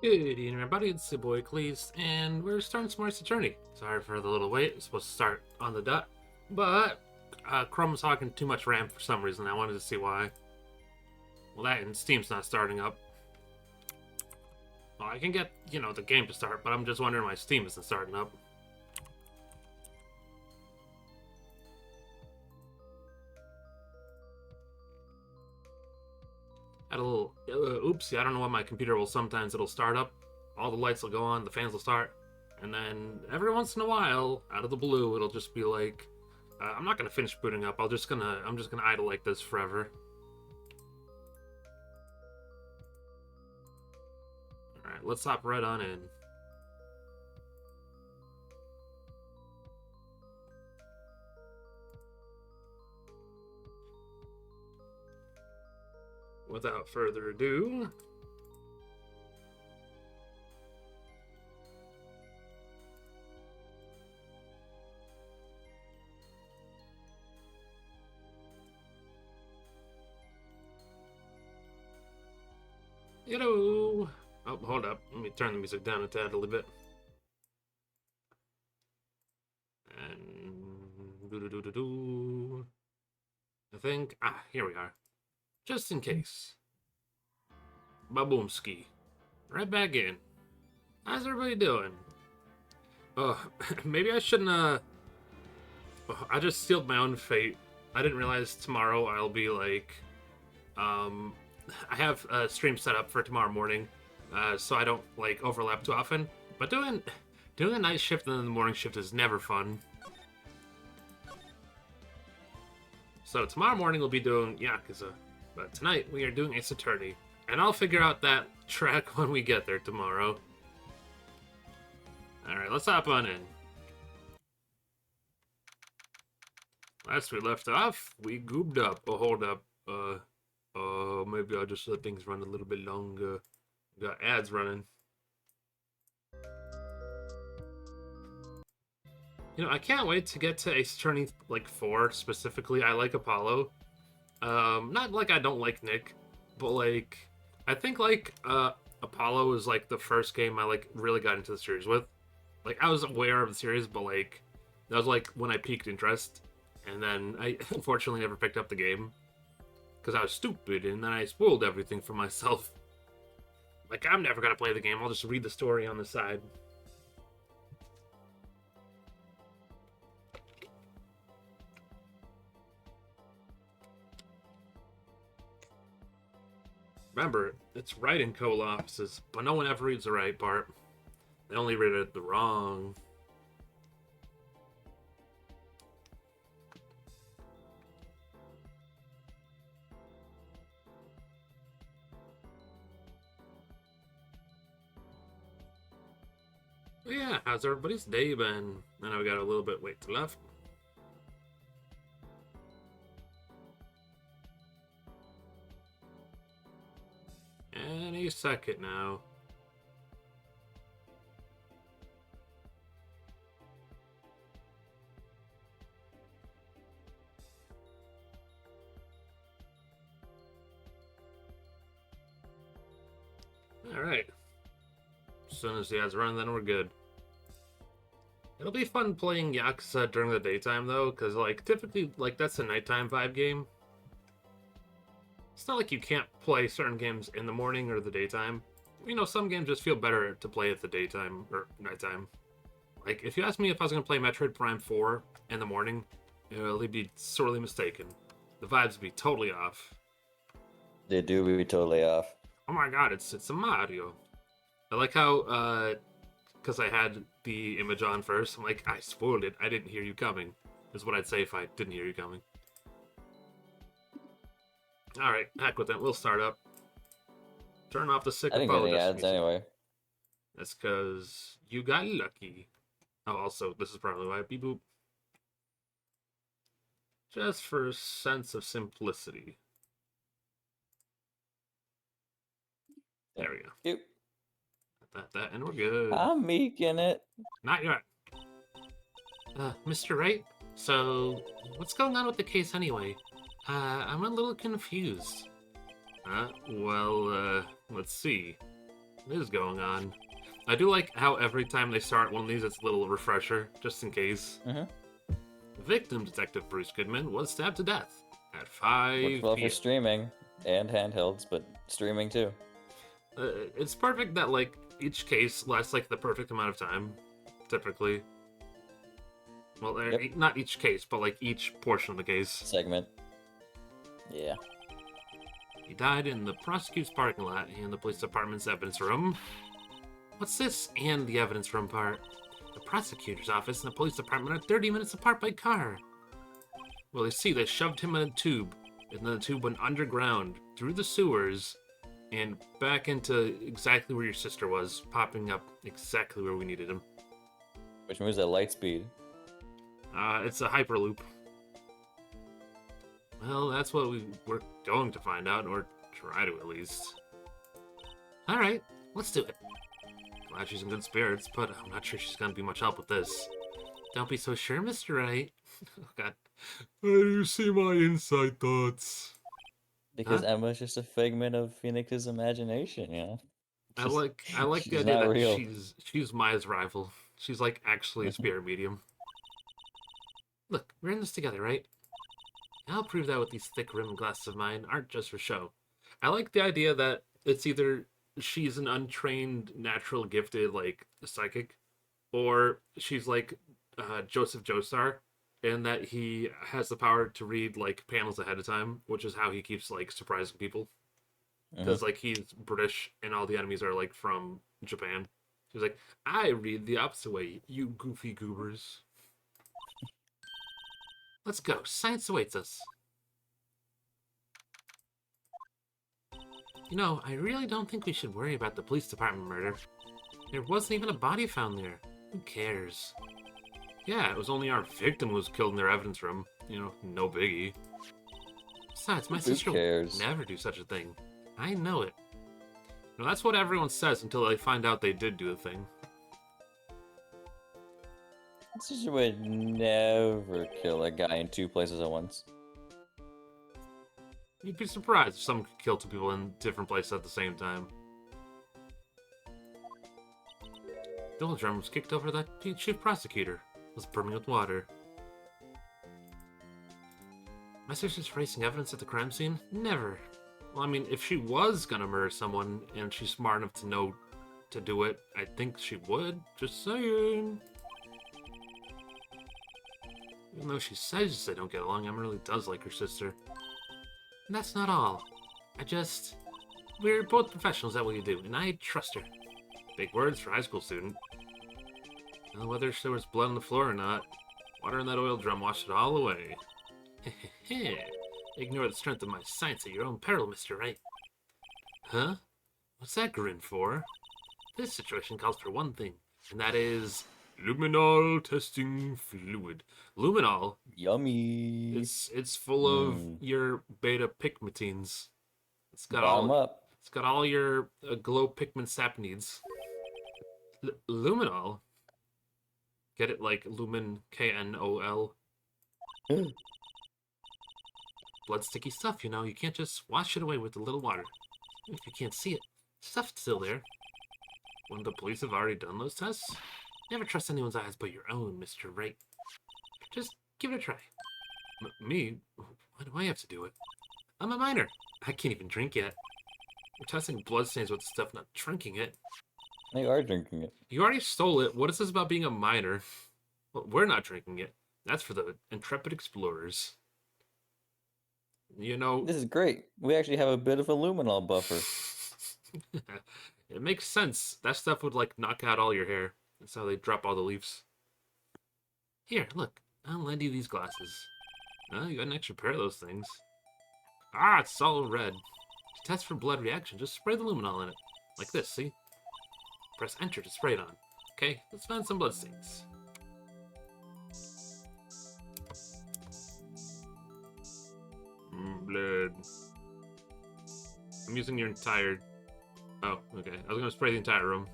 Good evening, everybody. It's the boy Cleese, and we're starting some more Eternity. Sorry for the little wait. It's supposed to start on the dot, but Chrome's hogging too much RAM for some reason. I wanted to see why. Well, that and Steam's not starting up. Well, I can get, the game to start, but I'm just wondering why Steam isn't starting up. Had a little oopsie. I don't know why my computer will sometimes it'll start up, all the lights will go on, the fans will start, and then every once in a while, out of the blue, it'll just be like, I'm not gonna finish booting up. I'm just gonna idle like this forever. All right, let's hop right on in. Without further ado, hello. Oh, hold up. Let me turn the music down a tad a little bit. And I think here we are. Just in case. Baboomski. Right back in. How's everybody doing? Oh, maybe I shouldn't, I just sealed my own fate. I didn't realize tomorrow I'll be like, I have a stream set up for tomorrow morning, so I don't, like, overlap too often. But doing a night shift and then the morning shift is never fun. So tomorrow morning we'll be doing Yakuza. But tonight, we are doing Ace Attorney. And I'll figure out that track when we get there tomorrow. Alright, let's hop on in. Last we left off, we goobed up. Oh, hold up. Maybe I'll just let things run a little bit longer. Got ads running. I can't wait to get to Ace Attorney, 4 specifically. I like Apollo. Not like I don't like Nick, but I think Apollo was the first game I really got into the series with. I was aware of the series, but that was when I piqued interest, and then I unfortunately never picked up the game because I was stupid, and then I spoiled everything for myself. I'm never gonna play the game. I'll just read the story on the side. Remember, it's writing co-offices, but no one ever reads the right part. They only read it the wrong. But yeah, how's everybody's day been? I know we got a little bit wait to left. Any second now. Alright. As soon as the ads run, then we're good. It'll be fun playing Yakuza during the daytime, though, because, typically, that's a nighttime vibe game. It's not like you can't play certain games in the morning or the daytime. Some games just feel better to play at the daytime or nighttime. If you ask me if I was going to play Metroid Prime 4 in the morning, you'd be sorely mistaken. The vibes would be totally off. They do be totally off. Oh my god, it's a Mario. I like how, because I had the image on first, I'm like, I spoiled it. I didn't hear you coming. Is what I'd say if I didn't hear you coming. Alright, heck with it. We'll start up. Turn off the sick I didn't get any ads music. anyway. That's because you got lucky. Oh, also, this is probably why. Beep boop. Just for a sense of simplicity. There we go. Cute. That, and we're good. I'm meeking it. Not yet. Mr. Wright? So, what's going on with the case anyway? I'm a little confused. Well, let's see. is going on? I do like how every time they start one of these, it's a little refresher, just in case. Mm-hmm. Victim, Detective Bruce Goodman, was stabbed to death at Works 5 well for p.m. streaming and handhelds, but streaming too. It's perfect that, like, each case lasts, like, the perfect amount of time, typically. Well, Yep. not each case, but, like, each portion of the case. Segment. Yeah. He died in the prosecutor's parking lot and the police department's evidence room. What's this and the evidence room part? The prosecutor's office and the police department are 30 minutes apart by car. Well, you see, they shoved him in a tube, and then the tube went underground, through the sewers, and back into exactly where your sister was, popping up exactly where we needed him. Which moves at light speed. It's a hyperloop. Well, that's what we're going to find out, or try to at least. Alright, let's do it. Glad she's in good spirits, but I'm not sure she's gonna be much help with this. Don't be so sure, Mr. Wright. Oh, God. How do you see my inside thoughts? Because Huh? Emma's just a figment of Phoenix's imagination, you know? I like the She's idea not that real. she's Maya's rival. She's like actually a spirit medium. Look, we're in this together, right? I'll prove that with these thick rimmed glasses of mine aren't just for show. I like the idea that it's either she's an untrained, natural gifted like psychic, or she's like Joseph Joestar, and that he has the power to read like panels ahead of time, which is how he keeps like surprising people. Hmm. Because like he's British and all the enemies are like from Japan. He's like, I read the opposite way, you goofy goobers. Let's go. Science awaits us. You know, I really don't think we should worry about the police department murder. There wasn't even a body found there. Who cares? Yeah, it was only our victim who was killed in their evidence room. You know, no biggie. Besides, my Who sister would cares? never do such a thing. I know it. You know, that's what everyone says until they find out they did do the thing. Sister would never kill a guy in 2 places at once. You'd be surprised if someone could kill 2 people in different places at the same time. The old drum was kicked over that chief prosecutor. It was brimming with water. My sister's facing evidence at the crime scene? Never. Well, I mean, if she was gonna murder someone and she's smart enough to know to do it, I think she would. Just saying. Even though she says they don't get along, Emma really does like her sister. And that's not all. We're both professionals at what you do, and I trust her. Big words for a high school student. And whether there was blood on the floor or not, water in that oil drum washed it all away. Ignore the strength of my science at your own peril, Mr. Wright. Huh? What's that grin for? This situation calls for one thing, and that is luminol testing fluid. Luminol, Yummy. it's full of Mm. your beta pigmentines. It's got Bottom all up. it's got all your glow pigment sap needs. Luminol. Get it like lumen KNOL. Blood sticky stuff, you know. You can't just wash it away with a little water. If you can't see it, stuff's still there. When the police have already done those tests, never trust anyone's eyes but your own, Mr. Wright. Just give it a try. Me? Why do I have to do it? I'm a minor. I can't even drink yet. We're testing bloodstains with stuff, not drinking it. They are drinking it. You already stole it. What is this about being a minor? Well, we're not drinking it. That's for the intrepid explorers. You know, This is great. We actually have a bit of a luminol buffer. it makes sense. That stuff would like knock out all your hair. That's how they drop all the leaves. Here, look. I'll lend you these glasses. Oh, you got an extra pair of those things. Ah, it's all red. To test for blood reaction, just spray the luminol in it. Like this, see? Press enter to spray it on. Okay, let's find some bloodstains. Blood. I'm using your entire... Oh, okay. I was gonna spray the entire room.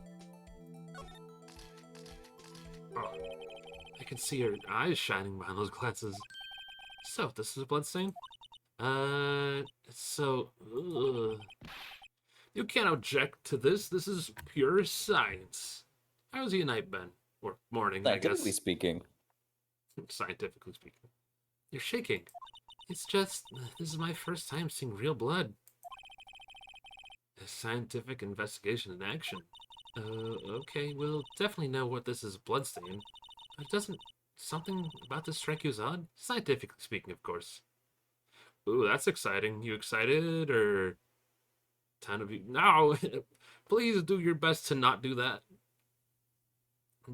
Oh, I can see your eyes shining behind those glasses. So, this is a bloodstain? Ugh. You can't object to this. This is pure science. How's your night been? Or morning, I Scientifically guess. speaking. Scientifically speaking. You're shaking. It's just, this is my first time seeing real blood. A scientific investigation in action. Okay, we'll definitely know what this is bloodstain. But doesn't something about this strike you as odd? Scientifically speaking, of course. Ooh, that's exciting. You excited or time to be? No, please do your best to not do that.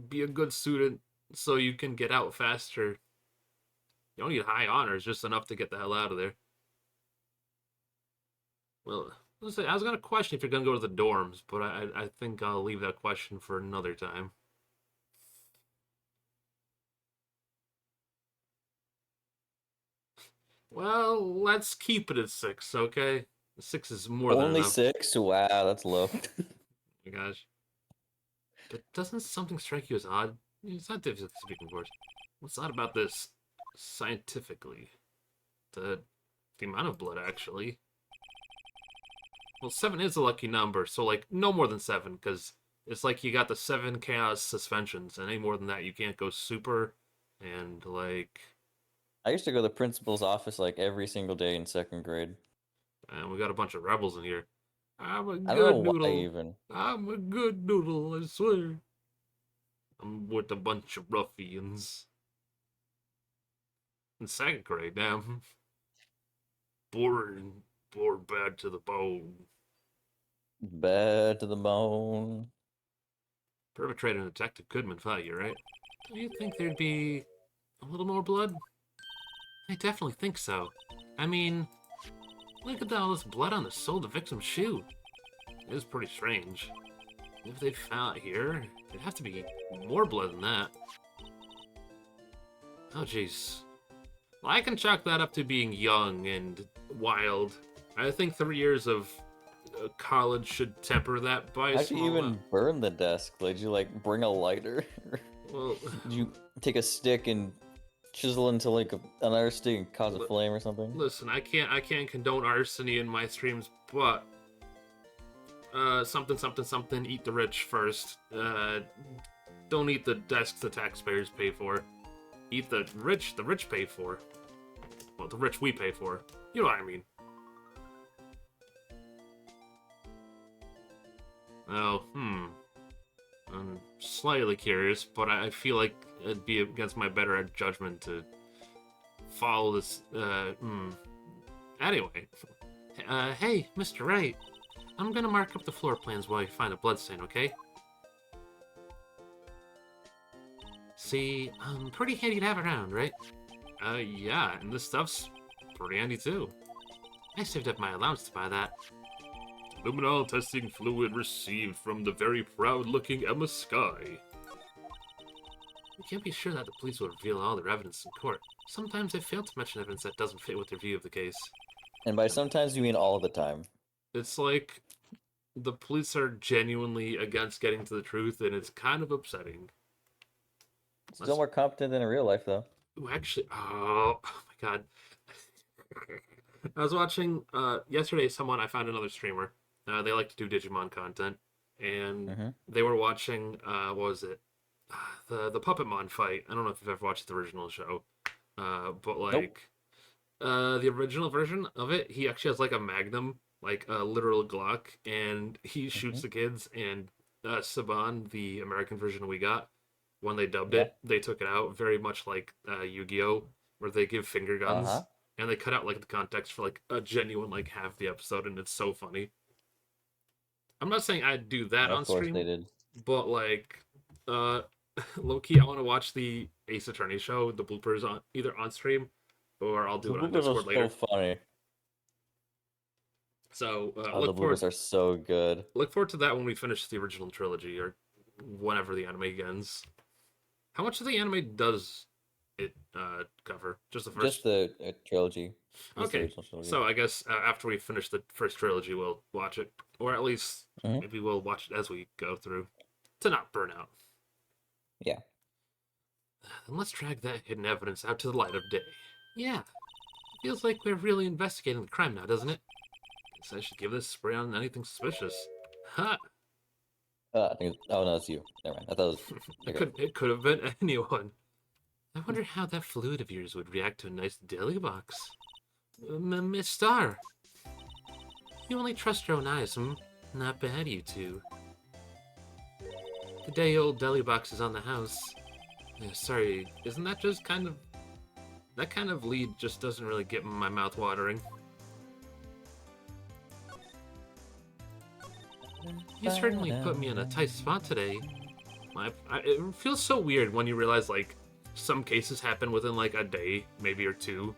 Be a good student so you can get out faster. You don't need high honors, just enough to get the hell out of there. Well, let's say I was gonna question if you're gonna go to the dorms, but I think I'll leave that question for another time. Well, let's keep it at 6, okay? 6 is more than Only enough. 6? Wow, that's low. Oh my gosh. But doesn't something strike you as odd? Scientifically speaking, of course. What's odd about this scientifically? The the amount of blood, actually. Well, 7 is a lucky number, so, like, no more than 7, because it's like you got the 7 chaos suspensions, and any more than that, you can't go super, and, like, I used to go to the principal's office like every single day in 2nd grade. and we got a bunch of rebels in here. I'm a I don't good know why noodle. even. I'm a good noodle, I swear. I'm with a bunch of ruffians. In 2nd grade, damn. Boring, bored bad to the bone. Bad to the bone. Perpetrator and Detective Goodman fight you, right? Do you think there'd be a little more blood? I definitely think so. I mean, look at all this blood on the sole of the victim's shoe. It is pretty strange. If they found it here, it'd have to be more blood than that. Oh, jeez. Well, I can chalk that up to being young and wild. I think 3 years of college should temper that by a How'd you small amount. even burn the desk? Did you like bring a lighter? Well, Did you take a stick and chisel into like another stick and cause a flame or something? listen, I can't condone arsony in my streams, but something, something, something. Eat the rich first. Don't eat the desks the taxpayers pay for. Eat the rich pay for. Well, the rich we pay for. You know what I mean. Oh, I'm slightly curious, but I feel like it'd be against my better judgment to follow this. Anyway, hey, Mr. Wright, I'm gonna mark up the floor plans while you find a bloodstain, okay? See, pretty handy to have around, right? Yeah, and this stuff's pretty handy too. I saved up my allowance to buy that. Luminol testing fluid received from the very proud-looking Emma Sky. We can't be sure that the police will reveal all their evidence in court. Sometimes they fail to mention evidence that doesn't fit with their view of the case. And by sometimes you mean all the time. It's like the police are genuinely against getting to the truth, and it's kind of upsetting. Still more competent than in real life, though. Ooh, actually, oh my god. I was watching yesterday. I found another streamer. They like to do Digimon content, and they were watching. What was it? The Puppetmon fight. I don't know if you've ever watched the original show, but Nope. like the original version of it, he actually has like a Magnum, like a literal Glock, and he shoots the kids. And Saban, the American version we got, when they dubbed Yeah. it, they took it out very much like Yu-Gi-Oh, where they give finger guns, Uh-huh. and they cut out like the context for like a genuine like half the episode, and it's so funny. I'm not saying I'd do that on Of course they stream, did. but like, uh, low key, I want to watch the Ace Attorney show, the bloopers on either on stream, or I'll The do it on bloopers are Discord so later. funny. So Oh, the bloopers are so good. look forward to that when we finish the original trilogy or whenever the anime ends. How much of the anime does it cover? Just the Just first? the trilogy. Just the Okay, original trilogy. so I guess after we finish the first trilogy, we'll watch it, or at least Mhm. maybe we'll watch it as we go through, to not burn out. Yeah. Then let's drag that hidden evidence out to the light of day. Yeah, feels like we're really investigating the crime now, doesn't it? Guess I should give this spray on anything suspicious. Ha! I think oh no, it's you. Never mind. I thought it was. Okay. It could have been anyone. I wonder how that fluid of yours would react to a nice deli box. Miss Star, you only trust your own eyes, hmm? Not bad, you two. The day-old deli box is on the house. Yeah, sorry, isn't that just kind of... That kind of lead just doesn't really get my mouth watering. You certainly put me in a tight spot today. It feels so weird when you realize, like, some cases happen within, like, a day, maybe, or two.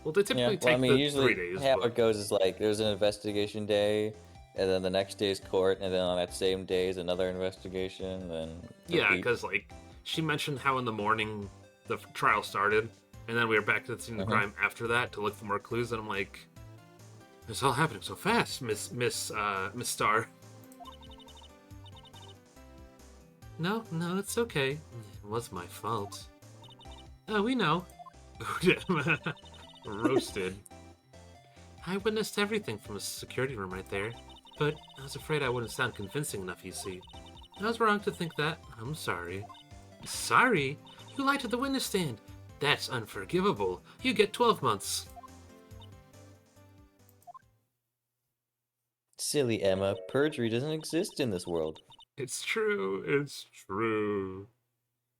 Well, they typically take the usually 3 days, how but... it goes is like there's an investigation day, and then the next day is court, and then on that same day is another investigation, then Yeah, repeat. because, like, she mentioned how in the morning the trial started, and then we were back to the scene of the crime after that to look for more clues, and I'm like, it's all happening so fast, Miss Star. No, it's okay. It was my fault. Oh, we know. Roasted. I witnessed everything from a security room right there, but I was afraid I wouldn't sound convincing enough, you see. I was wrong to think that. I'm sorry. Sorry? You lied to the witness stand. That's unforgivable. You get 12 months. Silly Emma, perjury doesn't exist in this world. It's true. It's true.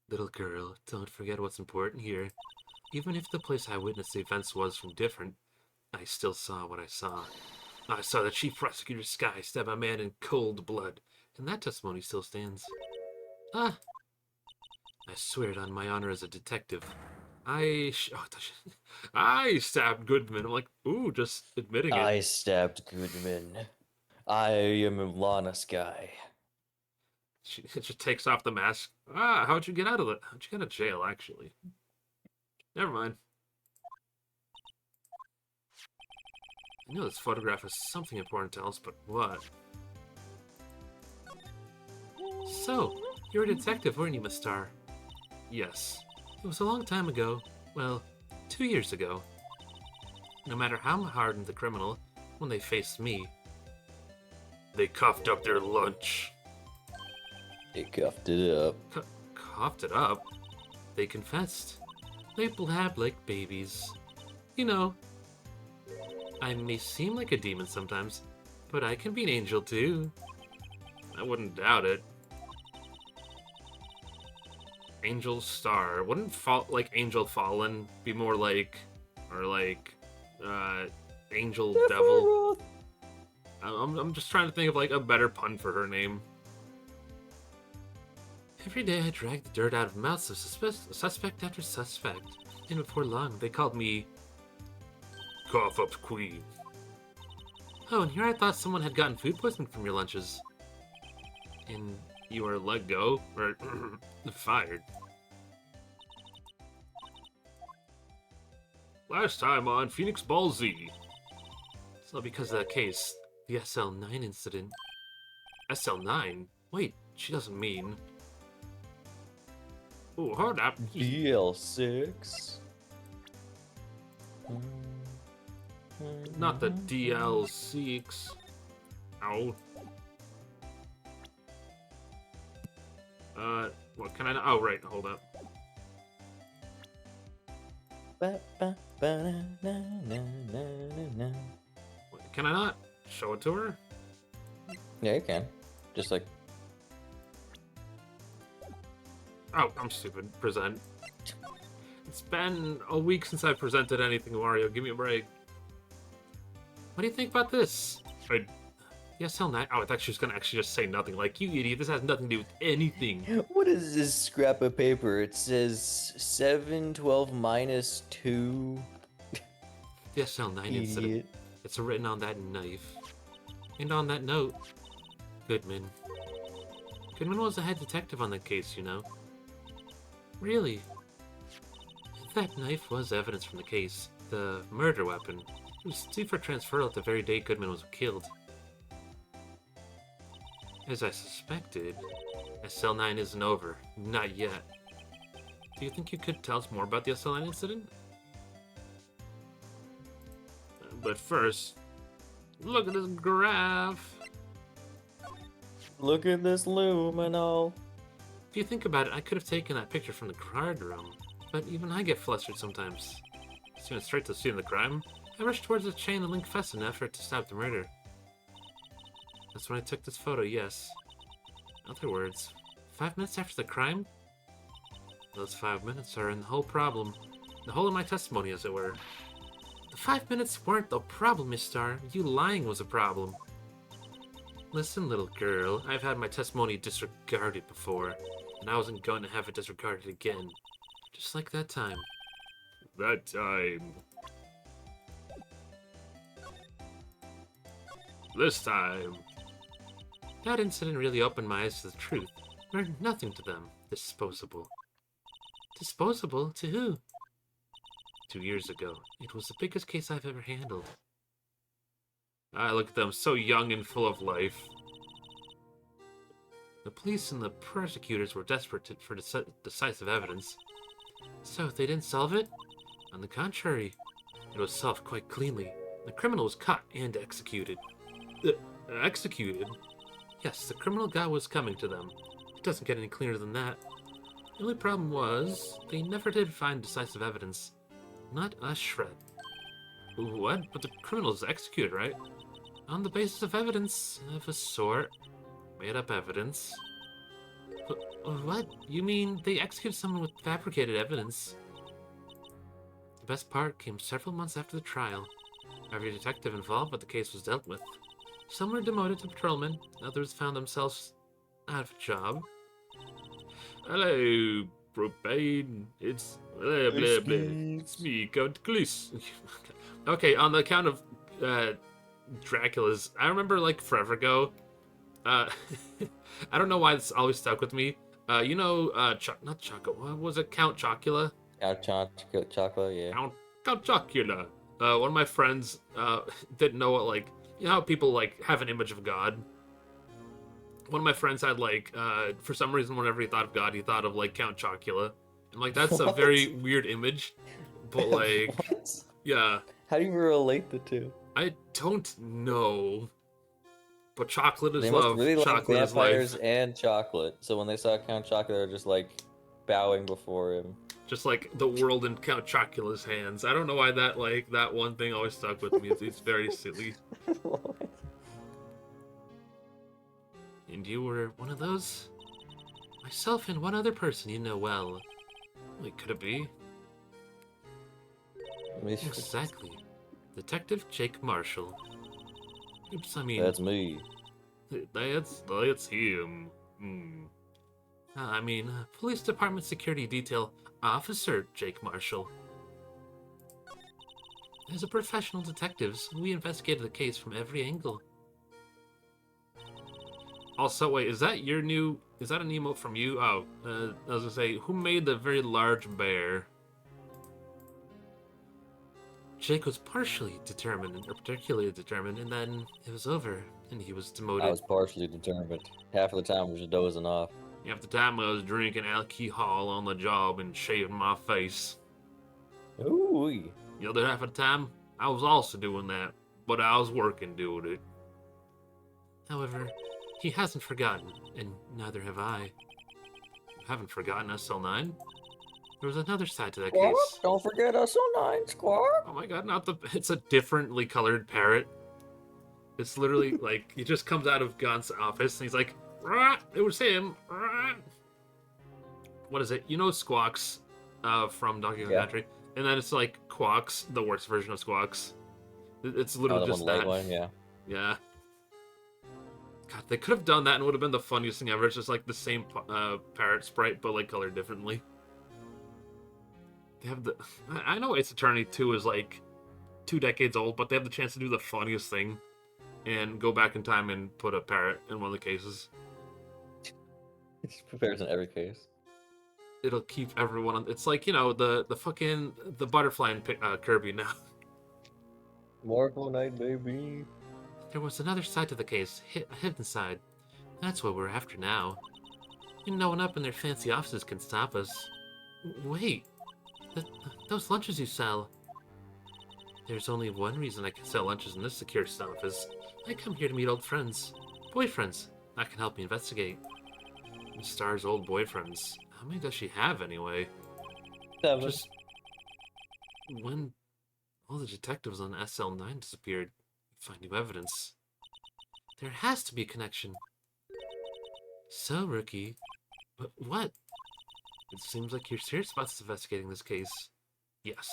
Little girl, don't forget what's important here. Even if the place I witnessed the events was from different, I still saw what I saw. I saw the chief prosecutor Sky stab a man in cold blood, and that testimony still stands. Ah, I swear it on my honor as a detective. I stabbed Goodman. I'm like, ooh, just admitting it. I stabbed Goodman. I am Lana Sky. She just takes off the mask. Ah, how'd you get out of it? How'd you get out of jail, actually? Never mind. I know this photograph has something important to tell us, but what? So, you're a detective, weren't you, Miss Star? Yes. It was a long time ago. Well, 2 years ago. No matter how hardened the criminal, when they faced me, they coughed up their lunch. They cuffed it up. Coughed it up? They confessed. They blab like babies. You know, I may seem like a demon sometimes, but I can be an angel too. I wouldn't doubt it. Angel Star. Wouldn't like Angel Fallen be more like, or like, Angel Devil? I'm just trying to think of like a better pun for her name. Every day I dragged the dirt out of mouths of suspect after suspect, and before long they called me Cough Up Queen. Oh, and here I thought someone had gotten food poisoning from your lunches. And you were let go? Or fired? Last time on Phoenix Ball Z. So because of that case, the SL9 incident. SL9? Wait, she doesn't mean... Ooh, hold up. DL6. Not the DL6. Ow. What can I... Oh, right, hold up. Wait, can I not show it to her? Yeah, you can. Just like... Oh, I'm stupid. Present. It's been a week since I presented anything, Wario. Give me a break. What do you think about this? The SL9... Oh, I thought she was gonna actually just say nothing. Like, you idiot, this has nothing to do with anything. What is this scrap of paper? It says 712 minus 2. The SL9 incident. It's written on that knife. And on that note, Goodman. Goodman was the head detective on that case, you know. Really? That knife was evidence from the case. The murder weapon. It was due for transferal at the very day Goodman was killed. As I suspected, SL9 isn't over. Not yet. Do you think you could tell us more about the SL9 incident? But first, Look at this graph. Look at this luminol. If you think about it, I could have taken that picture from the card room. But even I get flustered sometimes. As straight to the scene of the crime, I rushed towards the chain link fence in an effort to stop the murder. That's when I took this photo, yes. In other words, 5 minutes after the crime? Those 5 minutes are in the whole problem. The whole of my testimony, as it were. The 5 minutes weren't the problem, Miss Starr. You lying was a problem. Listen, little girl, I've had my testimony disregarded before, and I wasn't going to have it disregarded again. Just like that time. That time. This time. That incident really opened my eyes to the truth. Learned nothing to them. Disposable. Disposable? To who? 2 years ago. It was the biggest case I've ever handled. Look at them, so young and full of life. The police and the prosecutors were desperate for decisive evidence. So, they didn't solve it? On the contrary, it was solved quite cleanly. The criminal was caught and executed. Executed? Yes, the criminal got what was coming to them. It doesn't get any clearer than that. The only problem was, they never did find decisive evidence. Not a shred. What? But the criminal is executed, right? On the basis of evidence of a sort. Made up evidence. What? You mean they executed someone with fabricated evidence? The best part came several months after the trial. Every detective involved with the case was dealt with. Some were demoted to patrolmen, others found themselves out of a job. Hello, propane. It's blah blah blah. It's me, Count Clis. Okay, on the account of Dracula's, I remember like forever ago. I don't know why this always stuck with me. You know, not Choco. What was it? Count Chocula. Chocolate, yeah. Count Chocula. One of my friends didn't know what, like, you know how people like have an image of God. One of my friends had like for some reason whenever he thought of God, he thought of like Count Chocula. And like that's a very weird image. But like What? yeah. How do you relate the two? I don't know. But chocolate is They must love. really like Chocolate is vampires life. and chocolate. So when they saw Count Chocolate, they're just like bowing before him. Just like the world in Count Chocula's hands. I don't know why that like that one thing always stuck with me. It's very silly. And you were one of those? Myself and one other person you know well. Wait, could it be? Exactly. Detective Jake Marshall. Oops, I mean... That's me. That's him. I mean, Police Department Security Detail Officer Jake Marshall. As a professional detectives, we investigated the case from every angle. Also, wait, is that your new... Is that an emote from you? Oh, I was gonna say, who made the very large bear? Jake was partially determined, or particularly determined, and then it was over, and he was demoted. I was partially determined. Half of the time I was just dozing off. Half the time I was drinking alcohol on the job and shaving my face. Ooh. The other half of the time, I was also doing that, but I was working doing it. However, he hasn't forgotten, and neither have I. You haven't forgotten SL9? There was another side to that Squawk, case. don't forget us on 9, Squawk. Oh my god, not the... It's a differently colored parrot. It's literally, like, he just comes out of Gaunt's office, and he's like, Rah! It was him. Rah! What is it? You know Squawks from Donkey Kong Country? And then it's like Quawks, the worst version of Squawks. It's literally just that. One, yeah. Yeah. God, they could have done that and it would have been the funniest thing ever. It's just like the same parrot sprite, but like colored differently. They have the... I know Ace Attorney 2 is like 2 decades old, but they have the chance to do the funniest thing and go back in time and put a parrot in one of the cases. It prepares in every case. It'll keep everyone on... It's like, you know, the fucking... The butterfly in Kirby now. Marvel Knight, baby. There was another side to the case, a hidden side. That's what we're after now. And no one up in their fancy offices can stop us. Wait, those lunches you sell. There's only one reason I can sell lunches in this security office. I come here to meet old friends. Boyfriends. That can help me investigate. Miss Star's old boyfriends. How many does she have, anyway? 7. Just when all the detectives on SL9 disappeared, we find new evidence. There has to be a connection. So, Rookie, but what? It seems like you're serious about investigating this case. Yes.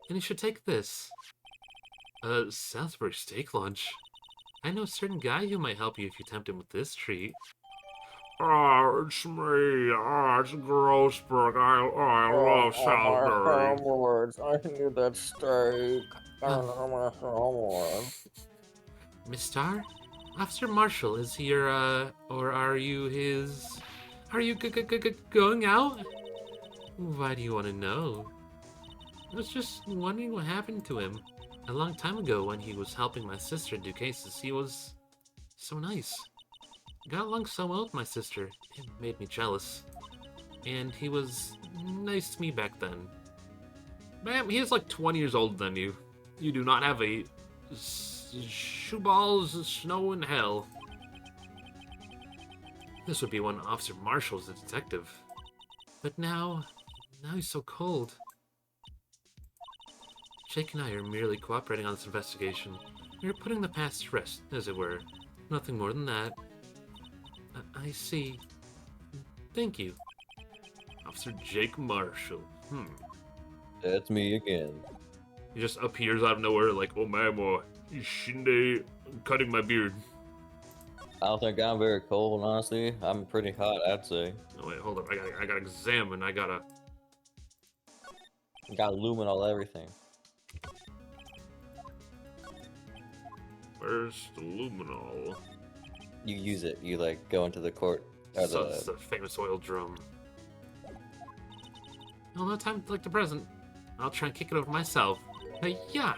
And you should take this. Salisbury steak lunch. I know a certain guy who might help you if you tempt him with this treat. Ah, it's me. Ah, it's Grossberg. I love My Salisbury. hemorrhoids. I need that steak. Uh, My hemorrhoids. Miss Star? Officer Marshall, is he your, or are you his... Are you going out? Why do you want to know? I was just wondering what happened to him. A long time ago, when he was helping my sister do cases, he was so nice. Got along so well with my sister. It made me jealous. And he was nice to me back then. Ma'am, he is like 20 years older than you. You do not have a shoeballs snow in hell. This would be when Officer Marshall's a detective. But now he's so cold. Jake and I are merely cooperating on this investigation. We are putting the past to rest, as it were. Nothing more than that. I see. Thank you. Officer Jake Marshall. That's me again. He just appears out of nowhere like, oh man, Shinde, cutting my beard. I don't think I'm very cold, honestly. I'm pretty hot, I'd say. Oh wait, hold up. I gotta examine. I gotta... Got luminol everything. Where's the luminol? You use it. You like go into the court or So it's the famous oil drum. Well, no time like the present. I'll try and kick it over myself. Hey, yeah.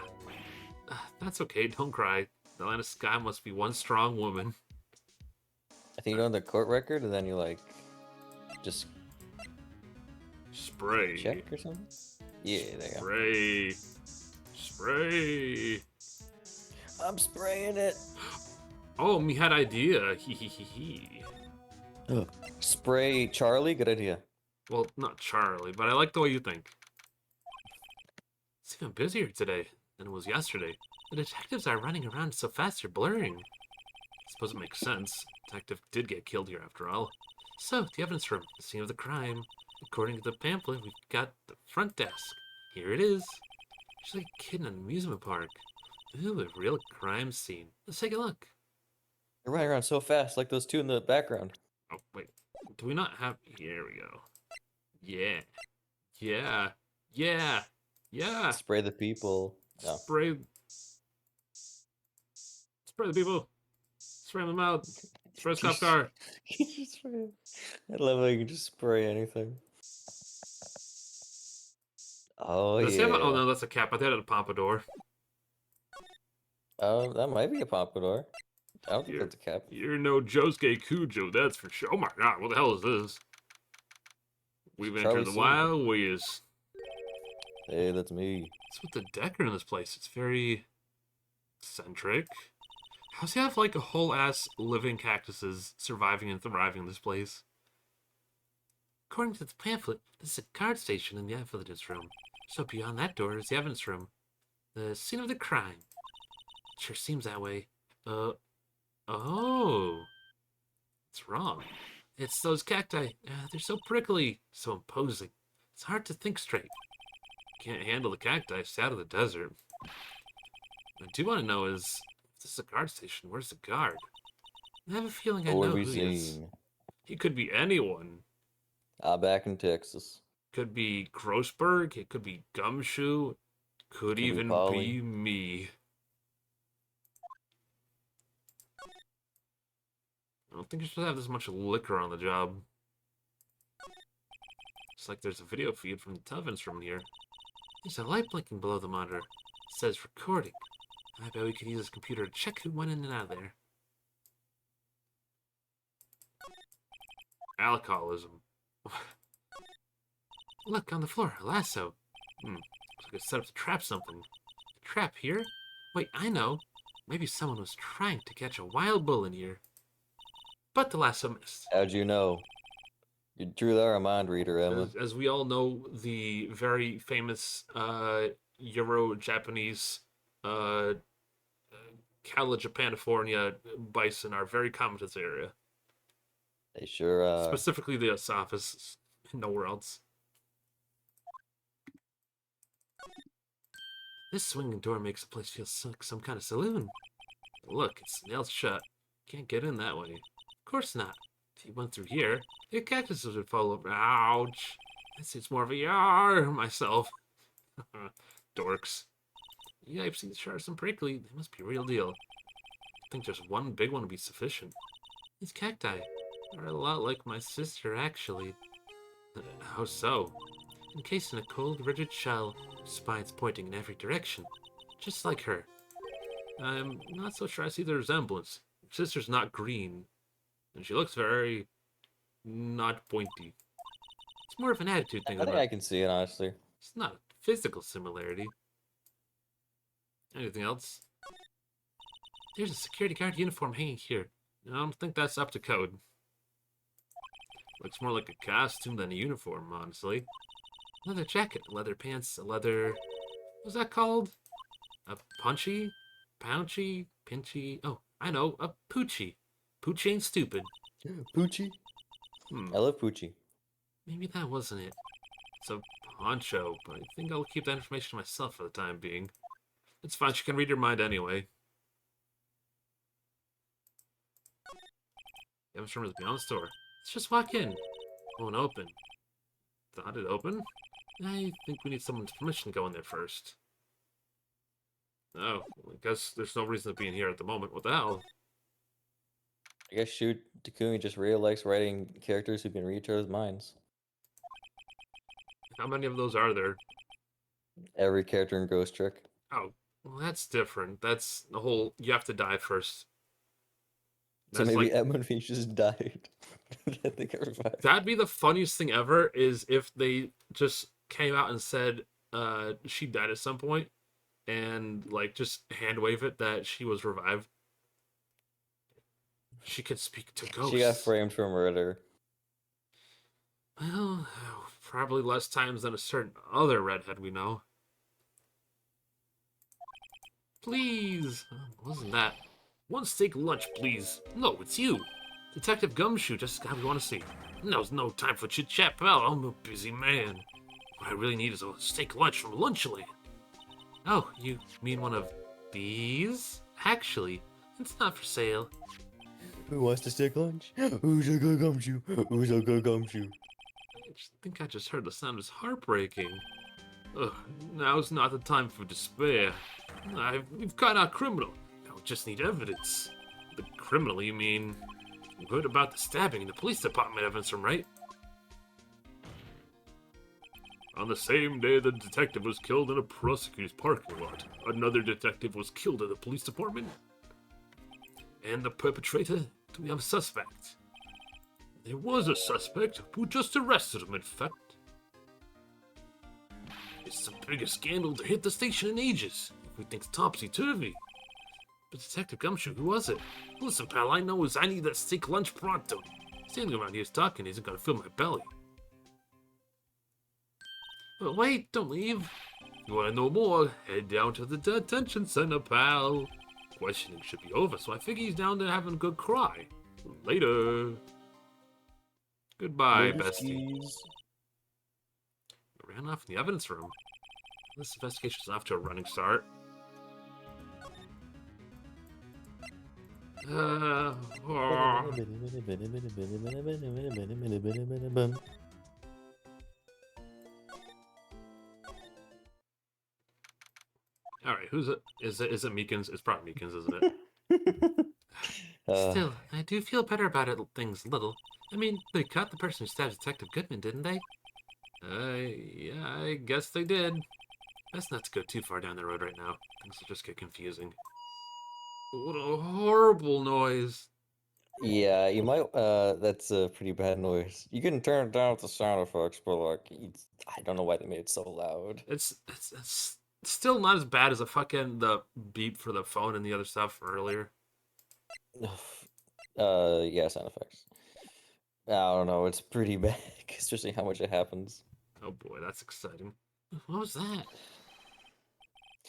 That's okay. Don't cry. The Atlanta Sky must be one strong woman. I think you go in the court record and then you like just Spray. check or something. Yeah, there you go. Spray. Spray. I'm spraying it. Oh, me had idea. Hee hee hee hee. Spray Charlie. Good idea. Well, not Charlie, but I like the way you think. It's even busier today than it was yesterday. The detectives are running around so fast they're blurring. I suppose it makes sense. Detective did get killed here after all. So, the evidence room, the scene of the crime. According to the pamphlet, we've got the front desk. Here it is. She's like a kid in an amusement park. Ooh, a real crime scene. Let's take a look. You're running around so fast, like those two in the background. Oh, wait. Do we not have... Here we go. Yeah. Yeah. Yeah. Yeah. Spray the people. No. Spray the people. Spray them out. Spray the cop car. I love how you can just spray anything. Oh Does he yeah. have oh no, that's a cap. I thought it had a pompadour. That might be a pompadour. I don't think that's a cap. You're no Josuke Kujo, that's for sure. Oh my god, what the hell is this? We've entered the Wild West. Hey, that's me. What's with the decor in this place? It's very eccentric. How's he have like a whole ass living cactuses surviving and thriving in this place? According to the pamphlet, this is a guard station in the evidence room. So beyond that door is the evidence room. The scene of the crime. Sure seems that way. Oh. It's wrong. It's those cacti. They're so prickly, so imposing. It's hard to think straight. Can't handle the cacti, stay out of the desert. What I do want to know is, if this is a guard station, where's the guard? I have a feeling I know who he is. He could be anyone. Back in Texas. Could be Grossberg, it could be Gumshoe, could even be me. I don't think you should have this much liquor on the job. It's like there's a video feed from the television room here. There's a light blinking below the monitor. It says recording. I bet we could use this computer to check who went in and out of there. Alcoholism. Look, on the floor, a lasso. like it's set up to trap something. Trap here? Wait, I know. Maybe someone was trying to catch a wild bull in here. But the lasso missed. How'd you know? You truly are a mind reader, Emma. As we all know, the very famous Euro-Japanese uh, Cala-Japanifornia bison are very common to this area. They sure are. Specifically the Asafas, nowhere else. This swinging door makes the place feel like some kind of saloon. Look, it's nailed shut. Can't get in that way. Of course not. If you went through here, the cactuses would fall over. Ouch! It's more of a yar myself. Dorks. Yeah, I've seen the shards and prickly. They must be real deal. I think just one big one would be sufficient. These cacti are a lot like my sister, actually. How so? Encased in a cold, rigid shell, spines pointing in every direction. Just like her. I'm not so sure I see the resemblance. Her sister's not green, and she looks very not pointy. It's more of an attitude thing I than think I can see it, honestly. it's not a physical similarity. Anything else? There's a security guard uniform hanging here. I don't think that's up to code. Looks more like a costume than a uniform, honestly. Leather jacket, leather pants, a leather... What's that called? A punchy? Pounchy? Pinchy? Oh, I know, a poochie. Poochie ain't stupid. Poochie? I love Poochie. Maybe that wasn't it. It's a poncho, but I think I'll keep that information to myself for the time being. It's fine, she can read your mind anyway. The Evans room is beyond the store. Let's just walk in. Won't open. Thought it open? I think we need someone's permission to go in there first. Oh, well, I guess there's no reason to be in here at the moment. What the hell? I guess Shoot Takumi just really likes writing characters who can read each other's minds. How many of those are there? Every character in Ghost Trick. Oh, well, that's different. That's the whole, you have to die first. So That's maybe like, Edmund Finch just died. I think I revived. that'd be the funniest thing ever, is if they just came out and said she died at some point, and like just hand wave it that she was revived. She could speak to ghosts. She got framed for murder. Well, probably less times than a certain other redhead we know. Please. Wasn't that? One steak lunch, please. No, it's you. Detective Gumshoe just got what we want to see. Now's no time for chit-chat, pal. I'm a busy man. What I really need is a steak lunch from Lunchland. Oh, you mean one of these? Actually, it's not for sale. Who wants to steak lunch? Who's a good gumshoe? Who's a good gumshoe? I think I just heard the sound is heartbreaking. Ugh, now's not the time for despair. We've caught our criminal. Now we just need evidence. The criminal, you mean? You heard about the stabbing in the police department evidence room, right? On the same day the detective was killed in a prosecutor's parking lot, another detective was killed at the police department. And the perpetrator? Do we have a suspect? There was a suspect. We just arrested him, in fact. It's the biggest scandal to hit the station in ages. Everything's topsy-turvy. But Detective Gumshoe, who was it? Listen, pal, I know is I need that steak lunch pronto. Standing around here talking isn't gonna fill my belly. But wait, don't leave. If you wanna know more, head down to the detention center, pal. Questioning should be over, so I figure he's down there having a good cry. Later. Goodbye, Later, bestie. skis. Ran off in the evidence room. This investigation's off to a running start. Oh. Alright, who's it? Is it Meekins? It's probably Meekins, isn't it? Still, I do feel better about things a little. I mean, they caught the person who stabbed Detective Goodman, didn't they? Yeah, I guess they did. Best not to go too far down the road right now. Things will just get confusing. What a horrible noise. Yeah, you might. That's a pretty bad noise. You can turn it down with the sound effects, but like, I don't know why they made it so loud. It's still not as bad as the beep for the phone and the other stuff earlier. Yeah, sound effects. I don't know. It's pretty bad, especially how much it happens. Oh boy, that's exciting. What was that?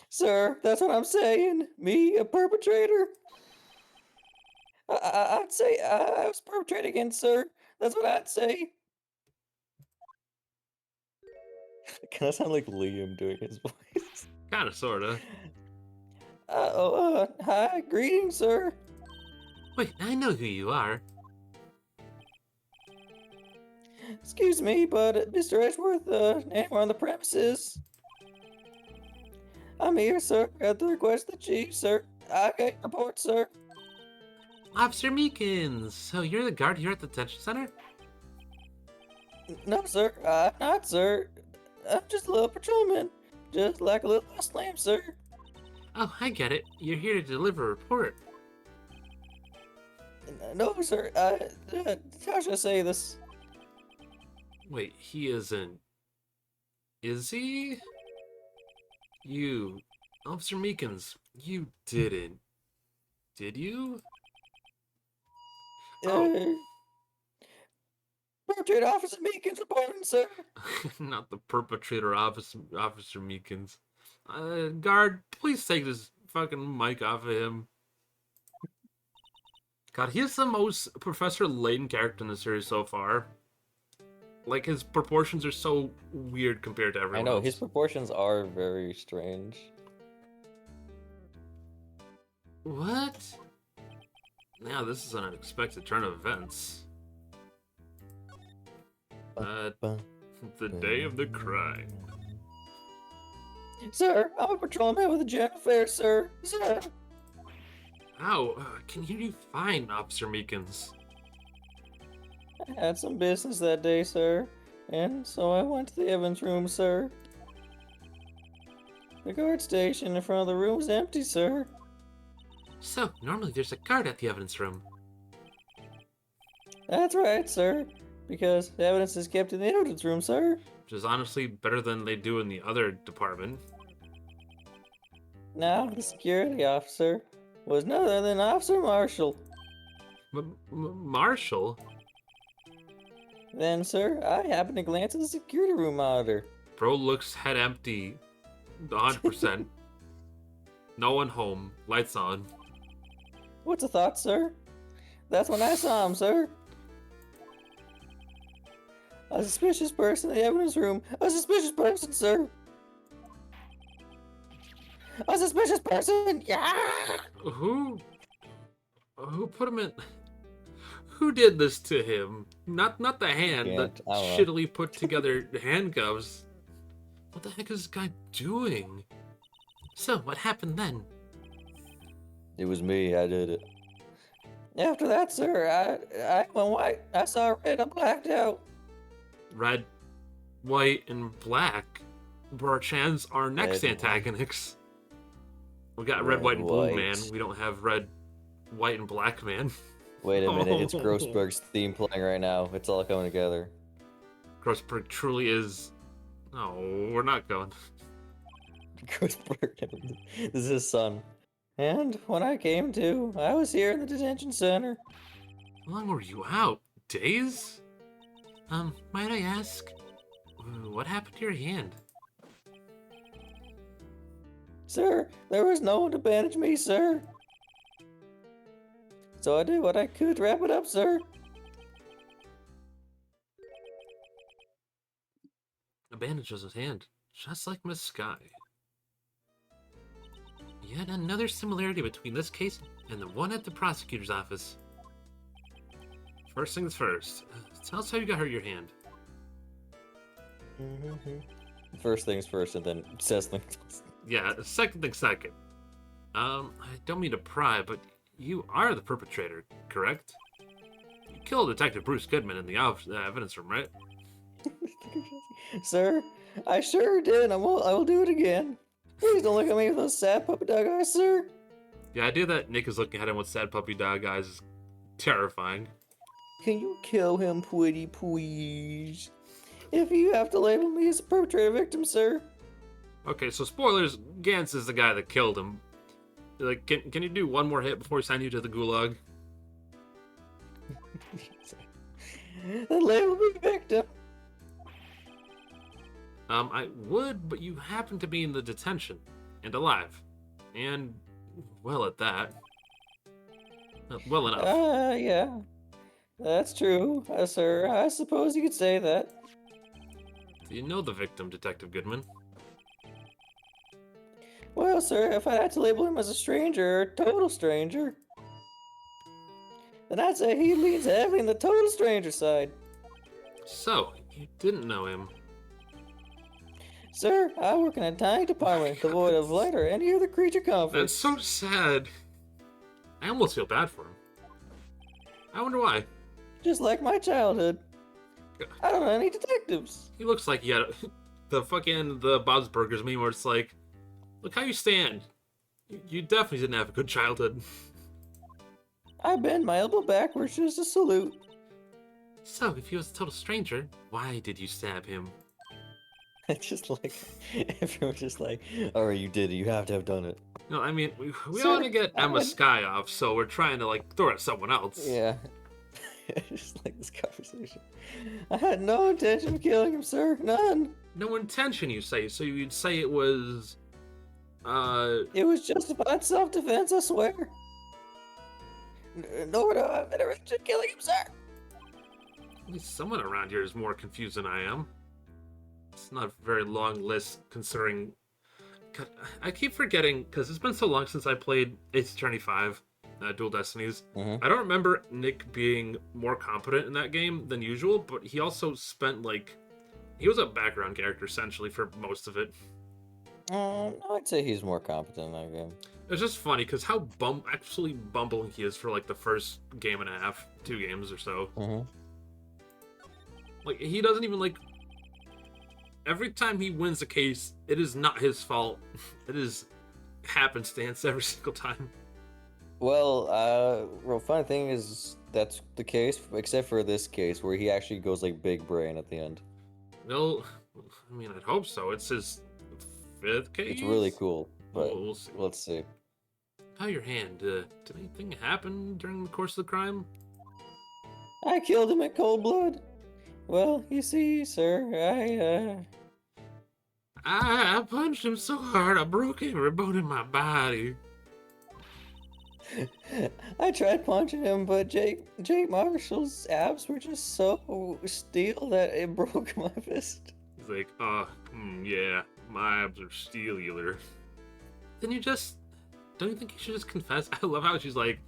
Sir, that's what I'm saying. Me, a perpetrator. I'd say I was perpetrated against, sir. That's what I'd say. Kind of sound like Liam doing his voice. Kind of, sorta. Hi, greetings, sir. Wait, I know who you are. Excuse me, but Mr. Edgeworth, anyone on the premises? I'm here, sir, at the request of the chief, sir. I got your report, sir. Officer Meekins. So you're the guard here at the detention center? No, sir, I'm not, sir. I'm just a little patrolman. Just like a little lost lamb, sir. Oh, I get it. You're here to deliver a report. No, sir, how should I say this? Wait, he isn't. Is he? You, Officer Meekins, you didn't. Did you? Oh, Uh, Portrait Officer Meekins reporting, sir. not the perpetrator, Officer Meekins. Guard, please take this fucking mic off of him. God, he's the most Professor Layton character in the series so far. Like, his proportions are so weird compared to I everyone know, else. his proportions are very strange. What? Now this is an unexpected turn of events. The day of the crime. Sir, I'm a patrolman with the general affairs, sir. Sir. Ow, can you do fine, Officer Meekins? I had some business that day, sir. And so I went to the evidence room, sir. The guard station in front of the room is empty, sir. So, normally there's a guard at the evidence room. That's right, sir. Because the evidence is kept in the evidence room, sir. Which is honestly better than they do in the other department. Now, the security officer was none other than Officer Marshall. Marshall? Then, sir, I happened to glance at the security room monitor. Bro looks head empty. 100%. No one home. Lights on. What's a thought, sir? That's when I saw him, sir. A suspicious person in the evidence room. A suspicious person, sir. A suspicious person. Yeah. Who put him in? Who did this to him? Not the hand, the shittily put together handcuffs. What the heck is this guy doing? So, what happened then? It was me. I did it. After that, sir, I went white. I saw red. I blacked out. Red, white, and black were our next antagonists. We got red, white, and blue man. We don't have red, white, and black man. Wait a minute, it's Grossberg's theme playing right now. It's all coming together. Grossberg truly is... No, we're not going. Grossberg, this is his son. And when I came to, I was here in the detention center. How long were you out? Days? Might I ask, what happened to your hand? Sir, there was no one to bandage me, sir. So I did what I could to wrap it up, sir. A bandage was his hand, just like Miss Sky. Yet another similarity between this case and the one at the prosecutor's office. First things first, tell us how you got hurt your hand. First things first, and then says things. Yeah, second thing second. I don't mean to pry, but you are the perpetrator, correct? You killed Detective Bruce Goodman in the evidence room, right? Sir, I sure did. I will do it again. Please don't look at me with those sad puppy dog eyes, sir. Yeah, I do that. Nick is looking at him with sad puppy dog eyes, terrifying. Can you kill him, pretty please? If you have to label me as a perpetrator victim, sir. Okay, so spoilers, Gantz is the guy that killed him. Like, can you do one more hit before we send you to the gulag? Then label me victim. I would, but you happen to be in the detention. And alive. And well at that. Well enough. Yeah. That's true, sir. I suppose you could say that. Do you know the victim, Detective Goodman? Well, sir, if I had to label him as a stranger, or total stranger, then I'd say he leans heavily on the total stranger side. So, you didn't know him. Sir, I work in a tiny department devoid of light or any other creature comforts. That's so sad. I almost feel bad for him. I wonder why. Just like my childhood. I don't know any detectives. He looks like he had the Bob's Burgers meme where it's like, look how you stand. You definitely didn't have a good childhood. I bend my elbow backwards just to salute. So, if he was a total stranger, why did you stab him? Just like, everyone's just like, alright, you did it, you have to have done it. No, I mean, we Sir, want to get Emma Skye off, so we're trying to, like, throw it at someone else. Yeah. Just like this conversation. I had no intention of killing him, sir. None. No intention, you say, so you'd say it was, It was justified self-defense, I swear. Nor do I have any intention of killing him, sir. At least someone around here is more confused than I am. It's not a very long list, considering... God, I keep forgetting, because it's been so long since I played Ace Attorney 5, Dual Destinies. I don't remember Nick being more competent in that game than usual, but he also spent, like... He was a background character, essentially, for most of it. I'd say he's more competent in that game. It's just funny, because how absolutely bumbling he is for, like, the first game and a half, 2 games or so. Like, he doesn't even, like... Every time he wins a case, it is not his fault. It is happenstance every single time. Well, funny thing is, that's the case, except for this case, where he actually goes, like, big brain at the end. No, I mean, I'd hope so. It's his 5th case? It's really cool, but we'll see. Let's see. How your hand? Did anything happen during the course of the crime? I killed him in cold blood. Well, you see, sir, I punched him so hard I broke every bone in my body. I tried punching him, but Jake Marshall's abs were just so steel that it broke my fist. He's like, yeah, my abs are steelular. Then don't you think you should just confess? I love how she's like,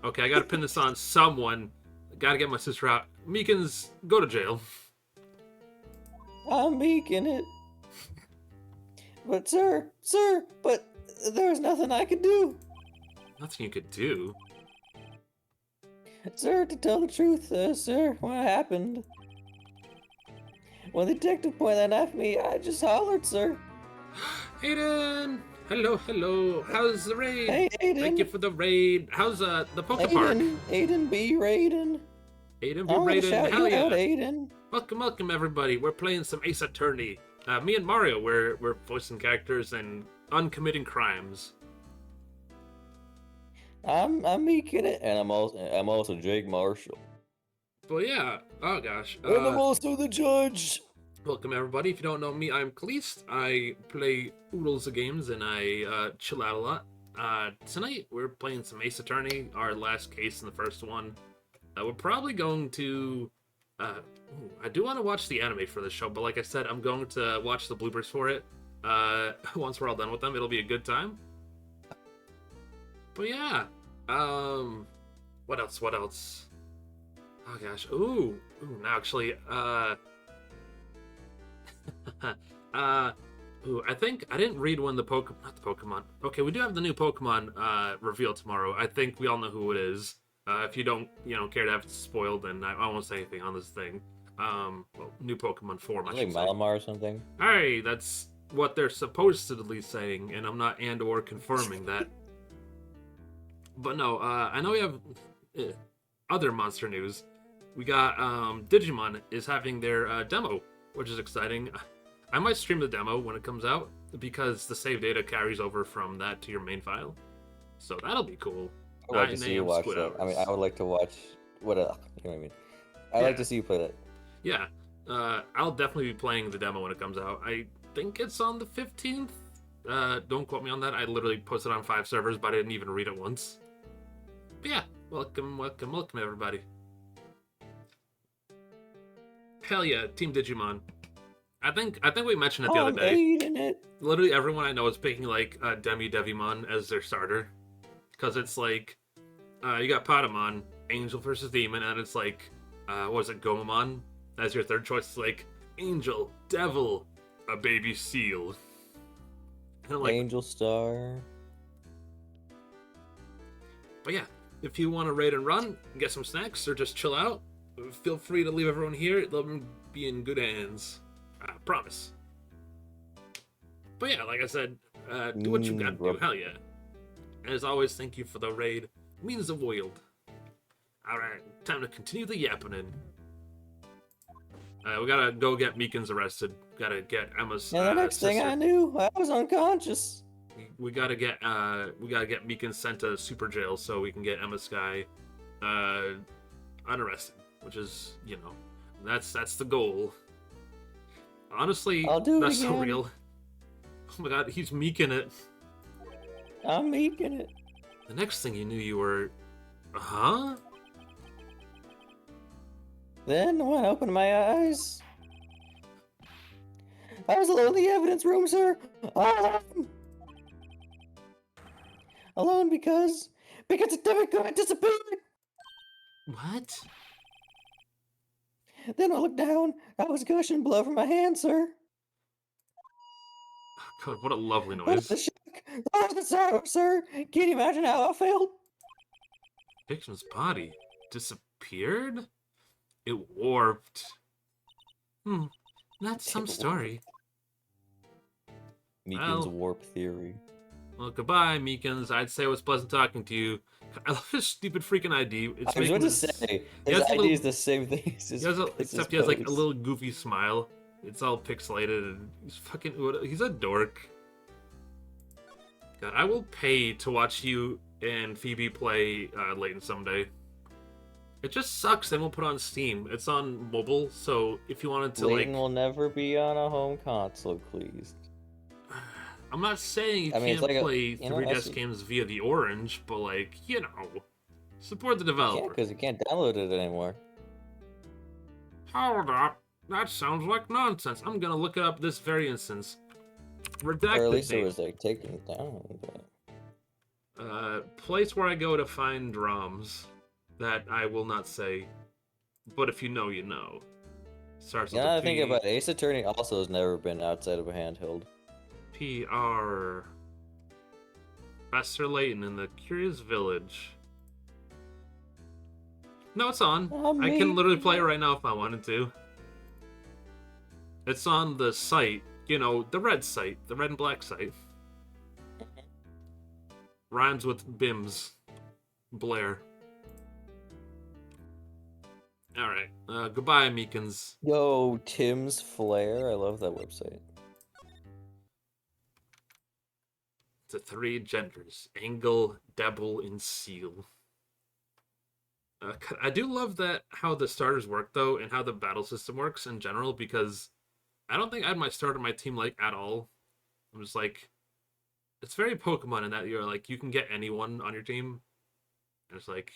okay, I gotta pin this on someone. Gotta get my sister out. Meekins, go to jail. I'm meeking it. But sir, but there's nothing I could do. Nothing you could do? Sir, to tell the truth, sir, what happened? When the detective pointed that knife at me, I just hollered, sir. Aiden! Hello. How's the raid? Hey, Aiden. Thank you for the raid. How's the Poke Park? Aiden B. Raiden. Aiden B. Raiden, hell yeah. Out, Aiden. Welcome everybody. We're playing some Ace Attorney. Me and Mario, we're voicing characters and uncommitting crimes. I'm meeking it, and I'm also Jake Marshall. But yeah, oh gosh. And I'm also the judge. Welcome everybody. If you don't know me, I'm Kalist. I play oodles of games and I chill out a lot. Tonight we're playing some Ace Attorney, our last case in the first one. We're probably going to... I do want to watch the anime for this show, but like I said, I'm going to watch the bloopers for it. Once we're all done with them, it'll be a good time. But yeah, what else? Oh gosh, ooh, now actually, I think I didn't read when not the Pokemon. Okay, we do have the new Pokemon reveal tomorrow. I think we all know who it is. If you don't, care to have it spoiled, then I won't say anything on this thing. Well, new Pokemon form, I should say. Like Malamar or something? Hey, that's what they're supposedly saying, and I'm not or confirming that. But no, I know we have... other monster news, we got Digimon is having their demo, which is exciting. I might stream the demo when it comes out because the save data carries over from that to your main file, so that'll be cool. I'd like to 9 see you a.m. watch squid that. I mean, I hours. would like to watch what, you know what I mean? I'd like Yeah, to see you play that. yeah. I'll definitely be playing the demo when it comes out. I think it's on the 15th. Don't quote me on that. I literally posted on 5 servers, but I didn't even read it once. But yeah, welcome, welcome, welcome, everybody. Hell yeah, Team Digimon. I think we mentioned it the other I'm day. eating it. Literally everyone I know is picking like Demi Devimon as their starter, because it's like you got Patamon, Angel versus Demon, and it's like what is it, Gomamon as your third choice. It's like Angel, Devil, a baby seal. And I'm like, Angel Star. but yeah, if you want to raid and run, get some snacks, or just chill out, feel free to leave everyone here. Let them be in good hands. I promise. But yeah, like I said, do what you gotta do. Rub. Hell yeah. As always, thank you for the raid. It means the world. Alright, time to continue the yappening. We gotta go get Meekins arrested. Gotta get Emma's And the next thing sister. I knew, I was unconscious. We gotta get Meekins sent to super jail so we can get Emma Sky unarrested, which is, you know, that's the goal. Honestly, I'll do it that's so again. real. Oh my god, he's meeking it. I'm eating it. The next thing you knew, you were, huh? Then when I opened my eyes, I was alone in the evidence room, sir. All alone. Alone because the demigod disappeared. What? Then I looked down. I was gushing blood from my hand, sir. God, what a lovely Oh, noise. the shock! Oh, the sorrow, sir! Can you imagine how I felt? Victim's body disappeared? It warped. That's some story. Meekin's Well, warp theory. well, goodbye, Meekins. I'd say it was pleasant talking to you. I love his stupid freaking ID. It's I was making about to this. say, He his has a ID little. is the same thing as his, Except he has like a little goofy smile. It's all pixelated and he's fucking. He's a dork. God, I will pay to watch you and Phoebe play Layton someday. It just sucks they won't put it on Steam. It's on mobile, so if you wanted to Layton like. will never be on a home console, please. I'm not saying you I mean, it's can't like play you know, 3DS games via the Orange, but like, you know, support the developer. because you can't download it anymore. Hold up. That sounds like nonsense. I'm gonna look it up this very instance. Redacted Or at least it name. was like taken down. But... Place where I go to find ROMs that I will not say, but if you know, you know. Starts with Now a I think P. about it, Ace Attorney also has never been outside of a handheld. PR. Professor Layton in the Curious Village. No, it's on. I can literally play it right now if I wanted to. It's on the site, you know, the red site, the red and black site. Rhymes with Bims. Blair. Alright. Goodbye, Meekins. Yo, Tim's Flair. I love that website. To 3 genders. Angle, Devil, and Seal. I do love that how the starters work, though, and how the battle system works in general, because I don't think I had my starter my team, like, at all. I'm just like... It's very Pokemon in that you're like, you can get anyone on your team. And it's like,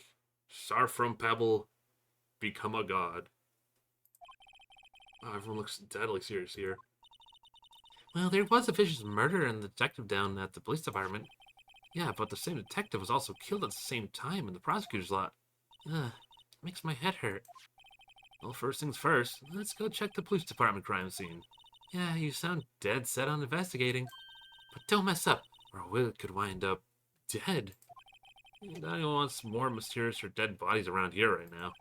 start from Pebble, become a god. Oh, everyone looks deadly serious here. Well, there was a vicious murder in the detective down at the police department. Yeah, but the same detective was also killed at the same time in the prosecutor's lot. Ugh, makes my head hurt. Well, first things first, let's go check the police department crime scene. Yeah, you sound dead set on investigating. But don't mess up, or Will could wind up dead. Anyone wants more mysterious or dead bodies around here right now.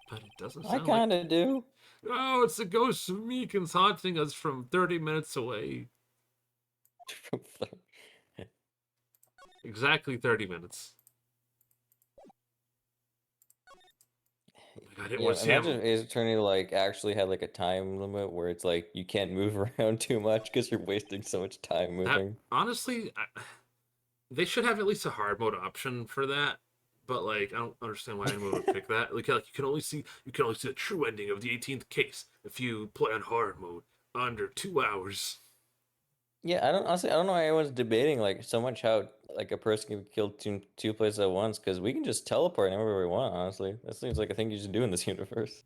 But it doesn't I sound kind like... of do. Oh, it's the ghost of Meekins haunting us from 30 minutes away. Exactly 30 minutes. my God, it Yeah, was imagine him. if Ace Attorney like actually had like a time limit where it's like you can't move around too much because you're wasting so much time That moving. honestly, they should have at least a hard mode option for that. But like, I don't understand why anyone would pick that. Like you can only see the true ending of the 18th case if you play on hard mode under 2 hours. Yeah, I don't know why everyone's debating like so much how like a person can kill two places at once because we can just teleport anywhere we want. Honestly, that seems like a thing you should do in this universe.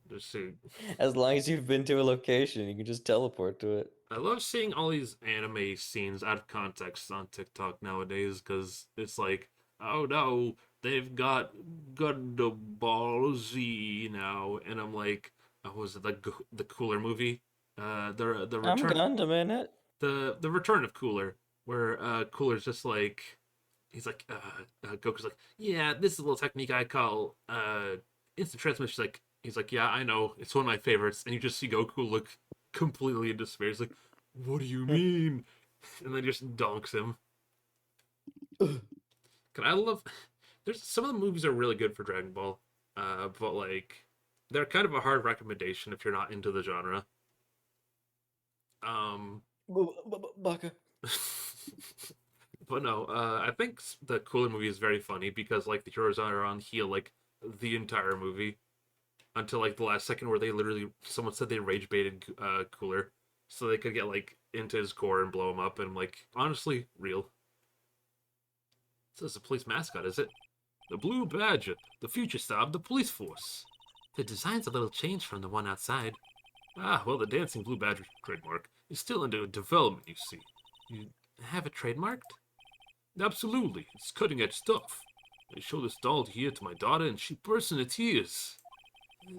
Just see, As long as you've been to a location, you can just teleport to it. I love seeing all these anime scenes out of context on TikTok nowadays because it's like, oh no, they've got Gundam Z now, and I'm like, oh, was it the Cooler movie? The I'm return Gundam in it. the return of Cooler, where Cooler's just like he's like Goku's like, yeah, this is a little technique I call instant transmission. He's like, yeah, I know, it's one of my favorites, and you just see Goku look completely in despair. He's like, what do you mean? And then just donks him. Can I love? There's some of the movies are really good for Dragon Ball, but like they're kind of a hard recommendation if you're not into the genre. Um, Baka. but no, I think the Cooler movie is very funny because like the heroes are on heel like the entire movie until like the last second where they literally someone said they rage baited Cooler so they could get like into his core and blow him up, and like honestly real. This is the police mascot, is it? The Blue Badger, the future star of the police force. The design's a little changed from the one outside. Ah, well, the dancing Blue Badger trademark is still under development, you see. You have it trademarked? Absolutely, it's cutting edge stuff. I showed this doll here to my daughter and she burst into tears.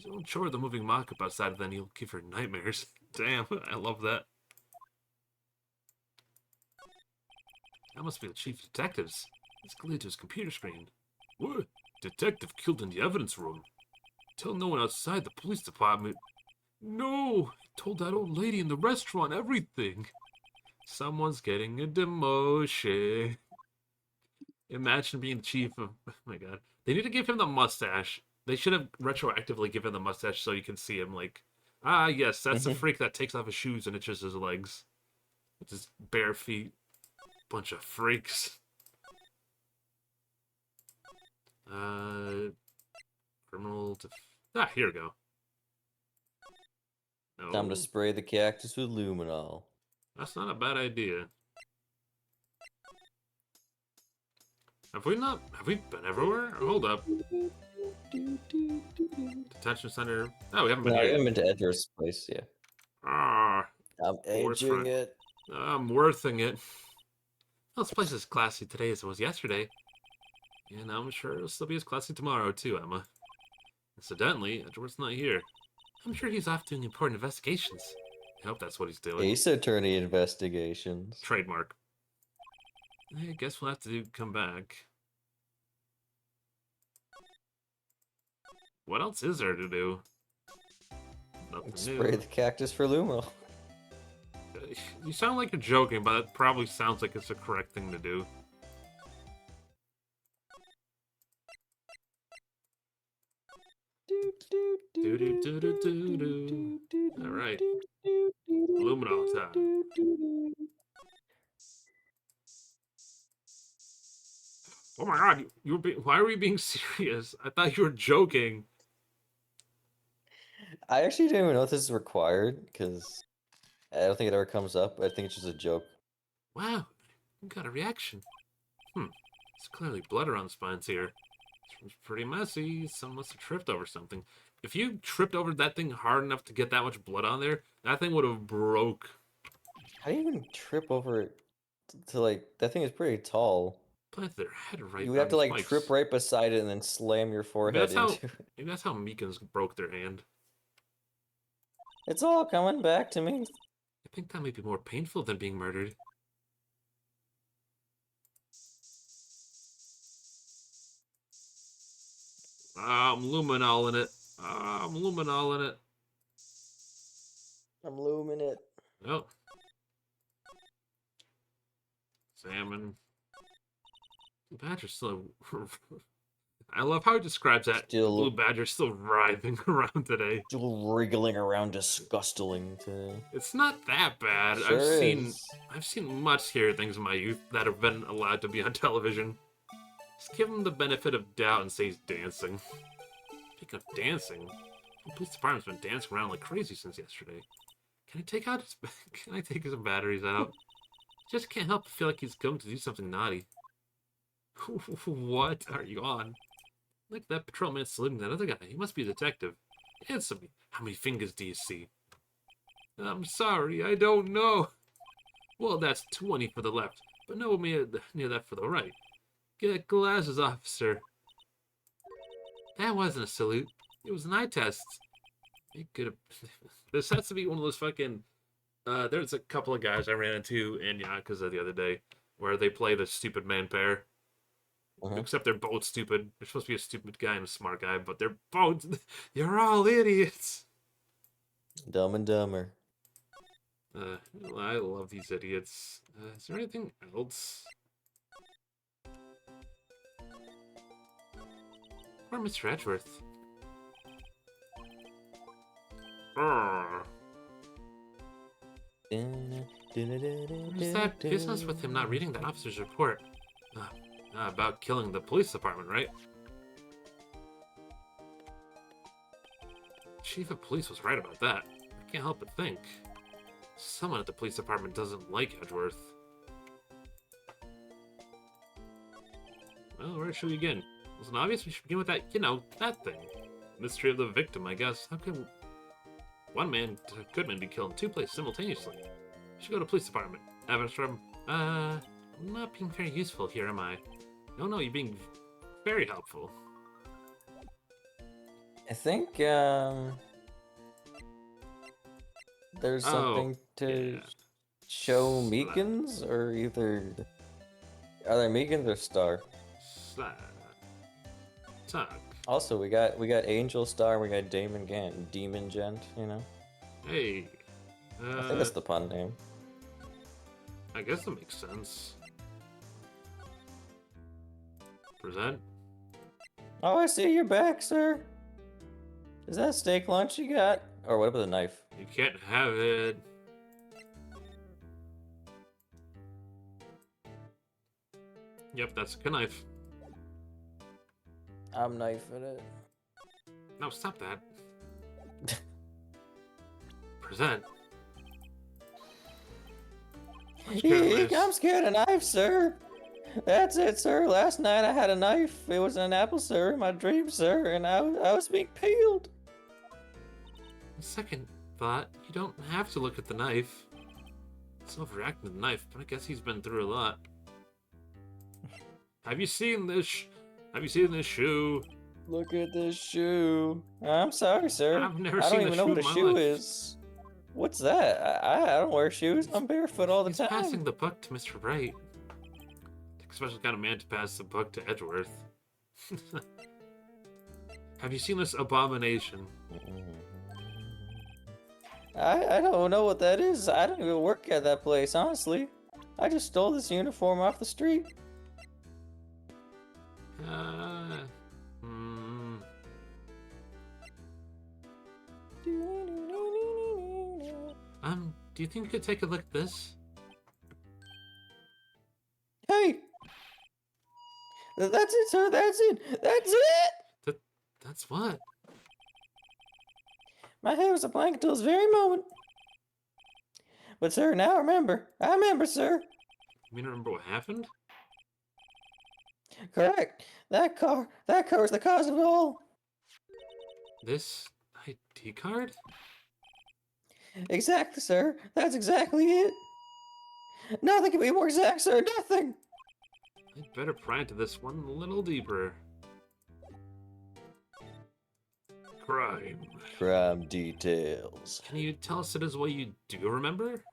Don't show her the moving mock-up outside, then you'll give her nightmares. Damn, I love that. That must be the chief of detectives. He's glued to his computer screen. What? Detective killed in the evidence room. Tell no one outside the police department. No! I told that old lady in the restaurant everything. Someone's getting a demotion. Imagine being the chief of. Oh my god. They need to give him the mustache. They should have retroactively given the mustache so you can see him like, ah, yes, that's the freak that takes off his shoes and itches his legs. With his bare feet. Bunch of freaks. Uh, criminal. Ah, here we go. Time to No, spray the cactus with luminol. that's not a bad idea. Have we not? Have we been everywhere? Hold up. Detention center. Oh, we haven't been No, here you yet. haven't been to Edgar's place, yeah. Ah, I'm force aging front. it. I'm worthing it. Well, this place is classy today as it was yesterday. And I'm sure it'll still be as classy tomorrow, too, Emma. Incidentally, Edward's not here. I'm sure he's off doing important investigations. I hope that's what he's doing. Ace Attorney investigations. Trademark. I guess we'll have to come back. What else is there to do? Nothing Spray new. the cactus for luminol. You sound like you're joking, but it probably sounds like it's the correct thing to do. Do do do do do do. All right, luminol time. Oh my god, why are you being serious? I thought you were joking. I actually didn't even know if this is required because I don't think it ever comes up. I think it's just a joke. Wow, you got a reaction. It's clearly blood around the spines here. It's pretty messy. Someone must have tripped over something. If you tripped over that thing hard enough to get that much blood on there, that thing would have broke. How do you even trip over it to like that thing is pretty tall. Planted their head right You would have on to the like trip spikes. right beside it and then slam your Maybe forehead that's how. into it. Maybe that's how Meekins broke their hand. It's all coming back to me. I think that might be more painful than being murdered. I'm luminol in it. I'm luminol in it. I'm looming it. Oh, salmon. The badger's still. I love how he describes that the blue Still, badger's still writhing around today. still wriggling around disgustingly today. It's not that bad. Sure is. I've seen much scarier things in my youth that have been allowed to be on television. Just give him the benefit of doubt and say he's dancing. Speaking of dancing, the police department's been dancing around like crazy since yesterday. Can I take his batteries out? Just can't help but feel like he's going to do something naughty. What are you on? Like that patrolman saluting that other guy. He must be a detective. Answer me. How many fingers do you see? I'm sorry, I don't know. Well, that's 20 for the left, but no near that for the right. Get glasses, officer. That wasn't a salute. It was an eye test. It could have. This has to be one of those fucking. There's a couple of guys I ran into in Yakuza the other day where they play the stupid man pair. Except they're both stupid. There's supposed to be a stupid guy and a smart guy, but they're both. You're all idiots. Dumb and Dumber. I love these idiots. Is there anything else? Or Mr. Edgeworth? What is that business with him not reading that officer's report? About killing the police department, right? Chief of police was right about that. I can't help but think. Someone at the police department doesn't like Edgeworth. Well, where should we begin? Wasn't obvious? We should begin with that, that thing. Mystery of the victim, I guess. How can one man, Goodman, be killed in two places simultaneously? We should go to police department. Evanstrom, I'm not being very useful here, am I? No, you're being very helpful. I think there's something to show Meekins, or either are they Meekins or Star? Talk. Also, we got Angel Star, we got Damon Gant, Demon Gent, you know. Hey. I think that's the pun name. I guess that makes sense. Present. Oh, I see you're back, sir. Is that steak lunch you got? Or what about the knife? You can't have it. Yep, that's a knife. I'm knifing it. No, stop that. Present. I'm scared of knives, sir. That's it, sir. Last night I had a knife. It was an apple, sir, in my dream, sir, and I was being peeled. Second thought, you don't have to look at the knife. It's overreacting to the knife, but I guess he's been through a lot. Have you seen this? Have you seen this shoe? Look at this shoe. I'm sorry, sir. I've never I seen don't even know what a shoe life. is. What's that? I don't wear shoes. I'm barefoot all the He's time. passing the buck to Mr. Wright. Take a special kind of man to pass the buck to Edgeworth. Have you seen this abomination? I don't know what that is. I don't even work at that place, honestly. I just stole this uniform off the street. Do you think you could take a look at this? Hey! That's it, sir. That's it. That's it! That's what? My hair was a blank until this very moment. But, sir, now I remember. I remember, sir. You mean remember what happened? Correct. That car was the cause of it all. This ID card? Exactly, sir. That's exactly it. Nothing can be more exact, sir. Nothing. I'd better pry into this one a little deeper. Crime details. Can you tell us it is what you do remember?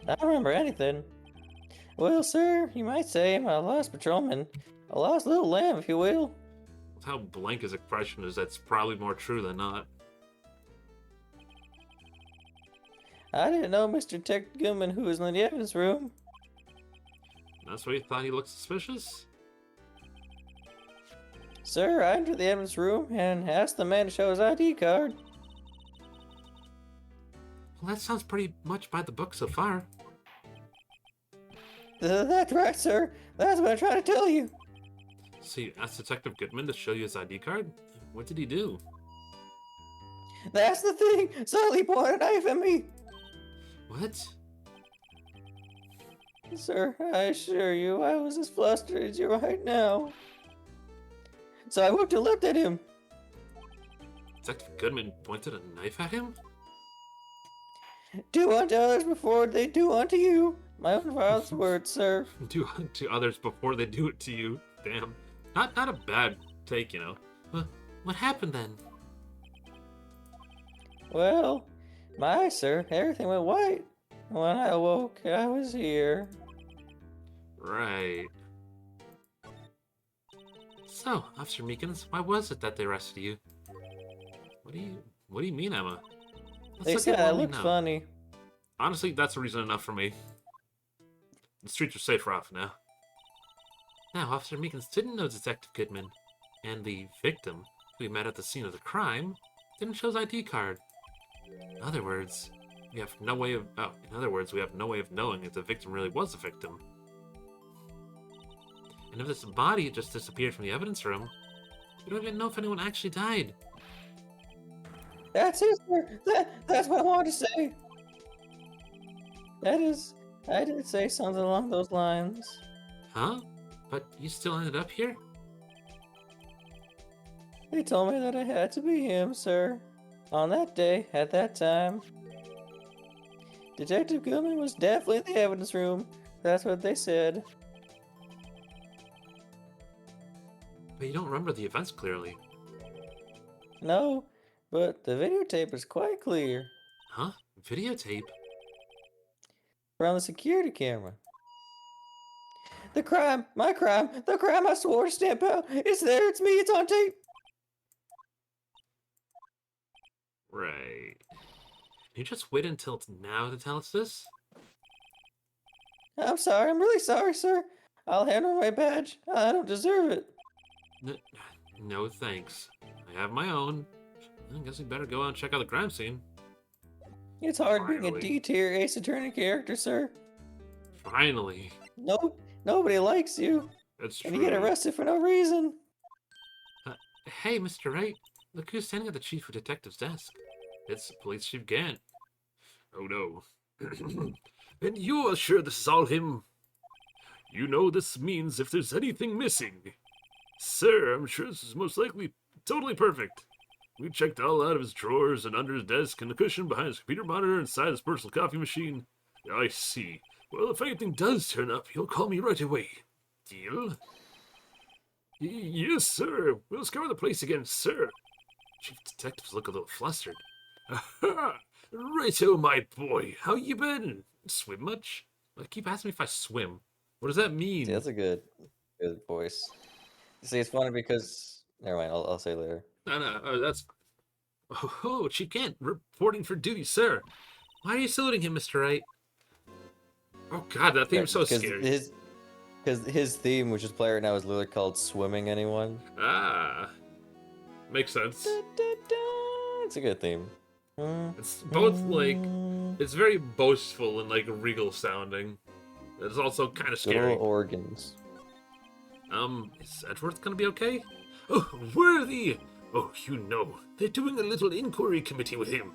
I don't remember anything. Well, sir, you might say I'm a lost patrolman. A lost little lamb, if you will. With how blank his expression is, that's probably more true than not. I didn't know Mr. Tech Goodman who was in the evidence room. That's why you thought he looked suspicious? Sir, I entered the evidence room and asked the man to show his ID card. Well, that sounds pretty much by the book so far. That's right, sir. That's what I'm trying to tell you. So you asked Detective Goodman to show you his ID card? What did he do? That's the thing. Suddenly pointed a knife at me. What? Sir, I assure you, I was as flustered as you right now. So I moved and leapt at him. Detective Goodman pointed a knife at him? Do unto others before they do unto you. My own father's words, sir. Do unto others before they do it to you. Damn. Not a bad take, you know. What happened then? Well, my sir, everything went white. When I awoke, I was here. Right. So, Officer Meekins, why was it that they arrested you? What do you mean, Emma? They look said at I what we looked know. funny. Honestly, that's a reason enough for me. The streets are safer off now. Now, Officer Meekins didn't know Detective Goodman, and the victim, who we met at the scene of the crime, didn't show his ID card. In other words, we have no way of knowing if the victim really was the victim. And if this body just disappeared from the evidence room, we don't even know if anyone actually died. That's it, sir. That's what I wanted to say. I did say something along those lines. Huh? But you still ended up here? They told me that I had to be him, sir. On that day, at that time. Detective Goodman was definitely in the evidence room. That's what they said. But you don't remember the events clearly. No, but the videotape is quite clear. Huh? Videotape? From the security camera. The crime, my crime, the crime I swore to stamp out. It's there, it's me, it's on tape. Right. You just wait until now to tell us this? I'm sorry, I'm really sorry, sir. I'll hand her my badge. I don't deserve it. No thanks. I have my own. I guess we better go out and check out the crime scene. It's hard being a Finally. D-tier Ace Attorney character, sir. Finally. Nobody likes you. That's true. And you get arrested for no reason. Hey, Mr. Wright. Look who's standing at the chief of detective's desk. It's Police Chief Gant. Oh no. And you are sure this is all him? You know this means if there's anything missing. Sir, I'm sure this is most likely totally perfect. We checked all out of his drawers and under his desk and the cushion behind his computer monitor inside his personal coffee machine. I see. Well, if anything does turn up, you'll call me right away. Deal? Yes, sir. We'll scour the place again, sir. Chief Detectives look a little flustered. Aha! Righto, my boy. How you been? Swim much? I keep asking me if I swim. What does that mean? See, that's a good voice. See, it's funny because... Never mind, I'll say later. No, that's... Oh, Chief Gant, reporting for duty, sir. Why are you saluting him, Mr. Wright? Oh god, that theme's so scary. Because his theme, which is played right now, is literally called Swimming Anyone. Ah. Makes sense. It's a good theme. It's both, like... It's very boastful and, like, regal sounding. It's also kind of scary. Little organs. Is Edgeworth gonna be okay? Oh, Worthy! Oh, you know, they're doing a little inquiry committee with him.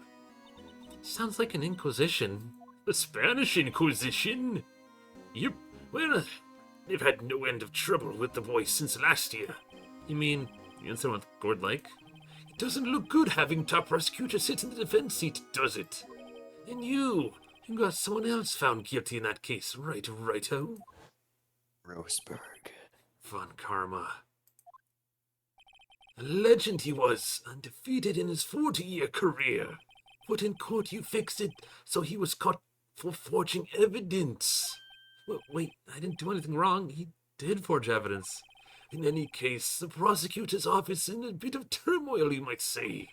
Sounds like an inquisition. The Spanish Inquisition? Yep, well, they've had no end of trouble with the boy since last year. You mean, the incident with Gord Lake? It doesn't look good having top prosecutor sit in the defense seat, does it? And you got someone else found guilty in that case, righto? Roseburg. Von Karma. A legend he was, undefeated in his 40-year career. But in court you fixed it, so he was caught for forging evidence. Well, wait, I didn't do anything wrong. He did forge evidence. In any case, the prosecutor's office is in a bit of turmoil, you might say.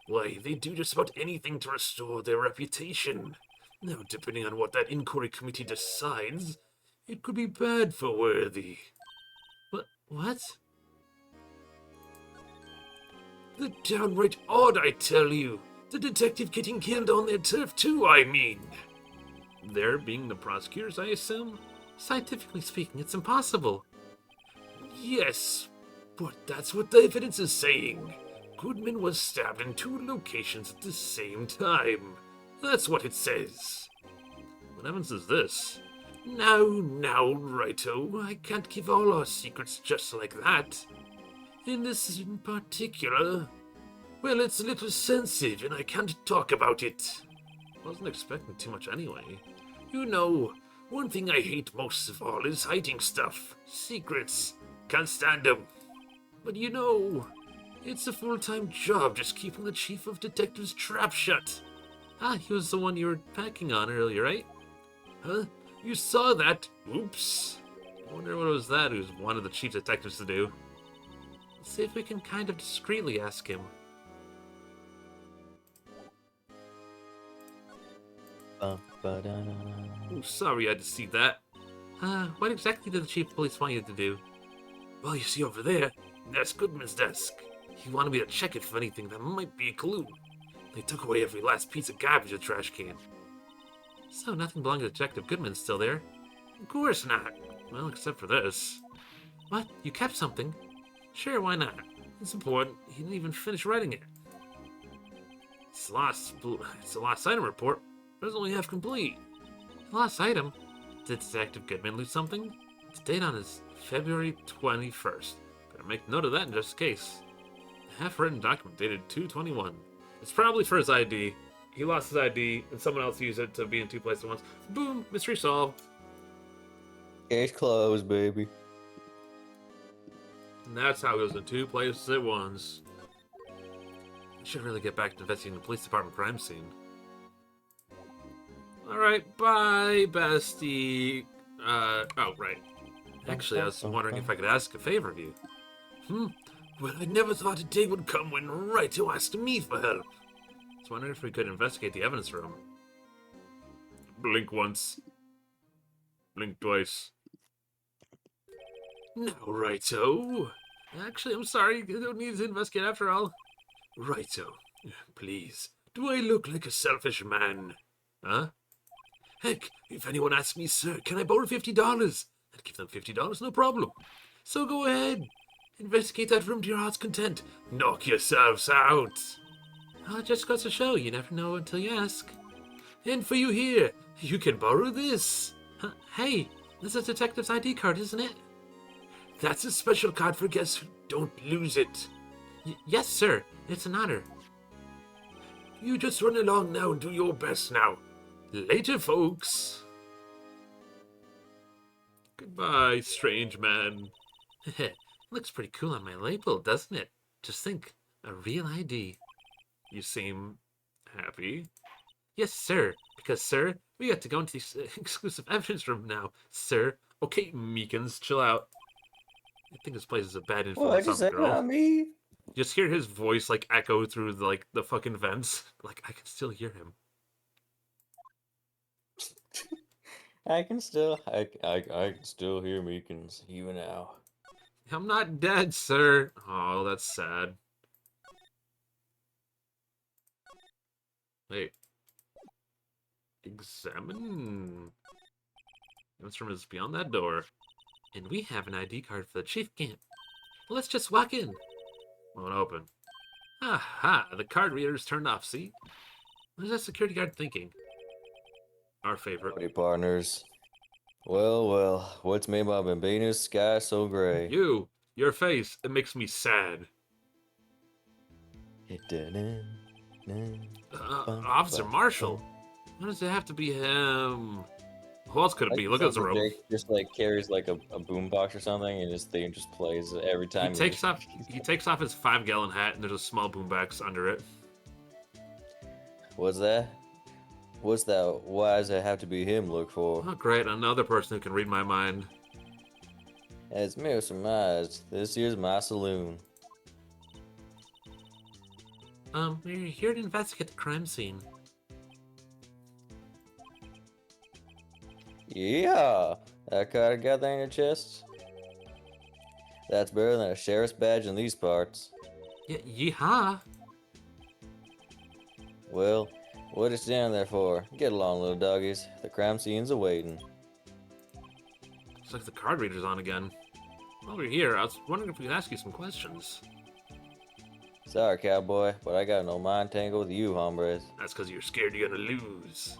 Why, they do just about anything to restore their reputation. Now, depending on what that inquiry committee decides, it could be bad for Worthy. What? The downright odd, I tell you. The detective getting killed on their turf too, I mean. They're being the prosecutors, I assume? Scientifically speaking, it's impossible. Yes, but that's what the evidence is saying. Goodman was stabbed in 2 locations at the same time. That's what it says. What evidence is this? Now, righto, I can't give all our secrets just like that. And this in particular, well, it's a little sensitive and I can't talk about it. Wasn't expecting too much anyway. You know, one thing I hate most of all is hiding stuff. Secrets. Can't stand them. But you know, it's a full-time job just keeping the chief of detectives' trap shut. Ah, he was the one you were packing on earlier, right? Huh? You saw that? Oops. I wonder what it was that who's wanted the chief detectives to do. Let's see if we can kind of discreetly ask him. Oh, sorry I had to see that. What exactly did the chief of police want you to do? Well, you see over there, that's Goodman's desk. He wanted me to check it for anything that might be a clue. They took away every last piece of garbage in the trash can. So nothing belonging to Detective Goodman's still there? Of course not. Well, except for this. What? You kept something? Sure, why not? It's important. He didn't even finish writing it. It's a lost item report. But it's only half complete. Lost item? Did Detective Goodman lose something? Its date on is February 21st. Better make note of that in just in case. A half-written document dated 2/21. It's probably for his ID. He lost his ID, and someone else used it to be in 2 places at once. Boom! Mystery solved. Case closed, baby. And that's how it goes in 2 places at once. I should really get back to investigating the police department crime scene. Alright, bye, bestie. Oh, right. Actually, I was wondering if I could ask a favor of you. Well, I never thought a day would come when Raito asked me for help. I was wondering if we could investigate the evidence room. Blink once. Blink twice. Now, Raito. Actually, I'm sorry. You don't need to investigate after all. Raito, please. Do I look like a selfish man? Huh? Heck, if anyone asks me, sir, can I borrow $50? I'd give them $50, no problem. So go ahead. Investigate that room to your heart's content. Knock yourselves out. Well, it just goes to show you never know until you ask. And for you here, you can borrow this. Hey, this is a detective's ID card, isn't it? That's a special card for guests who don't lose it. Yes, sir. It's an honor. You just run along now and do your best now. Later, folks. Goodbye, strange man. Looks pretty cool on my label, doesn't it? Just think, a real ID. You seem happy. Yes, sir. Because, sir, we got to go into the exclusive evidence room now, sir. Okay, Meekins, chill out. I think this place is a bad influence on the girl. About me? Just hear his voice like echo through the fucking vents. Like I can still hear him. I can still hear Meekins even now. I'm not dead, sir. Oh, that's sad. Wait. Examine. This room is beyond that door. And we have an ID card for the Chief Gant. Well, let's just walk in. Won't open. Aha! The card reader's turned off, see? What is that security guard thinking? Our favorite. Howdy, partners. Well, what's made my Bambina's sky so gray? Your face, it makes me sad. Officer Marshall? Why does it have to be him? Who else could it be? Look at the room. Jake just like carries like a boombox or something, and his thing just plays every time. He takes off his 5-gallon hat, and there's a small boombox under it. What's that? Why does it have to be him? Look for? Oh, great! Another person who can read my mind. It's me surmised. This here's my saloon. We're here to investigate the crime scene. Yeah, that kind of got that in your chest. That's better than a sheriff's badge in these parts. Yeah, yeehaw. Well, what are you standing there for? Get along, little doggies. The crime scene's awaiting. Looks like the card reader's on again. While we're here, I was wondering if we could ask you some questions. Sorry, cowboy, but I got no mind tangle with you, hombres. That's because you're scared you're gonna lose.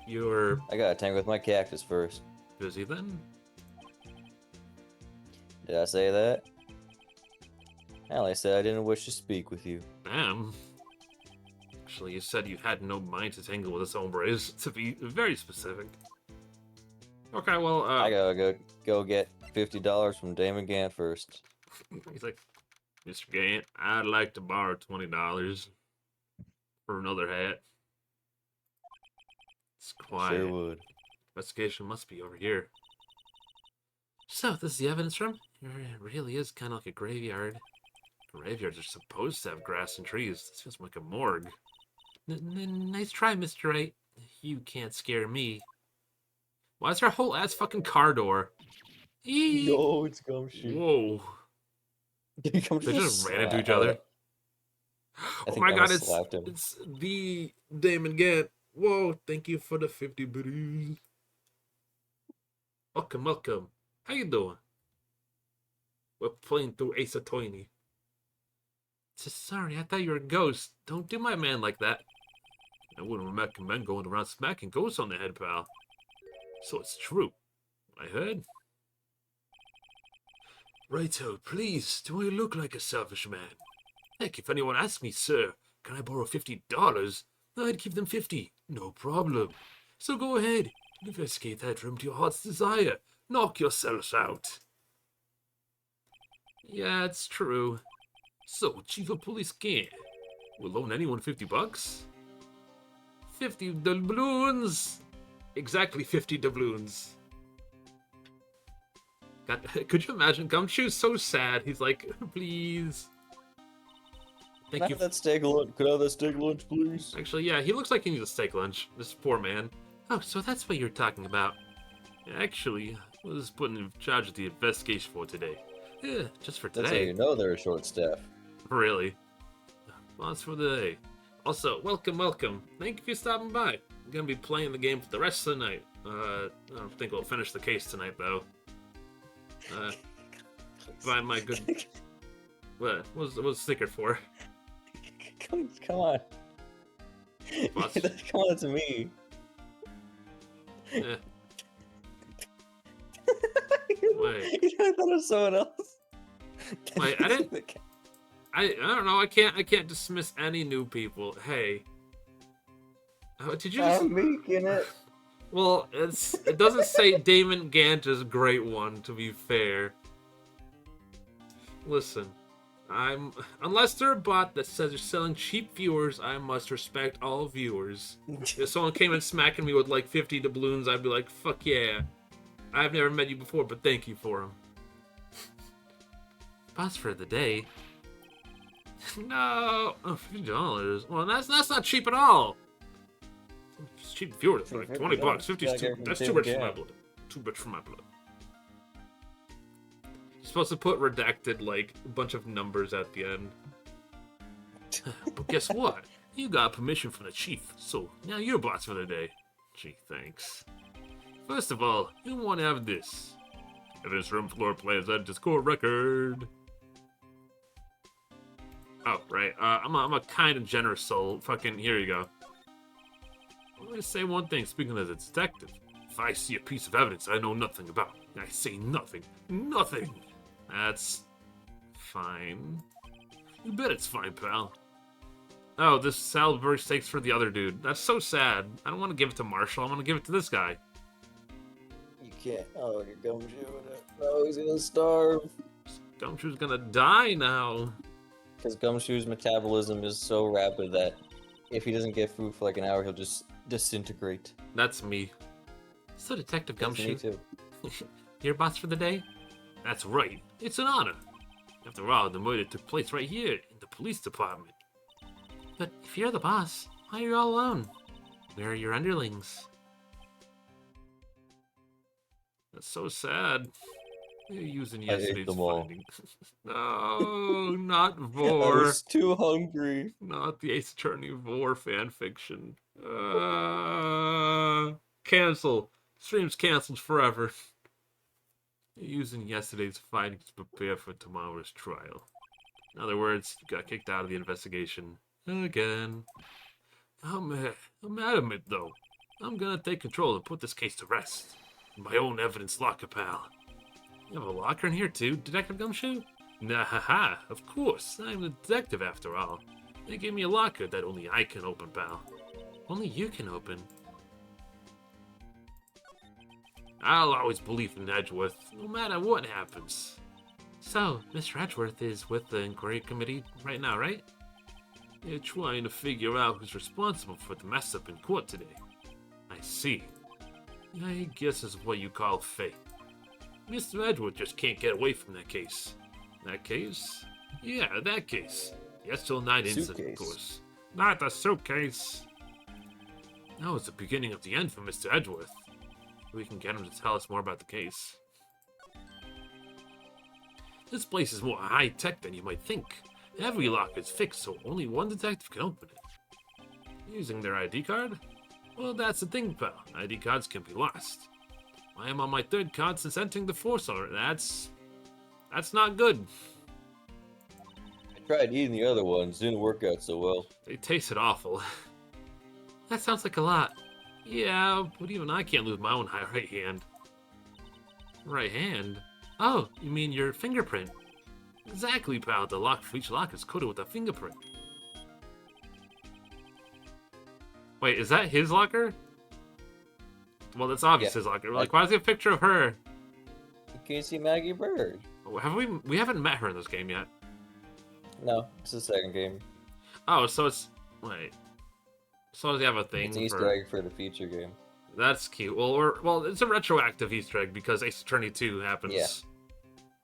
You're I gotta tangle with my cactus first. busy then? Did I say that? I only said I didn't wish to speak with you. Damn. Actually, you said you had no mind to tangle with us hombres, to be very specific. Okay, well, I gotta go get $50 from Damon Gant first. he's like, Mr. Gant, I'd like to borrow $20 for another hat. It's quiet. Sure would. Investigation must be over here. So, this is the evidence room? It really is kind of like a graveyard. Graveyards are supposed to have grass and trees. This feels like a morgue. Nice try, Mr. Right. You can't scare me. Why is there a whole ass fucking car door? No, it's Gumshoe. Whoa. They just ran into each other. Oh my god, it's the Damon Gant. Whoa, thank you for the 50 buddies. Welcome, welcome. How you doing? We're playing through Ace Attorney. Sorry, I thought you were a ghost. Don't do my man like that. I wouldn't recommend going around smacking ghosts on the head, pal. So it's true. What I heard? Righto, please, do I look like a selfish man? Heck, if anyone asks me, sir, can I borrow $50? I'd give them 50, no problem. So go ahead, investigate that room to your heart's desire. Knock yourselves out. Yeah, it's true. So, Chief of Police Gant, will loan anyone $50? 50 doubloons! Exactly 50 doubloons. God, could you imagine? Gumshoe's so sad. He's like, please. Thank you. Could I have that steak lunch, please? Actually, yeah, he looks like he needs a steak lunch. This poor man. Oh, so that's what you're talking about. Actually, I was put in charge of the investigation for today. Yeah, just for today. That's how you know they're a short staff. Really? Well, that's for the day. Also, welcome, welcome. Thank you for stopping by. I'm gonna be playing the game for the rest of the night. I don't think we'll finish the case tonight, though. Find my good... What's the sticker for? Come on. Come on to me. Yeah. Wait. I thought it was someone else. Wait, I didn't... I don't know. I can't dismiss any new people. Hey, did you? I'm making it. Well, it doesn't say Damon Gant is a great one. To be fair, listen, unless they're a bot that says you're selling cheap viewers, I must respect all viewers. If someone came in smacking me with like 50 doubloons, I'd be like, fuck yeah. I've never met you before, but thank you for them. Boss for the day. No, oh, $50. Well, that's not cheap at all. It's cheap viewers, like $20. 50 is that's too much for my blood. Too much for my blood. You're supposed to put redacted like a bunch of numbers at the end. But guess what? You got permission from the chief, so now you're boss for the day. Gee, thanks. First of all, you want to have this. Evidence room floor players at Discord record. Oh, right. I'm a kind and generous soul. Fucking, here you go. I'm gonna say one thing, speaking as a detective. If I see a piece of evidence I know nothing about, I say nothing. Nothing! That's... fine. You bet it's fine, pal. Oh, this Salisbury steak's for the other dude. That's so sad. I don't want to give it to Marshall. I want to give it to this guy. You can't. Oh, you're Gumshoe with it. No, he's gonna starve. Gumshoe's gonna die now. Because Gumshoe's metabolism is so rapid that if he doesn't get food for like an hour, he'll just disintegrate. That's me. So, Detective Gumshoe. Me too. You're boss for the day? That's right. It's an honor. After all, the murder took place right here in the police department. But if you're the boss, why are you all alone? Where are your underlings? That's so sad. You're using I ate yesterday's them all. finding. No, not I Vor. was too hungry. Not the Ace Attorney Vor fanfiction. Cancel. Stream's canceled forever. You're using yesterday's findings to prepare for tomorrow's trial. In other words, you got kicked out of the investigation. Again. I'm adamant, though. I'm gonna take control and put this case to rest. In my own evidence locker, pal. You have a locker in here, too, Detective Gumshoe? Nah, haha, of course. I'm a detective, after all. They gave me a locker that only I can open, pal. Only you can open. I'll always believe in Edgeworth, no matter what happens. So, Mr. Edgeworth is with the inquiry committee right now, right? They're trying to figure out who's responsible for the mess up in court today. I see. I guess it's what you call fate. Mr. Edgeworth just can't get away from that case. That case? Yeah, that case. The SL9 incident, of Suitcase. course. Not the suitcase. That was the beginning of the end for Mr. Edgeworth. We can get him to tell us more about the case. This place is more high-tech than you might think. Every lock is fixed, so only one detective can open it. Using their ID card? Well, that's the thing, pal. ID cards can be lost. I am on my third card since entering the force already. That's not good. I tried eating the other ones, didn't work out so well. They tasted awful. That sounds like a lot. Yeah, but even I can't lose my own right hand. Right hand? Oh, you mean your fingerprint? Exactly, pal. The lock for each lock is coated with a fingerprint. Wait, is that his locker? Well, that's obvious Yeah. his locker. Like, why does he have a picture of her? You can't see Maggie Bird. We haven't met her in this game yet. No, it's the second game. Oh, so it's wait. So does he have a thing It's an for? Easter egg for the feature game. That's cute. Well, it's a retroactive Easter egg because Ace Attorney 2 happens Yeah.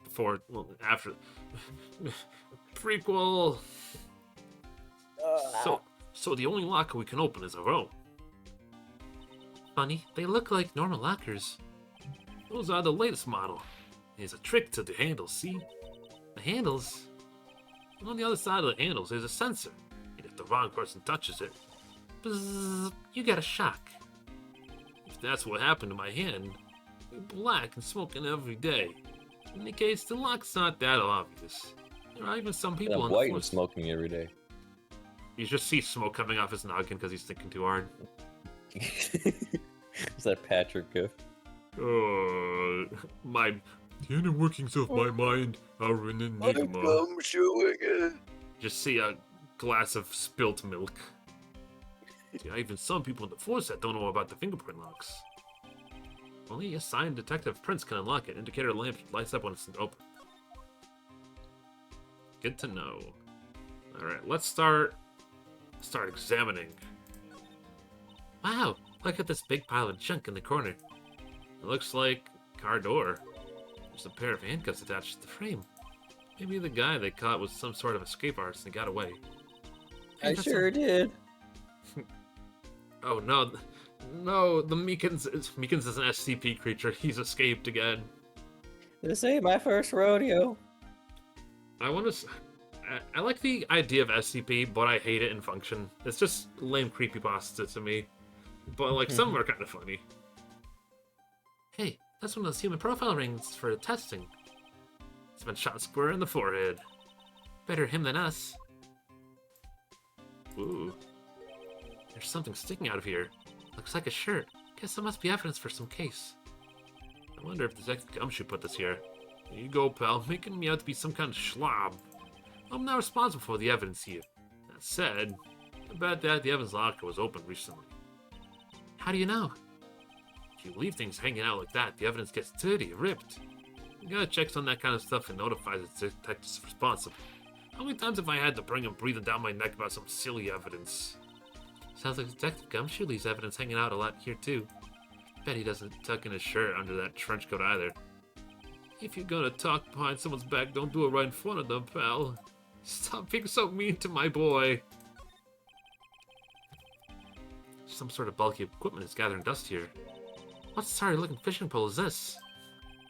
before, after prequel. So the only locker we can open is our own. Funny, they look like normal lockers. Those are the latest model. There's a trick to the handles, see? The handles? On the other side of the handles, there's a sensor. And if the wrong person touches it, bzzz, you get a shock. If that's what happened to my hand, you're black and smoking every day. In the case, the lock's not that obvious. There are even some And people I'm on the white and force. smoking every day. You just see smoke coming off his noggin because he's thinking too hard. Is that Patrick gif? My the inner workings of my mind are an enigma. I'm showing it. Just see a glass of spilt milk. Yeah, even some people in the force that don't know about the fingerprint locks. Only a signed detective Prince can unlock it. Indicator lamp lights up when it's open. Good to know. Alright, let's start examining. Wow, look at this big pile of junk in the corner. It looks like car door. There's a pair of handcuffs attached to the frame. Maybe the guy they caught was some sort of escape artist and got away. Hey, I that's sure did. Oh no, no, the Meekins is an SCP creature. He's escaped again. This ain't my first rodeo. I like the idea of SCP, but I hate it in function. It's just lame creepypasta to me. But like some are kind of funny. Hey, that's one of those human profile rings for testing. It's been shot square in the forehead. Better him than us. Ooh. There's something sticking out of here. Looks like a shirt. Guess that must be evidence for some case. I wonder if Detective Gumshoe put this here. There you go, pal, making me out to be some kind of schlob. I'm not responsible for the evidence here. That said, I bet that the evidence locker was opened recently. How do you know? If you leave things hanging out like that, the evidence gets dirty, ripped. You gotta check on that kind of stuff and notify the detectives responsible. How many times have I had to bring him breathing down my neck about some silly evidence? Sounds like Detective Gumshoe leaves evidence hanging out a lot here too. Bet he doesn't tuck in his shirt under that trench coat either. If you're gonna talk behind someone's back, don't do it right in front of them, pal. Stop being so mean to my boy. Some sort of bulky equipment is gathering dust here. What sorry looking fishing pole is this?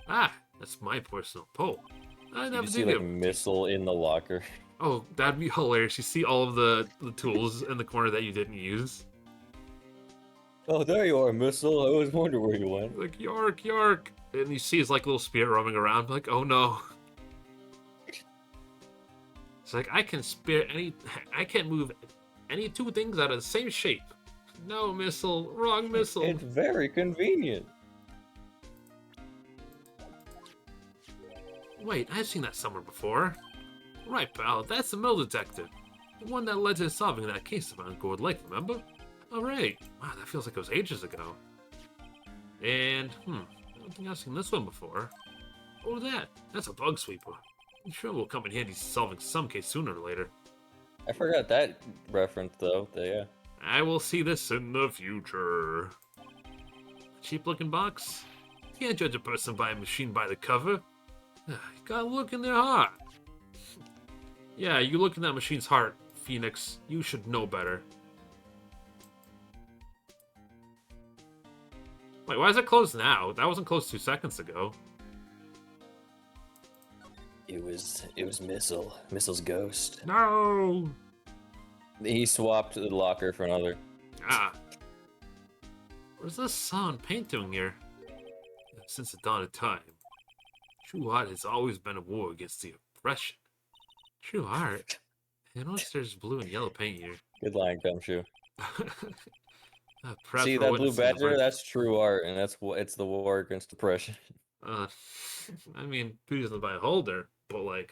Ah, That's my personal pole. I You never just see did like get. missile in the locker. Oh, that'd be hilarious. You see all of the tools in the corner that you didn't use. Oh, there you are, missile. I always wonder where you went. Like, Yark, Yark. And you see his like little spirit roaming around. Like, oh no. It's like, I can't move any two things out of the same shape. No, missile. Wrong missile. It's very convenient. Wait, I've seen that somewhere before. Right, pal, that's the mill detective. The one that led to solving that case about Gourd Lake, remember? Alright. Wow, that feels like it was ages ago. And, I don't think I've seen this one before. What was that? That's a bug sweeper. I'm sure it will come in handy solving some case sooner or later. I forgot that reference though. Yeah. I will see this in the future. Cheap looking box? Can't judge a person by a machine by the cover. You gotta look in their heart. Yeah, you look in that machine's heart, Phoenix. You should know better. Wait, why is it closed now? That wasn't closed 2 seconds ago. It was Missile. Missile's ghost. No! He swapped the locker for another. Ah. What is this sun paint doing here? Since the dawn of time, true art has always been a war against the oppression. True art? I noticed there's blue and yellow paint here. Good line, Gumshoe. Proud See for that blue witnessing the badger? birth- That's true art, and it's the war against depression. Uh, I mean, who doesn't buy a holder? But like,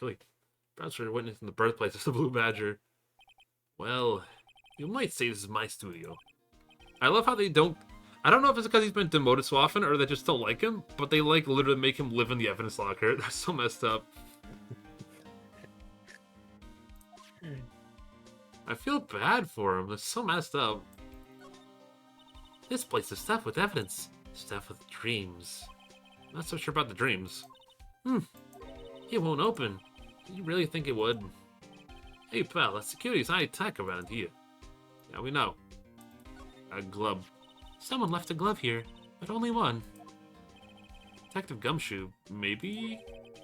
proud for witnessing the birthplace of the blue badger. Well, you might say this is my studio. I love how they don't. I don't know if it's because he's been demoted so often or they just don't like him, but they like literally make him live in the evidence locker. That's so messed up. I feel bad for him. That's so messed up. This place is stuffed with evidence. Stuffed with dreams. Not so sure about the dreams. It won't open. Do you really think it would? Hey pal, the security's high tech around here. Yeah, we know. A glove. Someone left a glove here, but only one. Detective Gumshoe, maybe?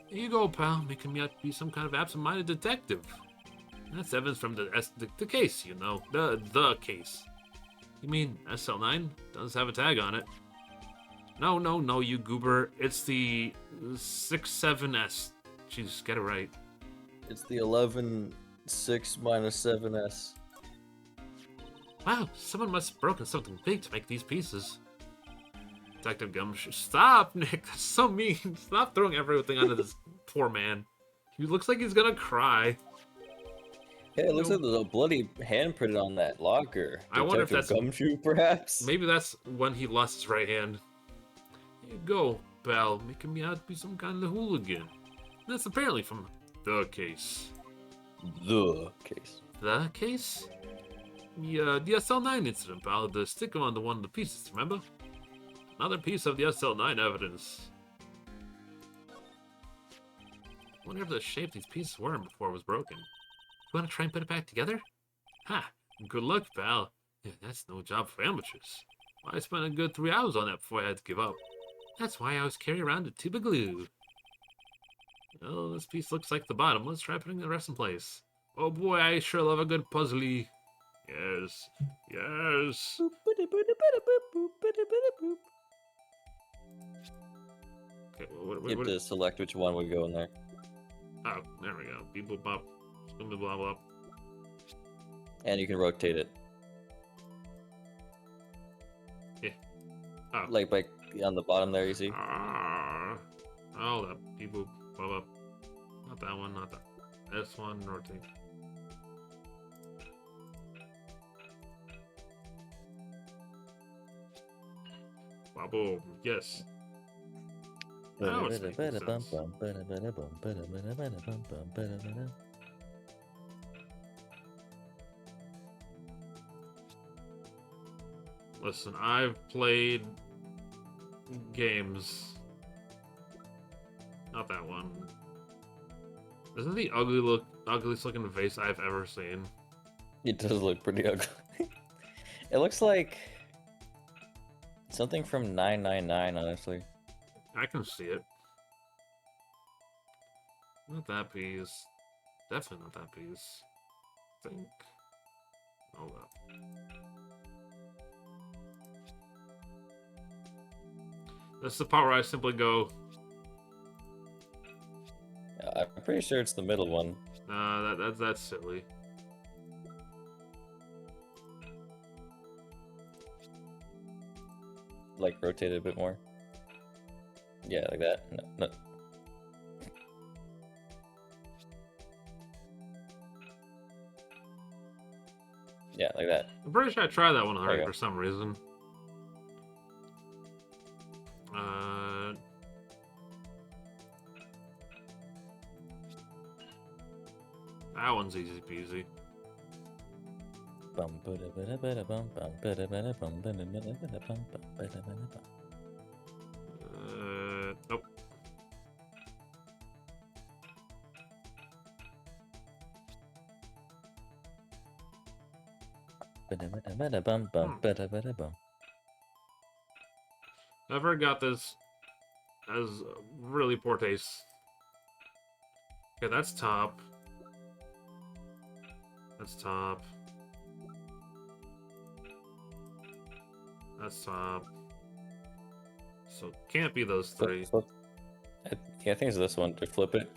Here you go, pal, making me out to be some kind of absent-minded detective. That's evidence from the case, you know. The case. You mean SL9? Does have a tag on it. No, you goober. It's the 67S. Jesus, get it right. It's the 11-6 minus 7S. Wow, someone must have broken something big to make these pieces. Detective Gumshoe. Stop, Nick. That's so mean. Stop throwing everything onto this poor man. He looks like he's gonna cry. Hey, it looks like there's a bloody handprint on that locker. I wonder if Detective that's- Gumshoe, perhaps? Maybe that's when he lost his right hand. Here you go, pal, making me out to be some kind of hooligan. That's apparently from the case. The case. The case? The SL9 incident, pal. The sticker on the one of the pieces, remember? Another piece of the SL9 evidence. Wonder if the shape these pieces were in before it was broken. You want to try and put it back together? Ha! Good luck, pal. Yeah, that's no job for amateurs. I spent a good 3 hours on that before I had to give up. That's why I always carry around a tube of glue. Oh, this piece looks like the bottom. Let's try putting the rest in place. Oh boy, I sure love a good puzzly. Yes. Yes. Okay, You have to select which one would go in there. Oh, there we go. Beep boop bop. Blah blah blah. And you can rotate it. Yeah. Oh. Like on the bottom there, you see? Oh, that beep boop blah blah. Not that one, not that. This one, rotate. Boom. Yes. Now it's making sense. Listen, I've played games. Not that one. Isn't the ugliest looking face I've ever seen? It does look pretty ugly. It looks like something from 999, honestly. I can see it. Not that piece. Definitely not that piece. I think. Oh well. That's the part where I simply go, I'm pretty sure it's the middle one. that's silly. Like, rotate it a bit more. Yeah, like that. No, no. Yeah, like that. I'm pretty sure I tried that one There already you go. for some reason. That one's easy peasy. Nope. Never got this as really poor taste. Okay, that's top. That's top. That's top. So it can't be those three. Flip. Yeah, I think it's this one. To flip it.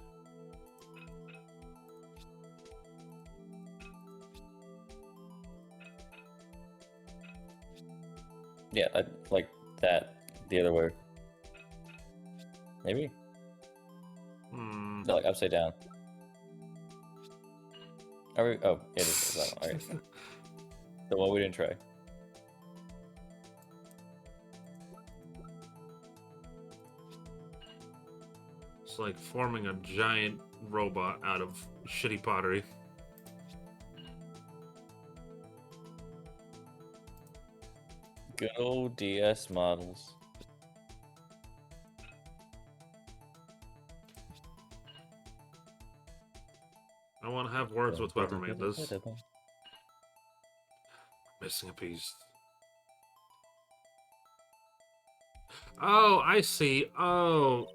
Yeah, like that. The other way. Maybe? Hmm. No, like upside down. Are we? Oh, yeah, it is that one. Okay. The one we didn't try. It's like forming a giant robot out of shitty pottery. Good old DS models. I want to have words with whoever made this. Missing a piece. Oh, I see. Oh.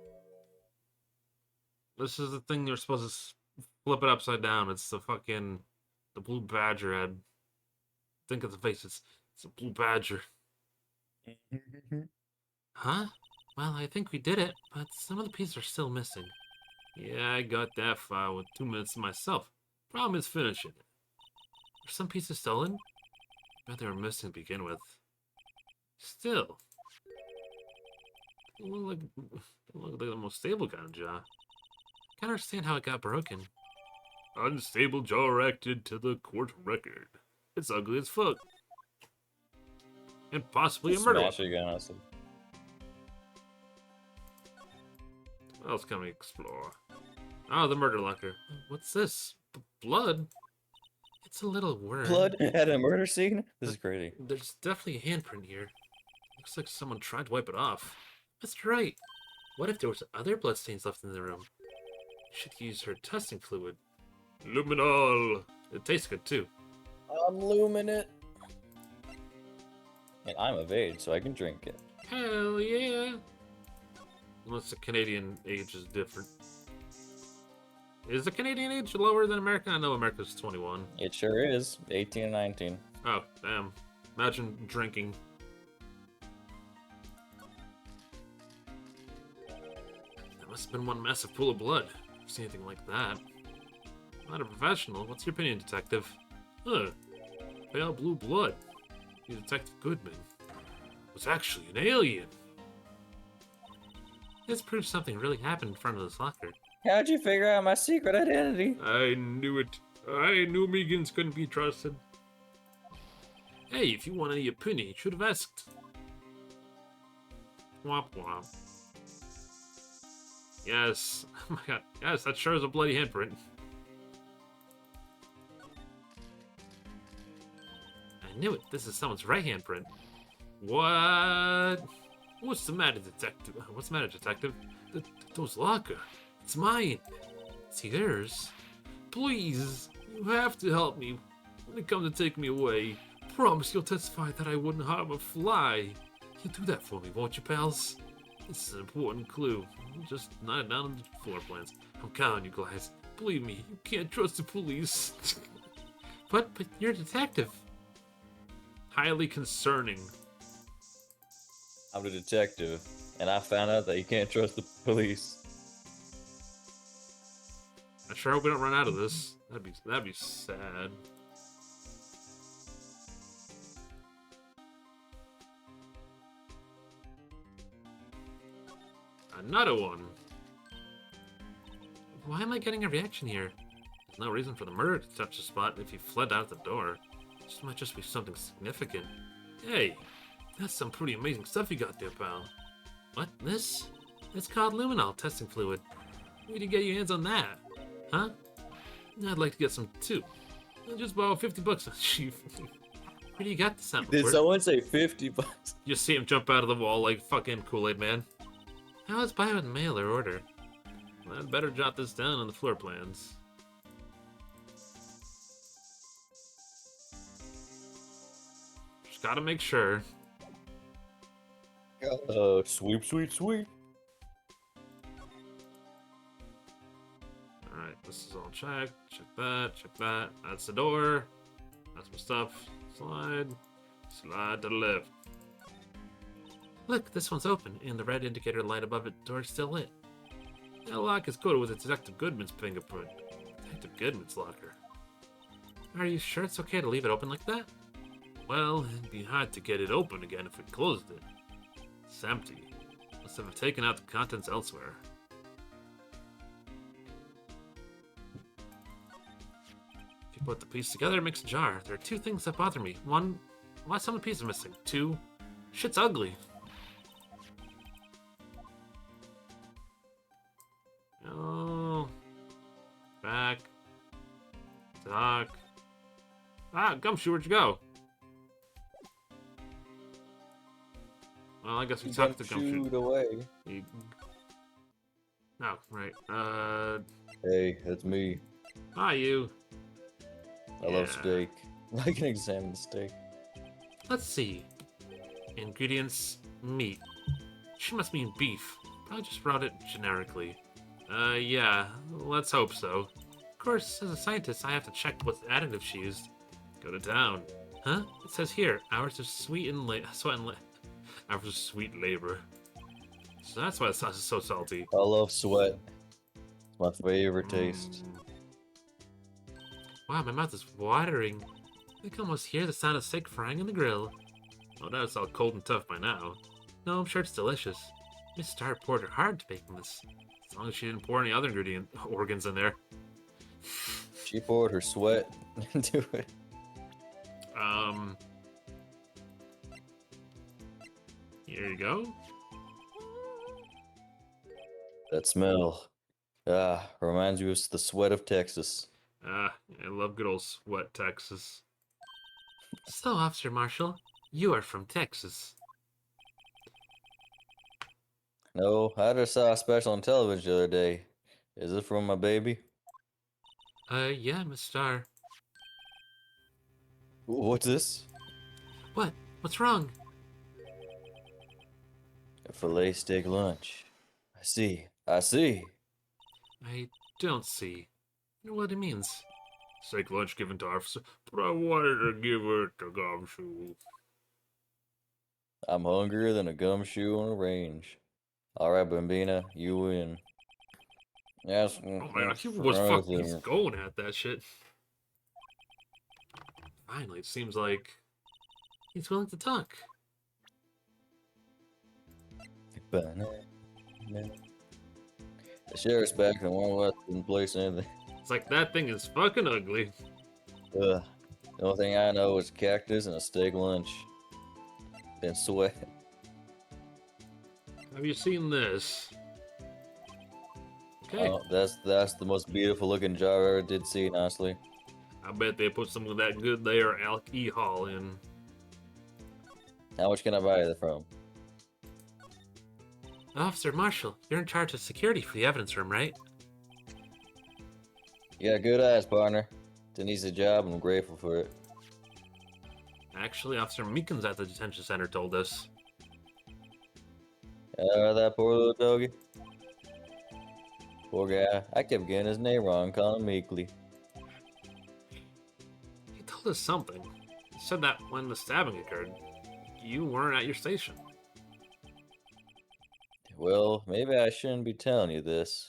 This is the thing you're supposed to flip it upside down. It's the fucking... the blue badger head. Think of the face. It's a blue badger. Huh? Well, I think we did it, but some of the pieces are still missing. Yeah, I got that file with 2 minutes myself. Problem is finishing it. Are some pieces stolen? I bet they were missing to begin with. Still. They look like the most stable kind of jaw. Can't understand how it got broken. Unstable jaw erected to the court record. It's ugly as fuck. And possibly a murder Smash weapon. it again, honestly. What else can we explore? Oh, the murder locker. What's this? Blood? It's a little worm. Blood at a murder scene? This is crazy. There's definitely a handprint here. Looks like someone tried to wipe it off. That's right. What if there was other bloodstains left in the room? Should use her testing fluid. Luminol. It tastes good too. I'm luminate. And I'm of age, so I can drink it. Hell yeah. Unless the Canadian age is different. Is the Canadian age lower than American? I know America's 21. It sure is. 18 and 19. Oh, damn. Imagine drinking. That must have been one massive pool of blood. I've seen anything like that. I'm not a professional. What's your opinion, detective? Pale blue blood. You Detective Goodman was actually an alien. This proves something really happened in front of this locker. How'd you figure out my secret identity? I knew it. I knew Megans couldn't be trusted. Hey, if you want any opinion, you should have asked. Womp womp. Yes. Oh my god. Yes, that sure is a bloody handprint. I knew it. This is someone's right handprint. What? What's the matter, detective? What's the matter, detective? Those locker. It's mine. It's yours. Please, you have to help me when it comes to take me away. Promise you'll testify that I wouldn't harm a fly. You'll do that for me, won't you, pals? This is an important clue. Just not down on the floor plans. I'm counting you guys. Believe me, you can't trust the police. But you're a detective. Highly concerning. I'm the detective, and I found out that you can't trust the police. I sure hope we don't run out of this. That'd be sad. Another one. Why am I getting a reaction here? There's no reason for the murder to touch the spot if he fled out the door. This might just be something significant. Hey, that's some pretty amazing stuff you got there, pal. What? This? It's called luminol testing fluid. Where'd you get your hands on that? Huh? I'd like to get some too. I'll just borrow 50 bucks on Chief. Where do you got this at? Did someone say 50 bucks? You see him jump out of the wall like fucking Kool-Aid Man. How is buy with mail or order? Well, I'd better jot this down on the floor plans. Just gotta make sure. Sweep, sweep, sweep. Alright, this is all checked. Check that, check that. That's the door. That's my stuff. Slide. Slide to the left. Look, this one's open, and the red indicator light above it door is still lit. That lock is coated with Detective Goodman's fingerprint. Detective Goodman's locker. Are you sure it's okay to leave it open like that? Well, it'd be hard to get it open again if we closed it. It's empty. Must have taken out the contents elsewhere. If you put the piece together, it makes a jar. There are two things that bother me. One, why some of the pieces are missing? Two, shit's ugly. Oh. Back. Talk. Ah, Gumshoe, where'd you go? Well, I guess we talked to Gumshoe. Away. No, right. Hey, it's me. Hi, you. I love steak. I can examine the steak. Let's see. Ingredients: meat. She must mean beef. Probably just wrote it generically. Yeah, let's hope so. Of course, as a scientist, I have to check what additive she used. Go to town. Huh? It says here, hours of hours of sweet labor. So that's why the sauce is so salty. I love sweat. It's my favorite taste. Wow, my mouth is watering. I can almost hear the sound of steak frying in the grill. Oh, that's all cold and tough by now. No, I'm sure it's delicious. Miss Starr poured her hard to making this. As long as she didn't pour any other organs in there. She poured her sweat into it. Here you go. That smell. Ah, reminds you of the sweat of Texas. Ah, I love good old sweat, Texas. So, Officer Marshall, you are from Texas. No, I just saw a special on television the other day. Is it from my baby? Yeah, Miss Starr. What's this? What? What's wrong? A filet steak lunch. I see. I see. I don't see. I know what it means. Steak lunch given to officer, but I wanted to give it to Gumshoe. I'm hungrier than a gumshoe on a range. Alright, Bambina, you win. Yes. Oh man, he was fucking he's going at that shit. Finally, it seems like he's willing to talk. The sheriff's back and won't let them place anything. It's like that thing is fucking ugly. The only thing I know is cactus and a steak lunch. And sweat. Have you seen this? Okay. Oh, that's the most beautiful looking jar I ever did see, honestly. I bet they put some of that good there alcohol in. How much can I buy that from? Officer Marshall, you're in charge of security for the evidence room, right? You got good eyes, partner. It's an easy job, and I'm grateful for it. Actually, Officer Meekins at the detention center told us. That poor little doggy. Poor guy. I kept getting his name wrong, calling him Meekly. He told us something. He said that when the stabbing occurred, you weren't at your station. Well, maybe I shouldn't be telling you this.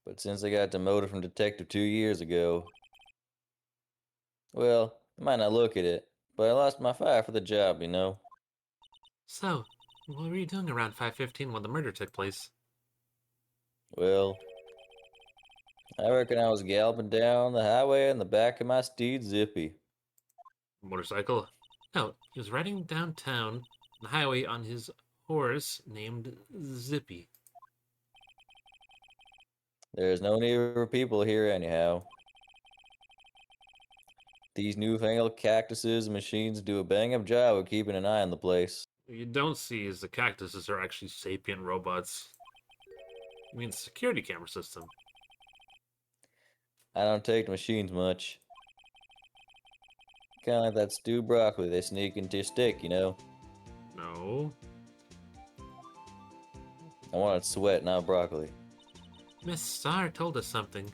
But since I got demoted from detective 2 years ago, well, I might not look at it, but I lost my fire for the job, you know? So, what were you doing around 5:15 when the murder took place? Well, I reckon I was galloping down the highway in the back of my steed Zippy. Motorcycle? No, he was riding downtown the highway on his horse named Zippy. There's no need for people here anyhow. These newfangled cactuses and machines do a bang up job of keeping an eye on the place. What you don't see is the cactuses are actually sapient robots. I mean, security camera system. I don't take the machines much. Kinda like that stewed broccoli they sneak into your steak, you know? No. I wanted sweat, not broccoli. Miss Starr told us something.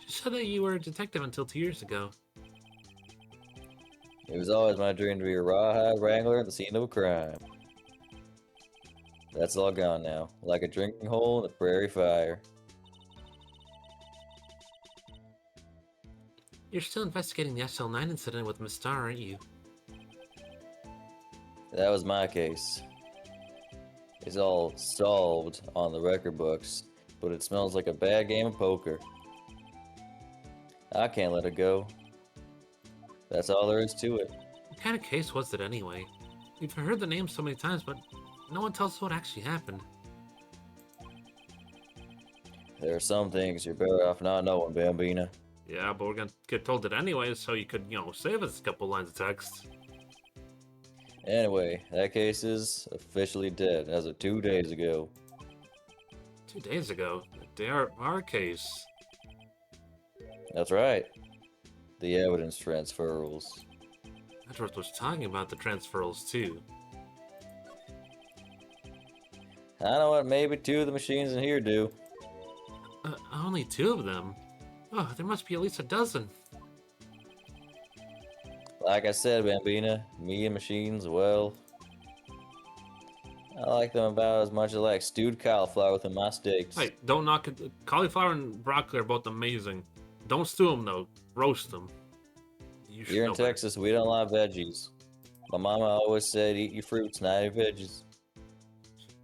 She said that you were a detective until 2 years ago. It was always my dream to be a rawhide wrangler at the scene of a crime. That's all gone now, like a drinking hole in the prairie fire. You're still investigating the SL9 incident with Miss Starr, aren't you? That was my case. It's all solved on the record books, but it smells like a bad game of poker. I can't let it go. That's all there is to it. What kind of case was it anyway? We've heard the name so many times, but no one tells us what actually happened. There are some things you're better off not knowing, Bambina. Yeah, but we're gonna get told it anyway, so you could, save us a couple lines of text. Anyway, that case is officially dead as of 2 days ago. 2 days ago, the day our case. That's right. The evidence transferals. Edward was talking about the transferals too. I know what maybe 2 of the machines in here do. Only 2 of them? Oh, there must be at least a dozen. Like I said, Bambina, me and machines, well, I like them about as much as I like stewed cauliflower within my steaks. Hey, don't knock it. Cauliflower and broccoli are both amazing. Don't stew them though. Roast them. You should Here in know better. Texas, we don't like veggies. My mama always said, eat your fruits, not your veggies.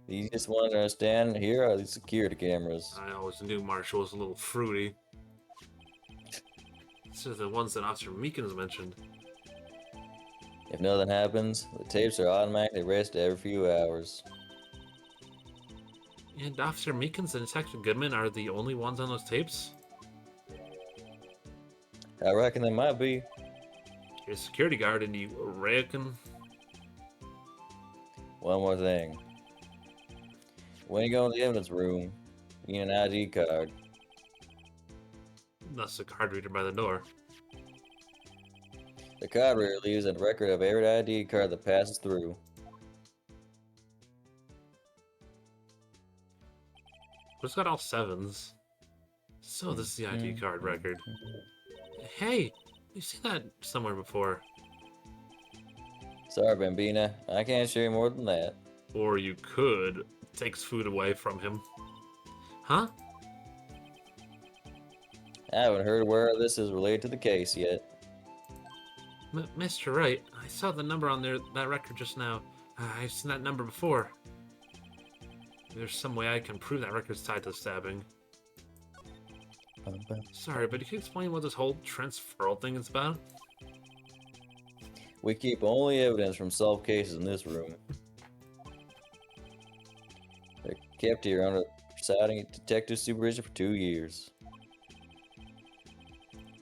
The easiest one to understand here are these security cameras. I always knew Marshall was a little fruity. These are the ones that Officer Meekins mentioned. If nothing happens, the tapes are automatically erased every few hours. And Officer Meekins and Detective Goodman are the only ones on those tapes? I reckon they might be. You're a security guard and you reckon? One more thing. When you go in the evidence room, you need an ID card. That's the card reader by the door. The card reader leaves a record of every ID card that passes through. Who's got all 7s? So this is the ID card record. Hey, we've seen that somewhere before. Sorry, Bambina, I can't share more than that. Or you could. Takes food away from him. Huh? I haven't heard where this is related to the case yet. Mr. Wright, I saw the number on that record just now. I've seen that number before. There's some way I can prove that record's tied to the stabbing. Sorry, but can you explain what this whole transferal thing is about? We keep only evidence from solved cases in this room. They're kept here under presiding detective supervision for 2 years.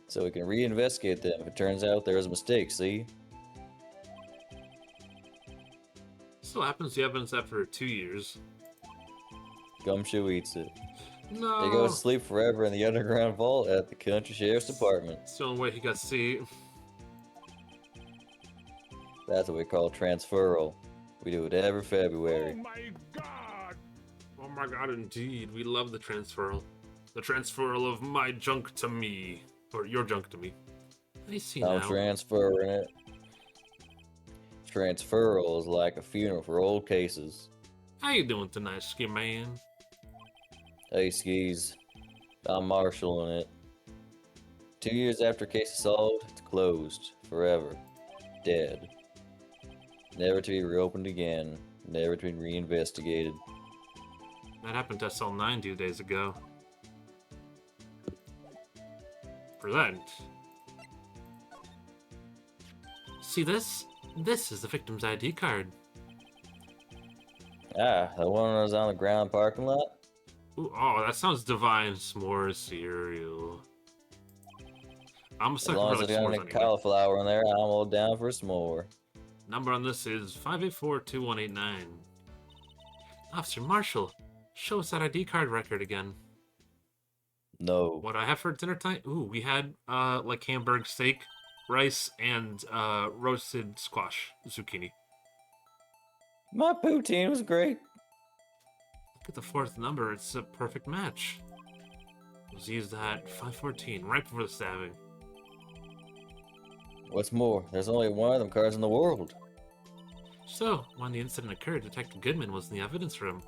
So we can reinvestigate them if it turns out there was a mistake, see? Still happens to evidence after 2 years. Gumshoe eats it. No. He goes to sleep forever in the underground vault at the country sheriff's department. It's the only way he got to see. That's what we call transferal. We do it every February. my god! Oh my god, indeed. We love the transferal. The transferal of my junk to me. Or your junk to me. I see I'm now. transferring it. Transferal is like a funeral for old cases. How you doing tonight, Ski Man? Hey, skis. I'm marshalling it. 2 years after case is solved, it's closed. Forever. Dead. Never to be reopened again. Never to be reinvestigated. That happened to SL9 2 days ago. Present. See this? This is the victim's ID card. Ah, the one that was on the ground parking lot? Ooh, oh, that sounds divine. S'more cereal. I'm a As sucker long for as like there's got s'mores any anyway. cauliflower in there, I'm all down for some more. Number on this is 5842189. Officer Marshall, show us that ID card record again. No. What do I have for dinner tonight? Ooh, we had like hamburg steak, rice, and roasted squash zucchini. My poutine was great. Look at the fourth number, it's a perfect match. It was used at 514, right before the stabbing. What's more, there's only one of them cards in the world. So, when the incident occurred, Detective Goodman was in the evidence room.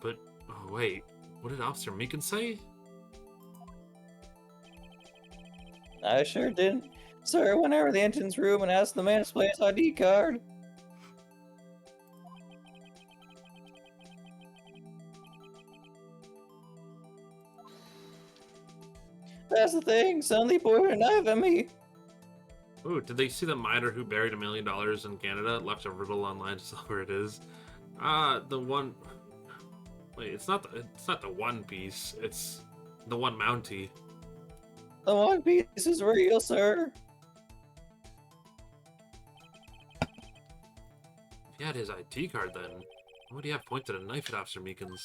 But, oh wait, what did Officer Meekin say? I sure didn't. Sir, I went over to the entrance room and asked the man to display his ID card. That's the thing, suddenly pointed a knife at me. Ooh, did they see the miner who buried $1 million in Canada left a riddle online to tell where it is? The one. Wait, it's not the One Piece. It's the One Mountie. The One Piece is real, sir. If he had his ID card, then why would he have pointed a knife at Officer Meekins?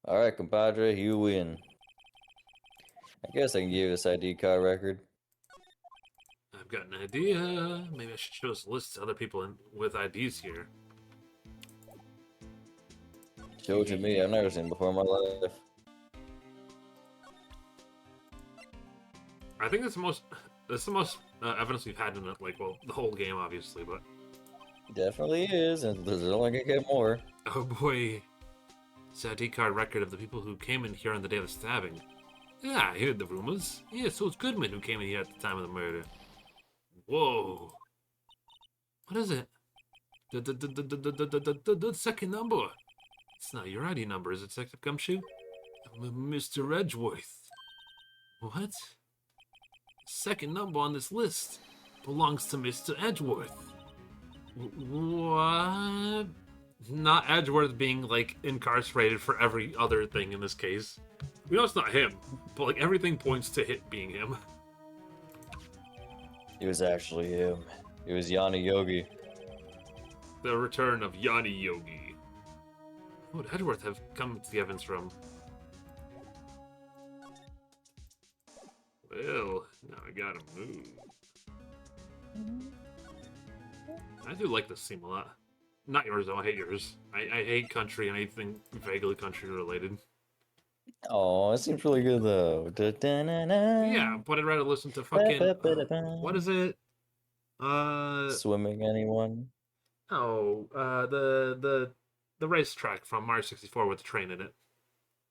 Alright, compadre, you win. I guess I can give you this ID card record. I've got an idea. Maybe I should show this list to other people with IDs here. Show it to me, I've never seen it before in my life. I think that's the most. That's the most evidence we've had in it. Like, well, the whole game, obviously, but Definitely is, and there's only gonna get more. oh boy, it's an ID card record of the people who came in here on the day of the stabbing. Yeah, I heard the rumors. Yeah, so it's Goodman who came in here at the time of the murder. Whoa. What is it? The second number. It's not your ID number, is it, Detective Gumshoe? Mr. Edgeworth. What? Second number on this list belongs to Mr. Edgeworth. What? Not Edgeworth being, like, incarcerated for every other thing in this case. We know it's not him, but, like, everything points to it being him. It was actually him. It was Yanni Yogi. The return of Yanni Yogi. Who would Edgeworth have come to the evidence room? Well, now I gotta move. I do like this theme a lot. Not yours, though. I hate yours. I hate country and anything vaguely country related. Oh, it seems really good though. Yeah, but I'd rather listen to fucking. What is it? Swimming anyone? Oh, the racetrack from Mario 64 with the train in it.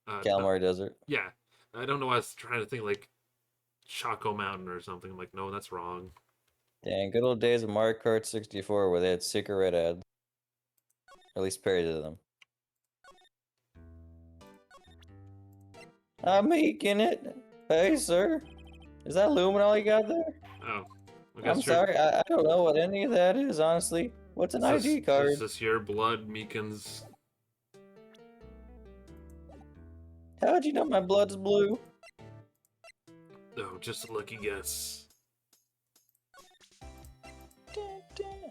Calamari Desert. Yeah, I don't know. I was trying to think like Choco Mountain or something. I'm like, no, that's wrong. Dang, good old days of Mario Kart 64 where they had cigarette ads. Or at least parodied of them. I'm making it. Hey, sir. Is that luminol you got there? Oh, I guess I'm sorry, I don't know what any of that is, honestly. What's an ID card? Is this your blood, Meekins? How'd you know my blood's blue? Oh, just a lucky guess.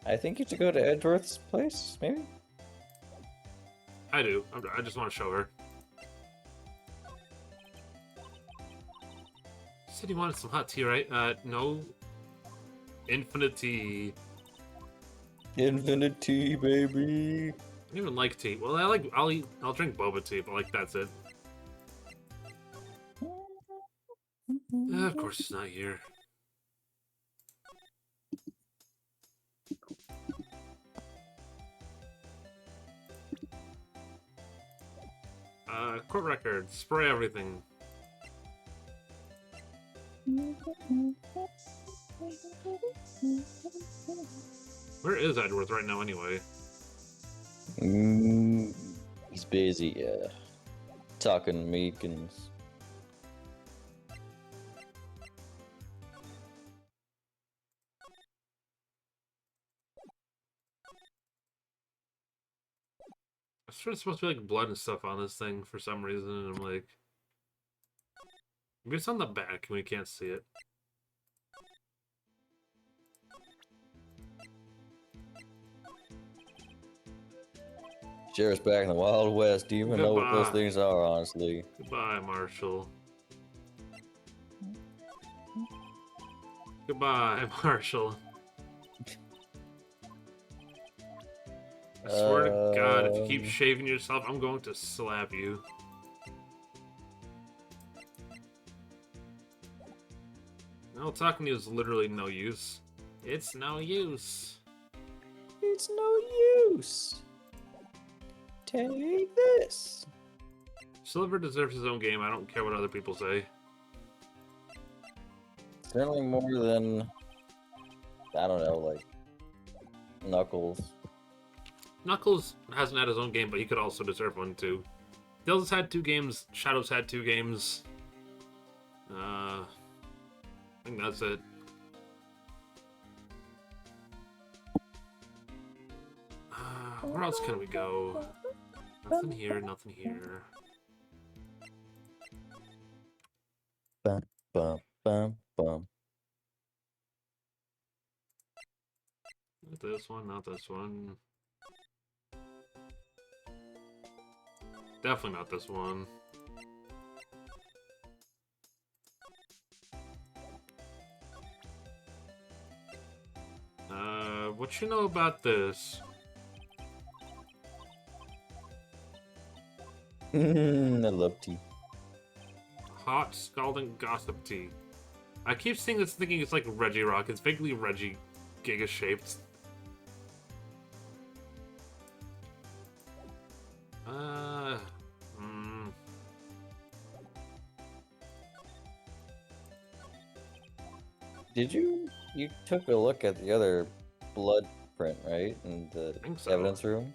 I think you should go to Edgeworth's place, maybe? I do. I just want to show her. You said you wanted some hot tea, right? No. Infinity. Infinity, baby. I don't even like tea. Well, I'll drink boba tea, but like that's it. Of course, it's not here. Court record. Spray everything. Where is Edward right now, anyway? He's busy, yeah. Talking Meekins. I swear it's supposed to be like blood and stuff on this thing for some reason, and I'm like, maybe it's on the back and we can't see it. Sheriff's back in the Wild West. Do you even know what those Goodbye. things are, honestly? Goodbye, Marshall. Goodbye, Marshall. I swear to God, if you keep shaving yourself, I'm going to slap you. No, talking to you is literally no use. It's no use. It's no use. Take this. Silver deserves his own game. I don't care what other people say. Certainly more than, I don't know, like Knuckles. Knuckles hasn't had his own game, but he could also deserve one too. Tails had 2 games. Shadow's had 2 games. I think that's it. Where else can we go? Nothing here, nothing here. Bum, bum, bum, bum. Not this one, not this one. Definitely not this one. What you know about this? I love tea. Hot scalding gossip tea. I keep seeing this thinking it's like Reggie Rock. It's vaguely Reggie Giga shaped. Did you took a look at the other blood print, right? In the so. evidence room?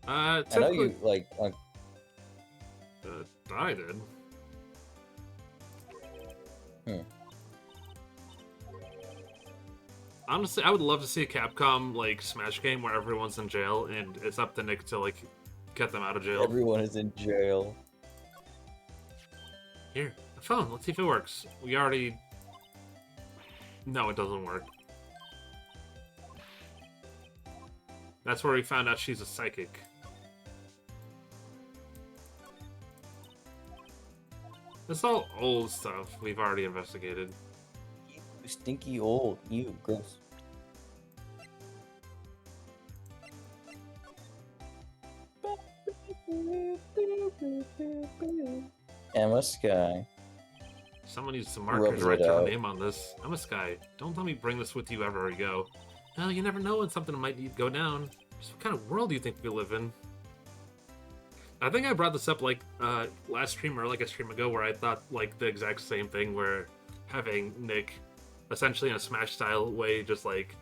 I know you like I did. Honestly, I would love to see a Capcom like Smash game where everyone's in jail and it's up to Nick to like get them out of jail. Everyone is in jail. Here, a phone. Let's see if it works. We already. No, it doesn't work. That's where we found out she's a psychic. It's all old stuff we've already investigated. You stinky old. You gross. Emma Sky. Someone needs to mark and write your name on this. Emma Sky, don't let me bring this with you ever you go. Well, you never know when something might go down. Just what kind of world do you think we live in? I think I brought this up like last stream or like a stream ago where I thought like the exact same thing where having Nick essentially in a Smash style way just like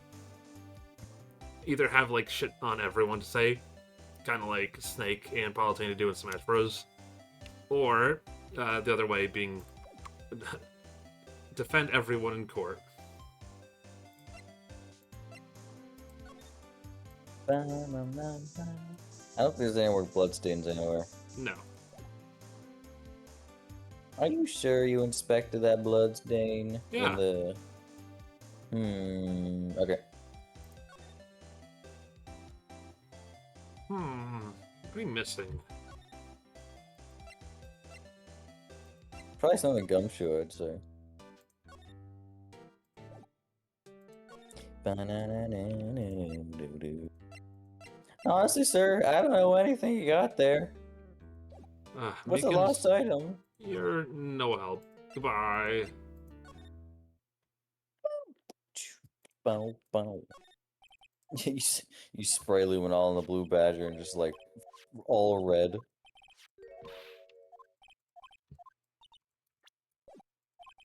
either have like shit on everyone to say, kind of like Snake and Palutena do in Smash Bros, or the other way being defend everyone in court. I don't think there's any more bloodstains anywhere. No. Are you sure you inspected that bloodstain? Yeah. In the... Okay. What are we missing? Probably something Gumshoe, I'd say. Honestly, sir, I don't know anything you got there. What's the lost Meekins, item? you're no help. Goodbye. Bow, bow. You spray luminol on the blue badger and just like all red.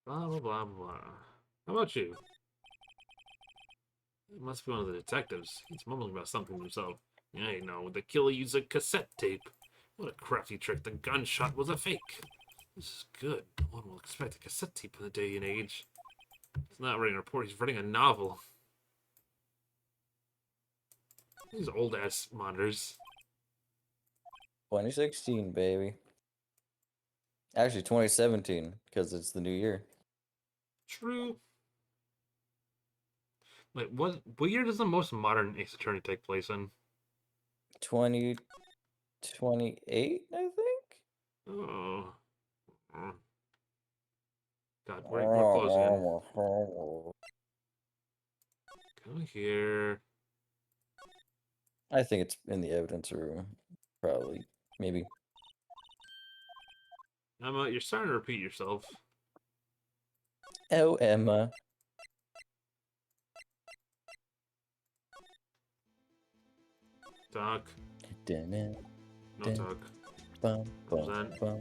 Blah, blah, blah, blah. How about you? It must be one of the detectives. He's mumbling about something to himself. Yeah, you know, the killer used a cassette tape. What a crafty trick. The gunshot was a fake. This is good. No one will expect a cassette tape in the day and age. He's not writing a report, he's writing a novel. These old-ass monitors. 2016, baby. Actually, 2017, because it's the new year. True. Wait, what year does the most modern Ace Attorney take place in? 2028, I think? Oh. God, we're closing in. Come here. I think it's in the evidence room. Probably. Maybe. Emma, you're starting to repeat yourself. Oh, Emma. Doc. Dun, No dun, talk. bum, bum, Present. bum.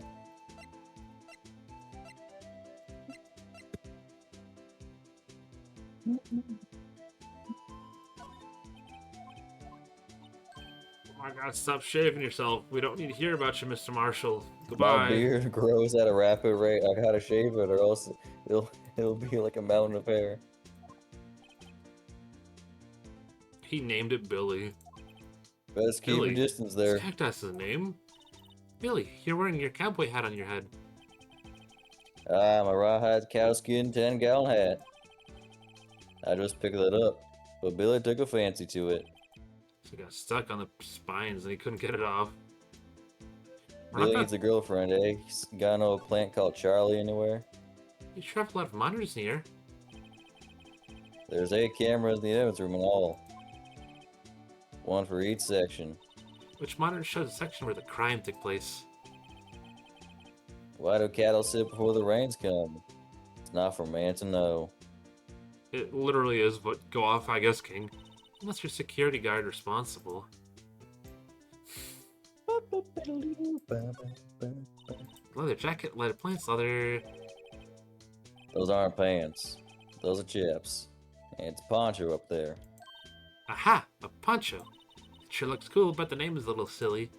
Oh my god, stop shaving yourself. We don't need to hear about you, Mr. Marshall. My Goodbye. beard grows at a rapid rate. I gotta shave it, or else it'll be like a mountain of hair. He named it Billy. Best keep your Billy? distance This there. cactus is a name? Billy, you're wearing your cowboy hat on your head. Ah, my rawhide cowskin 10-gallon hat. I just picked it up, but Billy took a fancy to it. So he got stuck on the spines and he couldn't get it off. We're not Billy gonna... needs a girlfriend, eh? He's got no plant called Charlie anywhere. You sure have a lot of monitors in here. There's 8 cameras in the evidence room and all. One for each section. Which monitor shows a section where the crime took place? Why do cattle sit before the rains come? It's not for man to know. It literally is, but go off, I guess, King. Unless you're security guard responsible. Leather jacket, leather plants, leather... Those aren't pants. Those are chaps. And it's Poncho up there. Aha! A poncho! It sure looks cool, but the name is a little silly.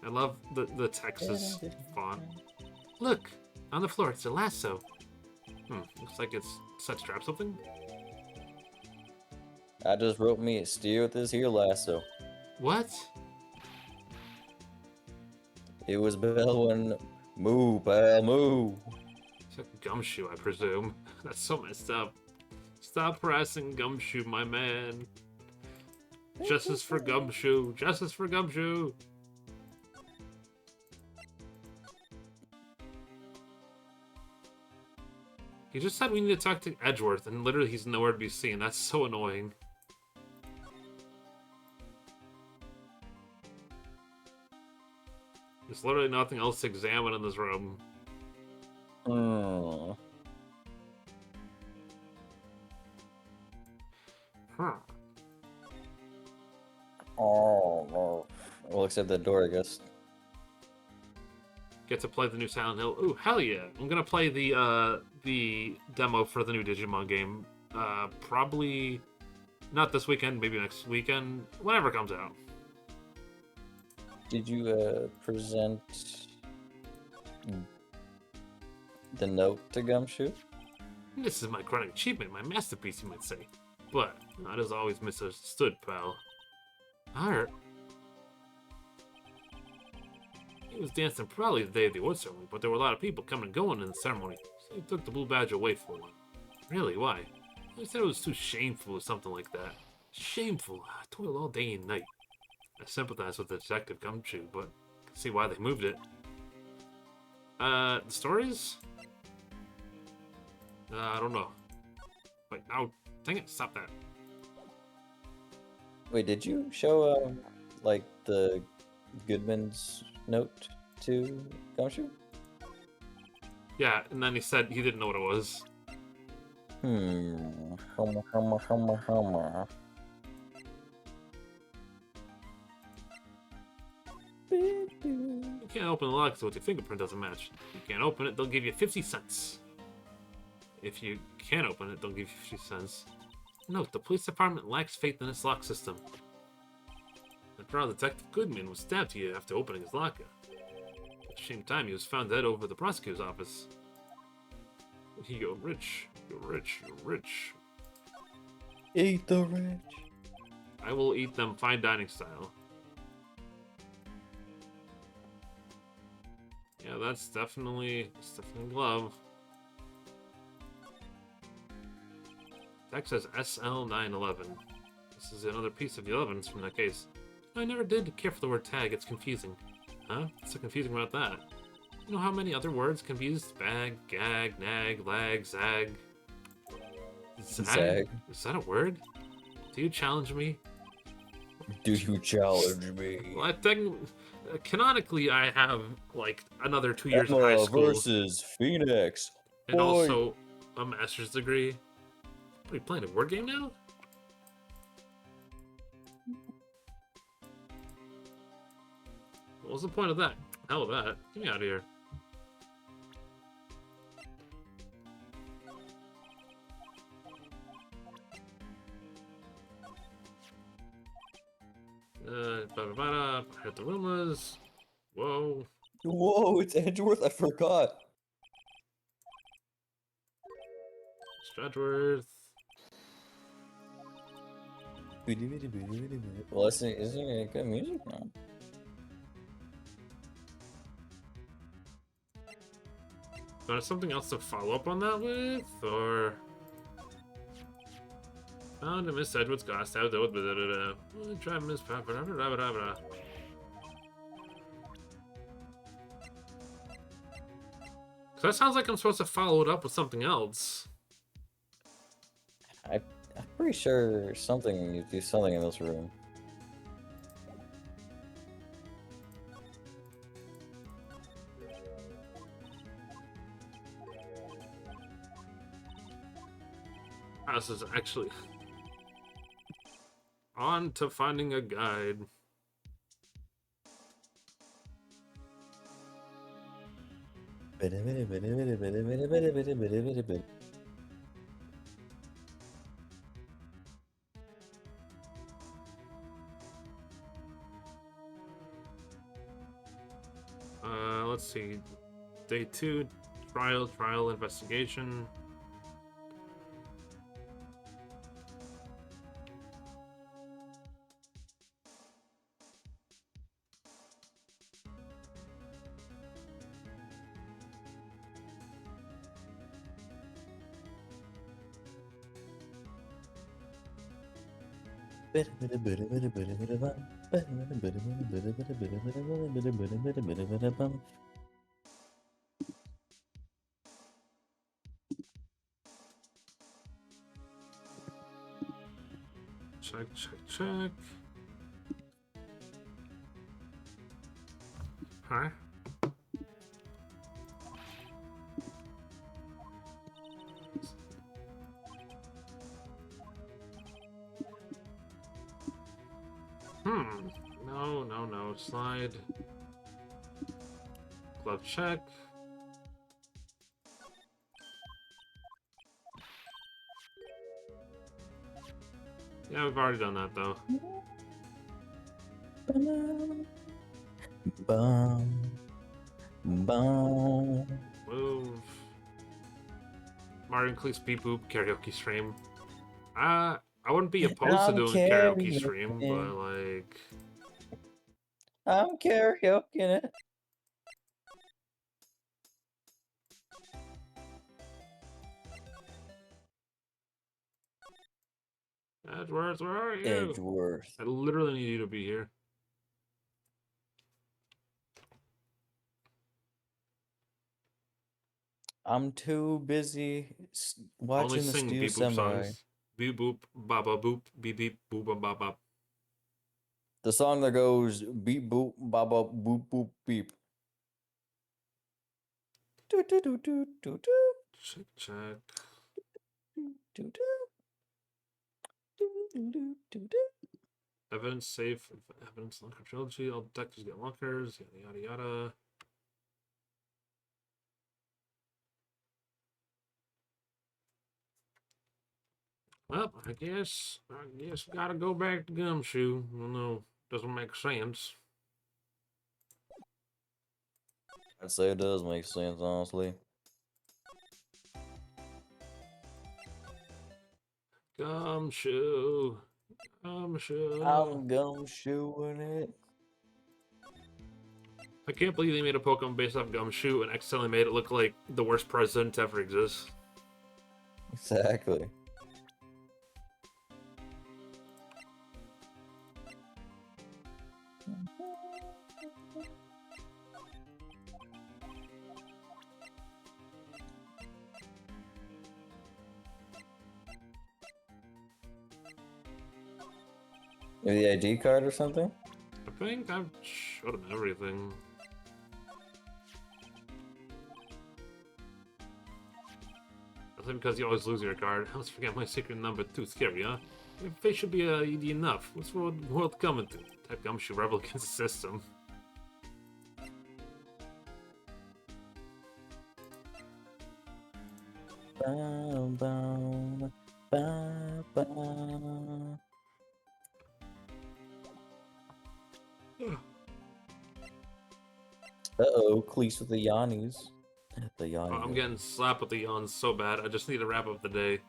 I love the Texas font. Look! On the floor, it's a lasso. Looks like it's set to trap something. I just roped me a steer with this here lasso. What? It was bellowing, moo, pal, moo. It's a gumshoe, I presume. That's so messed up. Stop harassing Gumshoe, my man. Justice for Gumshoe. Justice for Gumshoe. He just said we need to talk to Edgeworth, and literally he's nowhere to be seen. That's so annoying. There's literally nothing else to examine in this room. Huh. Oh, well, except that door, I guess. Get to play the new Silent Hill. Ooh, hell yeah! I'm gonna play the demo for the new Digimon game. Probably not this weekend. Maybe next weekend. Whenever it comes out. Did you present the note to Gumshoe? This is my chronic achievement, my masterpiece, you might say. But not as always misunderstood, pal. Alright. He was dancing probably the day of the award ceremony, but there were a lot of people coming and going in the ceremony, so he took the blue badge away for one. Really? Why? I said it was too shameful or something like that. Shameful. I toiled all day and night. I sympathize with the detective Gumshoe, but I can see why they moved it. The stories? I don't know. Wait, no. Dang it, stop that. Wait, did you show like the Goodman's note to Gumshoe? Yeah, and then he said he didn't know what it was. Hummer. You can't open the lock so your fingerprint doesn't match. You can't open it, they'll give you 50 cents. If you can't open it, they'll give you 50 cents. Note, the police department lacks faith in its lock system. After all, Detective Goodman was stabbed here after opening his locker. At the same time, he was found dead over the prosecutor's office. You're rich. You're rich. You're rich. Eat the rich. I will eat them fine dining style. Yeah, that's definitely glove. Tag says SL911. This is another piece of the evidence from that case. I never did care for the word tag, it's confusing. Huh? What's so confusing about that? You know how many other words can be used? Bag, gag, nag, lag, zag. Zag? Is that a word? Do you challenge me? Do you challenge me? Well, I think canonically I have like another 2 years of Emma high school versus Phoenix. and Boy. also a master's degree. What, are you playing a word game now? What was the point of that? Hell of that. Get me out of here. I heard the rumors. Whoa. Whoa, it's Edgeworth. I forgot. Stradworth. Well, isn't it good music now? There's something else to follow up on that with? Or. Found and Miss Edwards Ghost out there. Try Miss Pepper. Cause that sounds like I'm supposed to follow it up with something else. I'm pretty sure you do something in this room. This is actually on to finding a guide. Let's see. Day 2, trial investigation. Check. Hi. No. Slide. Glove check. Yeah, we've already done that though. Move. Martin Cleese Beep Boop karaoke stream. I wouldn't be opposed to doing a karaoke stream, but like I'm karaoke it. Edgeworth, where are you? Edgeworth. I literally need you to be here. I'm too busy watching Only the sing Steel beep boop Samurai. songs. Beep boop, baba boop, beep beep, boop ba ba. The song that goes beep boop bop bop boop boop beep. Do do do do do do Check, check. do do do do do do do. Evidence safe. Evidence locker trilogy. All detectives get lockers. Yada, yada, yada. Well, I guess gotta go back to Gumshoe. I don't know. Doesn't make sense. I'd say it does make sense, honestly. Gumshoe. Gumshoe. I'm gumshoeing it. I can't believe they made a Pokemon based off Gumshoe and accidentally made it look like the worst president to ever exist. Exactly. Maybe the ID card or something? I think I've showed him everything. I think because you always lose your card. I always forget my secret number. Too scary, huh? Your face should be easy enough. What's the world coming to? Type Gumshoe rebel against the system. Bum, bum, bum, bum. Uh-oh, Cleese with the Yannis. The Yanni. I'm getting slapped with the yawns so bad. I just need to wrap up the day.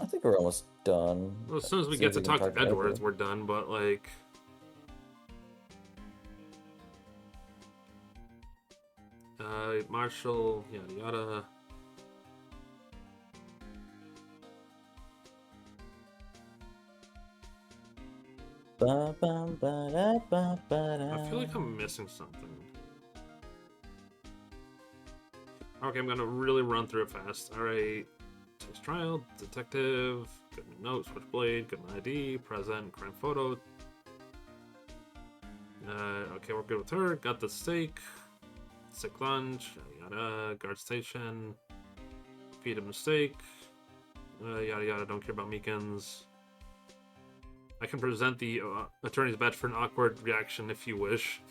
I think we're almost done. Well, as soon as we See get if to we can talk to Edwards, we're done. But like, Marshall, yada yada. Ba, ba, ba, da, ba, ba, da. I feel like I'm missing something. Okay, I'm gonna really run through it fast. Alright. Test trial, detective, got my note, switchblade, got my ID, present, crime photo. Okay, we're good with her. Got the steak, sick lunch, yada yada, guard station, feed him the steak, yada yada, don't care about Meekins. I can present the attorney's badge for an awkward reaction if you wish.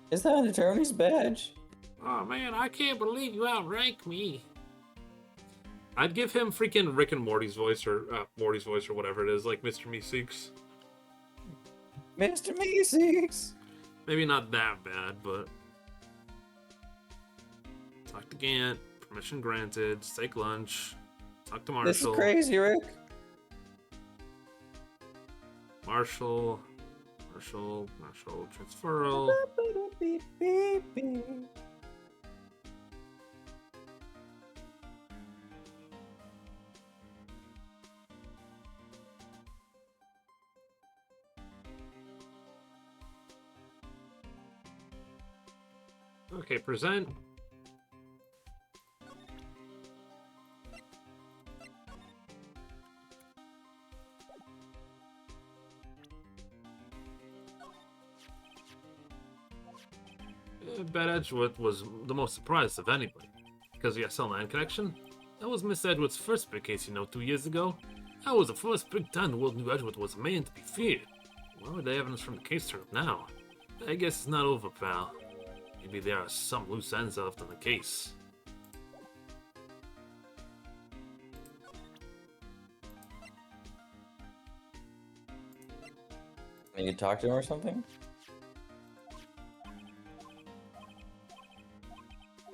Is that an attorney's badge? Oh man, I can't believe you outrank me. I'd give him freaking Rick and Morty's voice or whatever it is, like Mr. Meeseeks. Mr. Meeseeks! Maybe not that bad, but talk to Gant, permission granted, steak lunch, talk to Marshall. This is crazy, Rick. Marshall, transferal. Beep, beep, beep. Okay, present. Bet Edgeworth was the most surprised of anybody. Because the SL9 connection? That was Miss Edgeworth's first big case, 2 years ago. That was the first big time the world knew Edgeworth was a man to be feared. Why would the evidence from the case turn up now? I guess it's not over, pal. Maybe there are some loose ends left on the case. You can talk to him or something?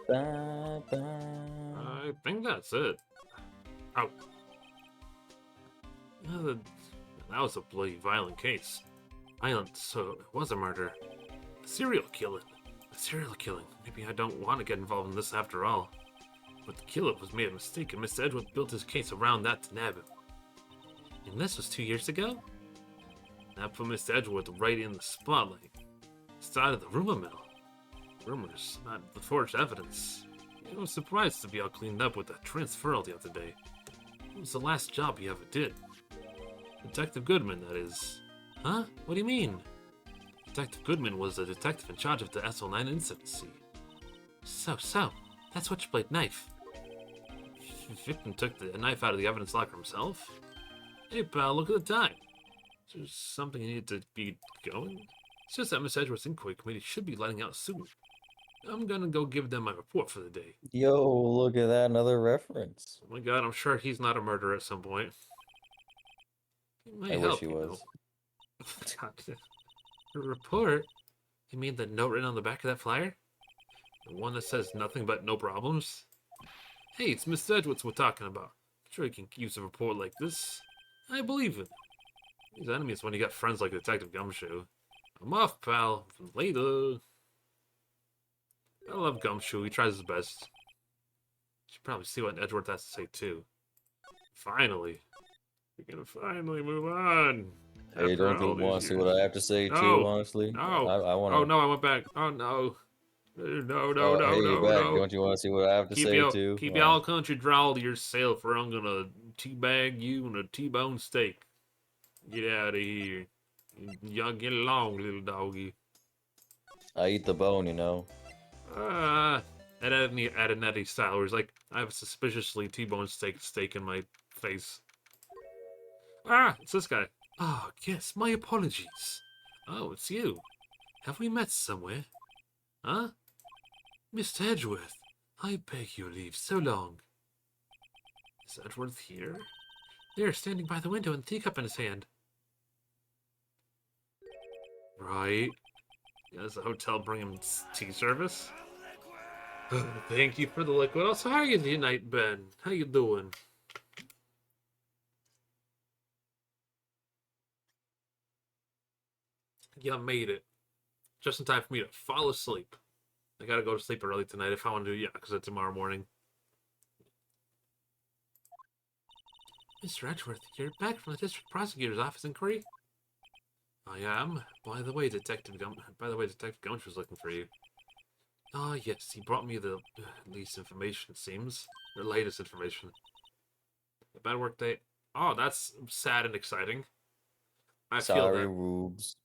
Ba, ba. I think that's it. Oh. That was a bloody violent case. Violent, so it was a murder. A serial killing. Maybe I don't want to get involved in this after all. But the killer was made a mistake and Mr. Edgeworth built his case around that to nab him. And this was 2 years ago? That put Mr. Edgeworth right in the spotlight. Started the rumor mill. Rumors, not the forged evidence. I was surprised to be all cleaned up with that transferal the other day. It was the last job he ever did. Detective Goodman, that is. Huh? What do you mean? Detective Goodman was the detective in charge of the SL9 incident. So, that's Switchblade knife. The victim took the knife out of the evidence locker himself? Hey, pal, look at the time. Is there something you need to be going? It's just that Miss Edgeworth's inquiry committee should be letting out soon. I'm gonna go give them my report for the day. Yo, look at that, another reference. Oh my god, I'm sure he's not a murderer at some point. It I might wish help, he you know. was. A report? You mean the note written on the back of that flyer? The one that says nothing but no problems? Hey, it's Miss Edgeworth we're talking about. I'm sure he can use a report like this. I believe it. His enemies when you got friends like Detective Gumshoe. I'm off, pal. Later. I love Gumshoe. He tries his best. Should probably see what Edgeworth has to say too. Finally. We're gonna finally move on. Hey, After don't you all these want to see years. what I have to say too, No! honestly? No! I want Oh to... no, I went back. Oh no. No, no, Oh, no, hey, you're no, back. no. Don't you want to see what I have to Keep say your too? keep Come your on. all country drawl to yourself or I'm gonna teabag you and a T-bone steak. Get out of here. Y'all get along, little doggy. I eat the bone, you know. That added Nettie style where he's like, I have a suspiciously T-bone steak in my face. Ah, it's this guy. Ah, yes, my apologies. Oh, it's you. Have we met somewhere? Huh? Mr. Edgeworth, I beg your leave, so long. Is Edgeworth here? There, standing by the window with a teacup in his hand. Right. Does the hotel bring him tea service? Thank you for the liquid. Also, how are you tonight, Ben? How you doing? Yeah, I made it. Just in time for me to fall asleep. I gotta go to sleep early tonight if I want to do, yeah, because it's tomorrow morning. Mr. Edgeworth, you're back from the district prosecutor's office inquiry? I am. Detective Gumsh was looking for you. Ah, yes, he brought me the least information, it seems. Or latest information. A bad work day. Oh, that's sad and exciting. I feel Sorry, that. Rubes.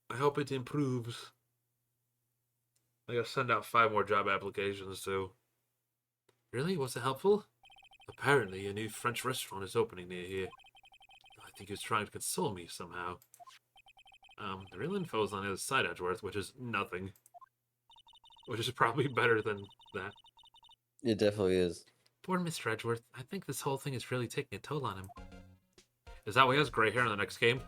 I hope it improves. I gotta send out 5 more job applications, too. Really? Was it helpful? Apparently, a new French restaurant is opening near here. I think he was trying to console me somehow. The real info is on the other side, Edgeworth, which is nothing. Which is probably better than that. It definitely is. Poor Mr. Edgeworth. I think this whole thing is really taking a toll on him. Is that why he has gray hair in the next game?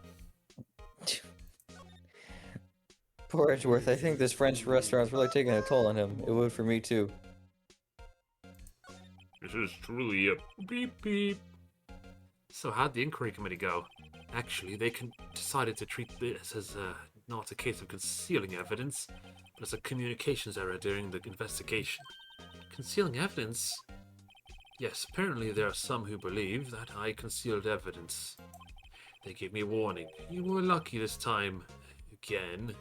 Poor Edgeworth, I think this French restaurant's really taking a toll on him. It would for me too. This is truly a beep beep. So how'd the inquiry committee go? Actually, they decided to treat this as not a case of concealing evidence, but as a communications error during the investigation. Concealing evidence? Yes, apparently there are some who believe that I concealed evidence. They gave me a warning. You were lucky this time. Again.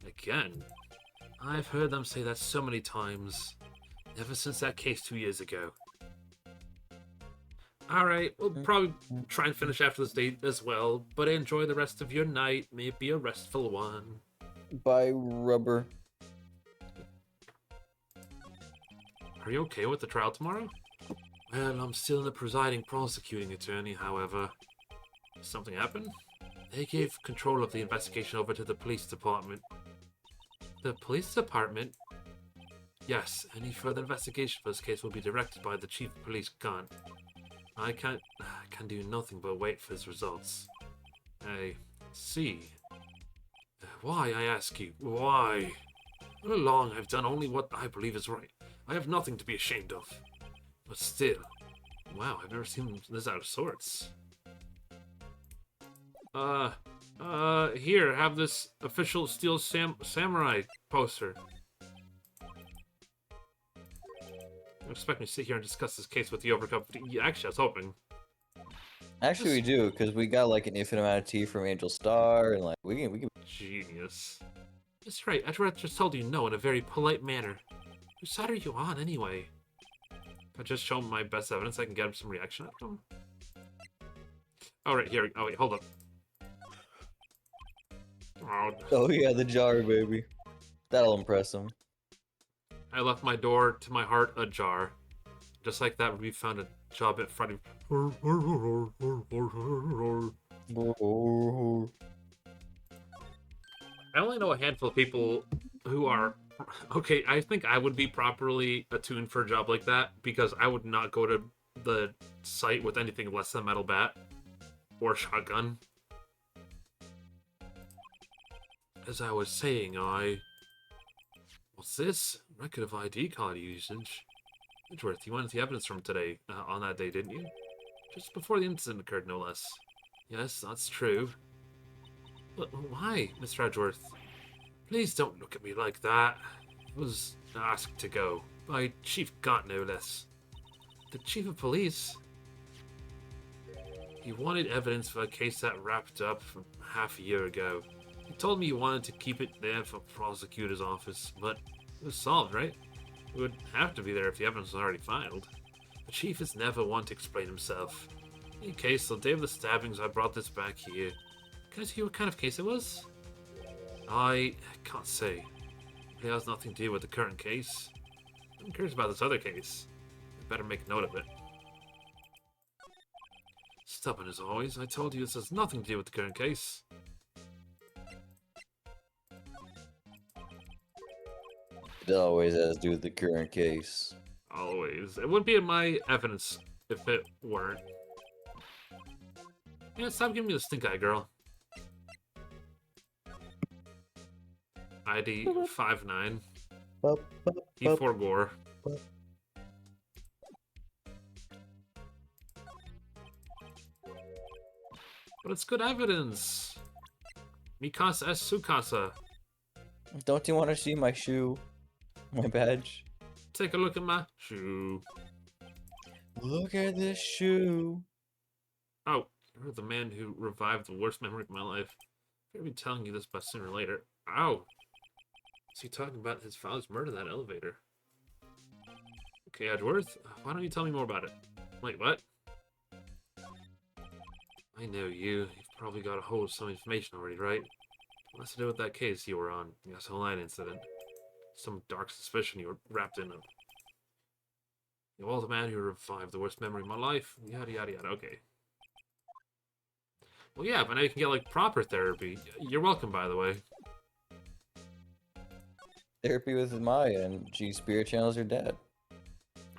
Again? I've heard them say that so many times. Ever since that case 2 years ago. Alright, we'll probably try and finish after this date as well, but enjoy the rest of your night. May it be a restful one. Bye, rubber. Are you okay with the trial tomorrow? Well, I'm still the presiding prosecuting attorney, however. Something happened? They gave control of the investigation over to the police department. The police department? Yes, any further investigation for this case will be directed by the chief of police, Gant. I can do nothing but wait for his results. I see. Why, I ask you, why? All along, I've done only what I believe is right. I have nothing to be ashamed of. But still, wow, I've never seen this out of sorts. Here, have this official Steel Samurai poster. I expect me to sit here and discuss this case with the Overcup. Yeah, actually, I was hoping. Actually, we do, because we got like an infinite amount of tea from Angel Star, and like we can. Genius. That's right. Edgeworth just told you no in a very polite manner. Whose side are you on, anyway? If I just show him my best evidence, I can get him some reaction out of him. Oh, right here. Oh, wait, hold up. Oh, Oh yeah, the jar, baby. That'll impress him. I left my door to my heart ajar. Just like that, we found a job at Friday. I only know a handful of people who are okay. I think I would be properly attuned for a job like that because I would not go to the site with anything less than a metal bat or shotgun. As I was saying, what's this? Record of ID card usage. Edgeworth, you wanted the evidence from today on that day, didn't you? Just before the incident occurred, no less. Yes, that's true. But why, Mr. Edgeworth? Please don't look at me like that. I was asked to go by Chief Gant, no less. The Chief of Police? He wanted evidence for a case that wrapped up half a year ago. He told me he wanted to keep it there for prosecutor's office, but it was solved, right? It would have to be there if the evidence was already filed. The chief is never one to explain himself. In any case, the day of the stabbings, I brought this back here. Can I tell you what kind of case it was? I can't say. It has nothing to do with the current case. I'm curious about this other case. I better make note of it. Stubborn as always, I told you this has nothing to do with the current case. It always has to do with the current case. Always. It wouldn't be in my evidence if it weren't. Yeah, stop giving me the stink eye, girl. ID 59. E4 Gore. But it's good evidence. Mikasa es Sukasa. Don't you want to see my shoe? My badge? Take a look at my shoe. Look at this shoe. Oh, you're the man who revived the worst memory of my life. I'll be telling you this by sooner or later. Ow! Is he talking about his father's murder in that elevator? Okay, Edgeworth, why don't you tell me more about it? Wait, what? I know you. You've probably got a hold of some information already, right? What's to do with that case you were on? The whole night incident. Some dark suspicion you were wrapped in. You're the man who revived the worst memory of my life. Yada yada yada. Okay. Well, yeah, but now you can get like proper therapy. You're welcome, by the way. Therapy with Maya and G spirit channels your dad.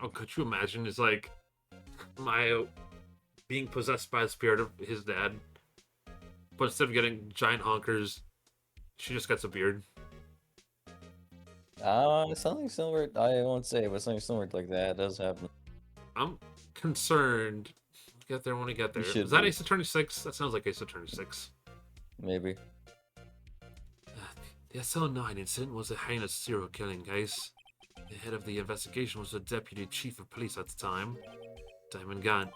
Oh, could you imagine? It's like Maya being possessed by the spirit of his dad, but instead of getting giant honkers, she just gets a beard. Something similar. I won't say, but something similar like that does happen. I'm concerned. Get there when we get there. Is that Ace Attorney 6? That sounds like Ace Attorney 6. Maybe. The SL9 incident was a heinous serial killing case. The head of the investigation was the deputy chief of police at the time, Gavel and Gant.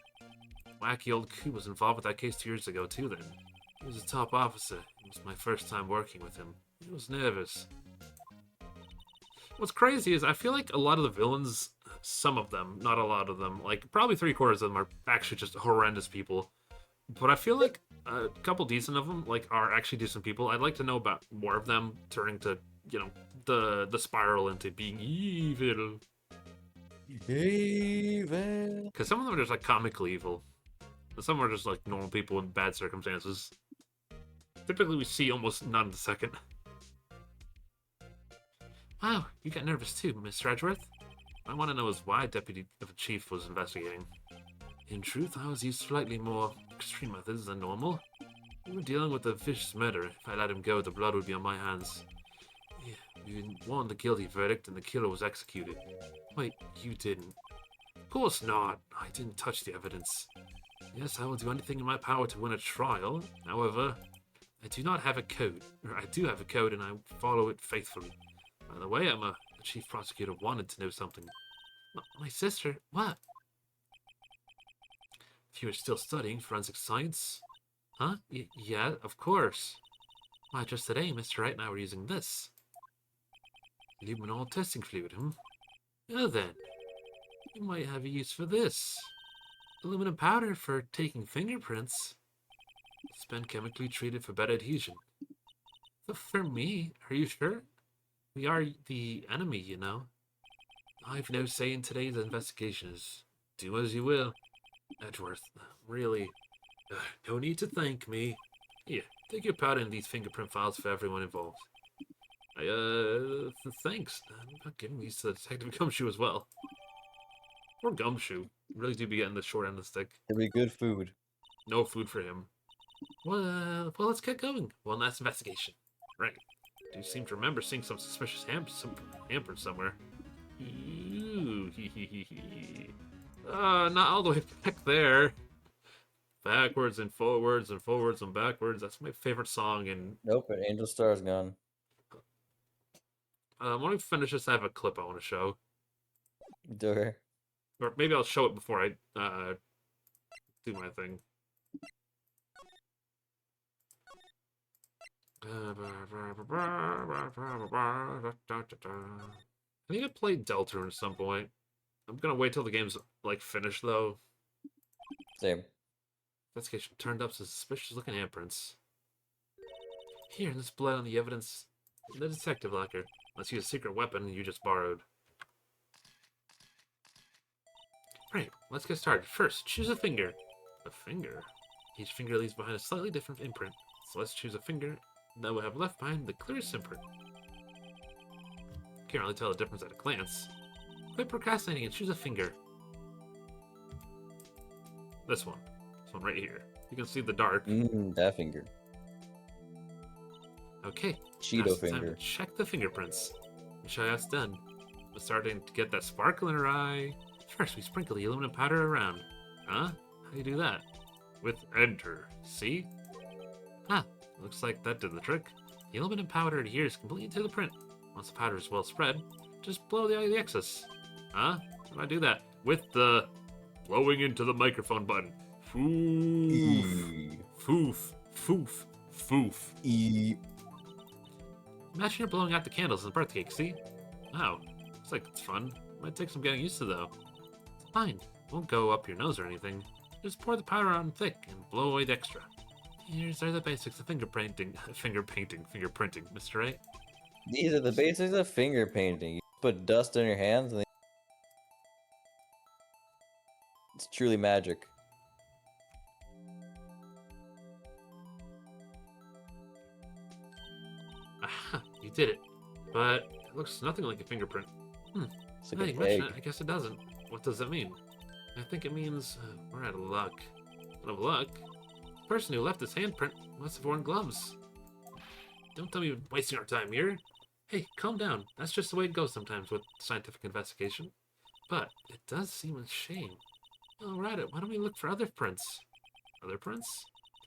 Wacky old Coup was involved with that case 2 years ago too then. He was a top officer. It was my first time working with him. He was nervous. What's crazy is I feel like a lot of the villains, some of them, not a lot of them, like probably 3/4 of them are actually just horrendous people. But I feel like a couple decent of them like are actually decent people. I'd like to know about more of them turning to, you know, the spiral into being evil. Evil. Because some of them are just like comically evil. And some are just like normal people in bad circumstances. Typically we see almost none in the second. Wow, you got nervous too, Mr. Edgeworth. I want to know is why Deputy Chief was investigating. In truth, I was used to slightly more extreme methods than normal. We were dealing with a vicious murder. If I let him go, the blood would be on my hands. Yeah, we won the guilty verdict and the killer was executed. Wait, you didn't? Of course not. I didn't touch the evidence. Yes, I will do anything in my power to win a trial. However, I do not have a code. Or I do have a code and I follow it faithfully. By the way, the chief prosecutor wanted to know something. My sister? What? If you are still studying forensic science? Huh? Yeah, of course. Why, just today, Mr. Wright and I were using this. Luminol testing fluid, Well then, you might have a use for this. Aluminum powder for taking fingerprints. It's been chemically treated for better adhesion. But for me, are you sure? We are the enemy, you know. I've no say in today's investigations. Do as you will. Edgeworth, really, no need to thank me. Here, take your part in these fingerprint files for everyone involved. Thanks. I'm not giving these to Detective Gumshoe as well. Poor Gumshoe. Really do be getting the short end of the stick. It'll be good food. No food for him. Well, let's get going. One last investigation. Right. Do seem to remember seeing some suspicious hamper somewhere. Ooh, hee hee hee hee. Not all the way back there. Backwards and forwards and forwards and backwards. That's my favorite song. And Nope, an Angel Star's gone. when we finish this, I have a clip I want to show. Okay. Or maybe I'll show it before I do my thing. I need to play Delta at some point. I'm gonna wait till the game's like finished though. Same. Investigation turned up some suspicious looking handprints. Here, there's blood on the evidence in the detective locker. Let's use a secret weapon you just borrowed. Right, let's get started. First, choose a finger. A finger? Each finger leaves behind a slightly different imprint. So let's choose a finger that will have left behind the clearest imprint. Can't really tell the difference at a glance. Quit procrastinating and choose a finger. This one. This one right here. You can see the dark. That finger. Okay. Cheeto Now it's time finger. to check the fingerprints. Make sure that's done. We're starting to get that sparkle in her eye. First, we sprinkle the aluminum powder around. Huh? How do you do that? With enter. See? Ah, looks like that did the trick. The aluminum powder adheres completely to the print. Once the powder is well spread, just blow the excess. Huh? How do I do that? With the blowing into the microphone button. Foof. E. Foof. Foof. Foof. E. Imagine you're blowing out the candles in the birthday cake, see? Wow. Looks like it's fun. Might take some getting used to though. It's fine. It won't go up your nose or anything. Just pour the powder on thick and blow away the extra. Here's are the basics of fingerprinting, Mr. A. These are the basics of finger painting. You put dust on your hands and it's truly magic. Aha, you did it. But it looks nothing like a fingerprint. It's Now like you an mention egg. it, I guess it doesn't. What does that mean? I think it means we're out of luck. Out of luck? The person who left this handprint must have worn gloves. Don't tell me you're wasting our time here. Hey, calm down. That's just the way it goes sometimes with scientific investigation. But it does seem a shame. Alright, why don't we look for other prints? Other prints?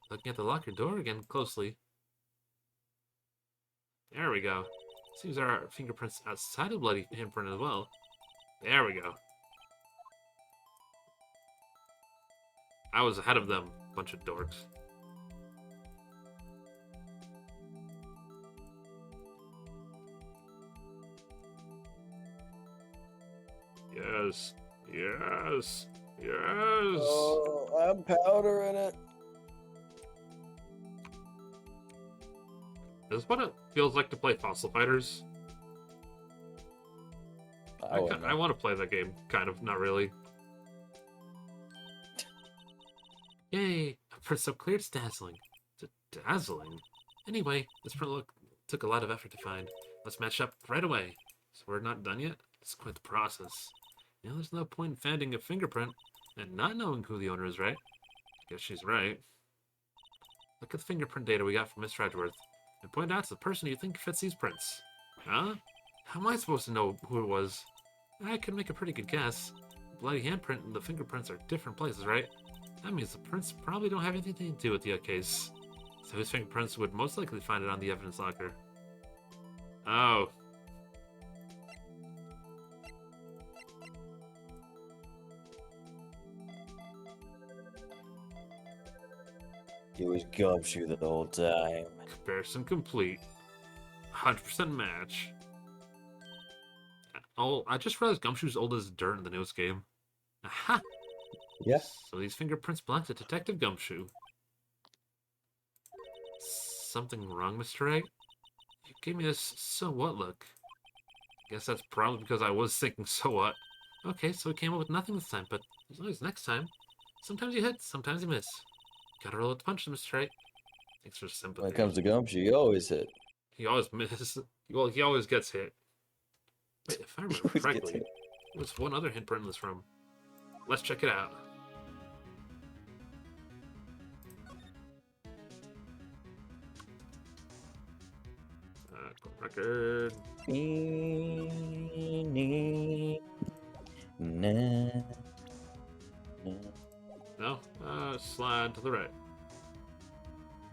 Looking at the locker door again closely. There we go. Seems there are fingerprints outside of bloody handprint as well. There we go. I was ahead of them, bunch of dorks. Yes, yes, yes. Oh, I'm powdering it. Is this what it feels like to play Fossil Fighters? I want to play that game, kind of, not really. Yay! A print so clear it's dazzling. Dazzling? Anyway, this print look took a lot of effort to find. Let's match up right away. So we're not done yet? It's quite the process. You know, there's no point in finding a fingerprint and not knowing who the owner is, right? Guess she's right. Look at the fingerprint data we got from Mr. Edgeworth, and point out to the person you think fits these prints. Huh? How am I supposed to know who it was? I can make a pretty good guess. The bloody handprint and the fingerprints are different places, right? That means the prints probably don't have anything to do with the case. So his fingerprints would most likely find it on the evidence locker. Oh. It was Gumshoe the whole time. Comparison complete. 100% match. Oh, I just realized Gumshoe's old as dirt in the newest game. Aha! Yeah. So these fingerprints belong to Detective Gumshoe. something wrong, Mr. Wright? You gave me this so what look. Guess that's probably because I was thinking so what. Okay, so we came up with nothing this time, but there's always next time. Sometimes you hit, sometimes you miss. Gotta roll with the punches, Mr. Wright. Thanks for sympathy. When it comes to Gumshoe, you always hit. He always misses. Well, he always gets hit. Wait, if I remember Always gets correctly, hit. there's one other hint print in this room. Let's check it out. Record. No, slide to the right.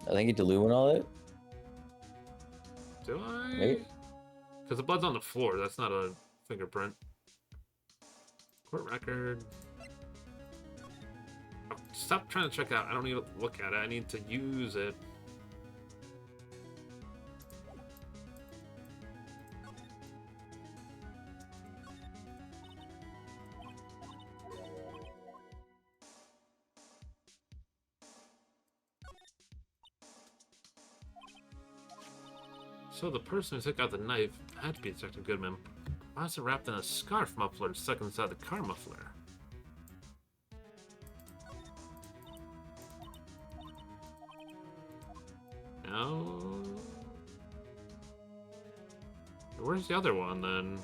I think you dilute all it. Do I? Maybe. Because the blood's on the floor. That's not a fingerprint. Court record. Oh, stop trying to check out. I don't need to look at it. I need to use it. So the person who took out the knife had to be Detective Goodman. Why is it wrapped in a scarf muffler stuck inside the car muffler? No. Where's the other one then?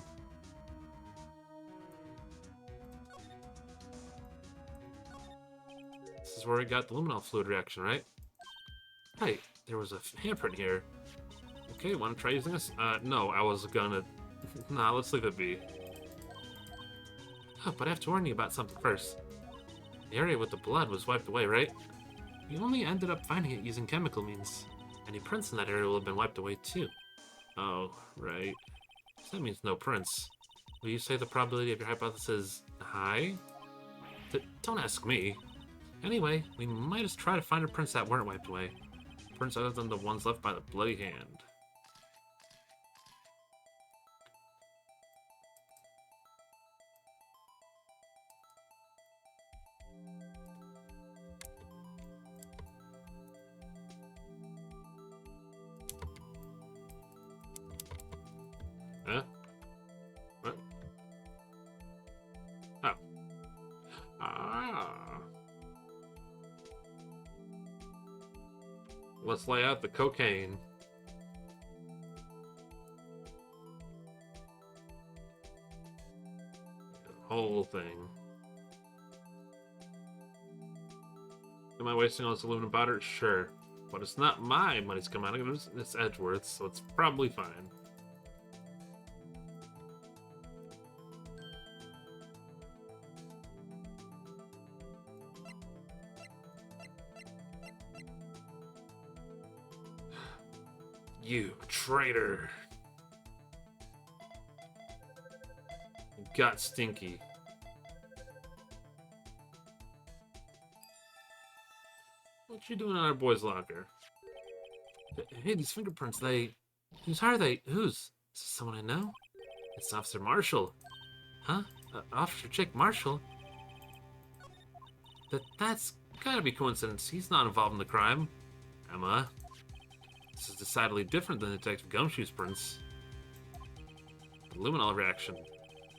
This is where we got the luminol fluid reaction, right? Hey, there was a handprint here. Okay, wanna try using this? No, I was gonna... Nah, let's leave it be. Oh, but I have to warn you about something first. The area with the blood was wiped away, right? We only ended up finding it using chemical means. Any prints in that area will have been wiped away too. Oh, right. So that means no prints. Will you say the probability of your hypothesis is high? Don't ask me. Anyway, we might just try to find prints that weren't wiped away. Prints other than the ones left by the bloody hand. Huh? What? Oh. Ah. Let's lay out the cocaine. The whole thing. Am I wasting all this aluminum powder? Sure. But it's not my money's come out of it, it's Edgeworth's, so it's probably fine. You traitor. Got stinky. What you doing in our boy's locker? Hey, these fingerprints, whose are they? Whose? Is this someone I know? It's Officer Marshall. Huh? Officer Jake Marshall? That's gotta be coincidence. He's not involved in the crime. Emma. This is decidedly different than Detective Gumshoe's prints. The luminol reaction.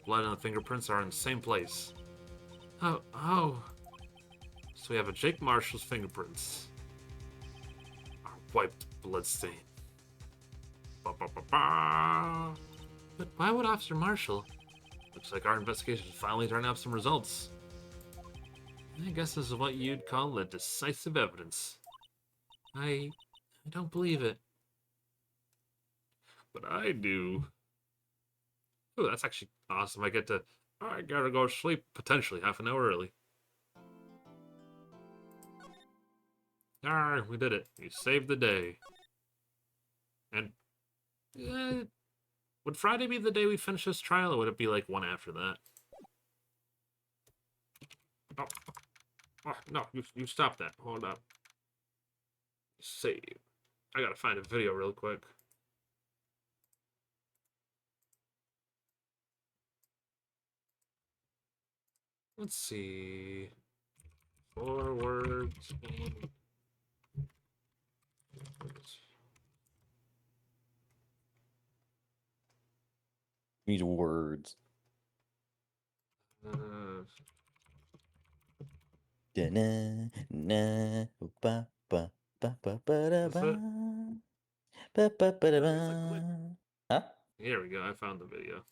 Blood and the fingerprints are in the same place. Oh. So we have a Jake Marshall's fingerprints. A wiped bloodstain. Ba. But why would Officer Marshall? Looks like our investigation is finally turning up some results. I guess this is what you'd call the decisive evidence. I don't believe it. But I do. Oh, that's actually awesome. I gotta go to sleep potentially half an hour early. We did it. We saved the day. And would Friday be the day we finish this trial, or would it be like one after that? Oh no, you stop that. Hold up. Save. I gotta find a video real quick. Let's see. Forwards. Use words. Da-na, na, ba, ba, ba, ba, ba, da, That's ba. it. Ba, ba, ba, da, I think ba. it's like lit. Huh? Here we go. I found the video.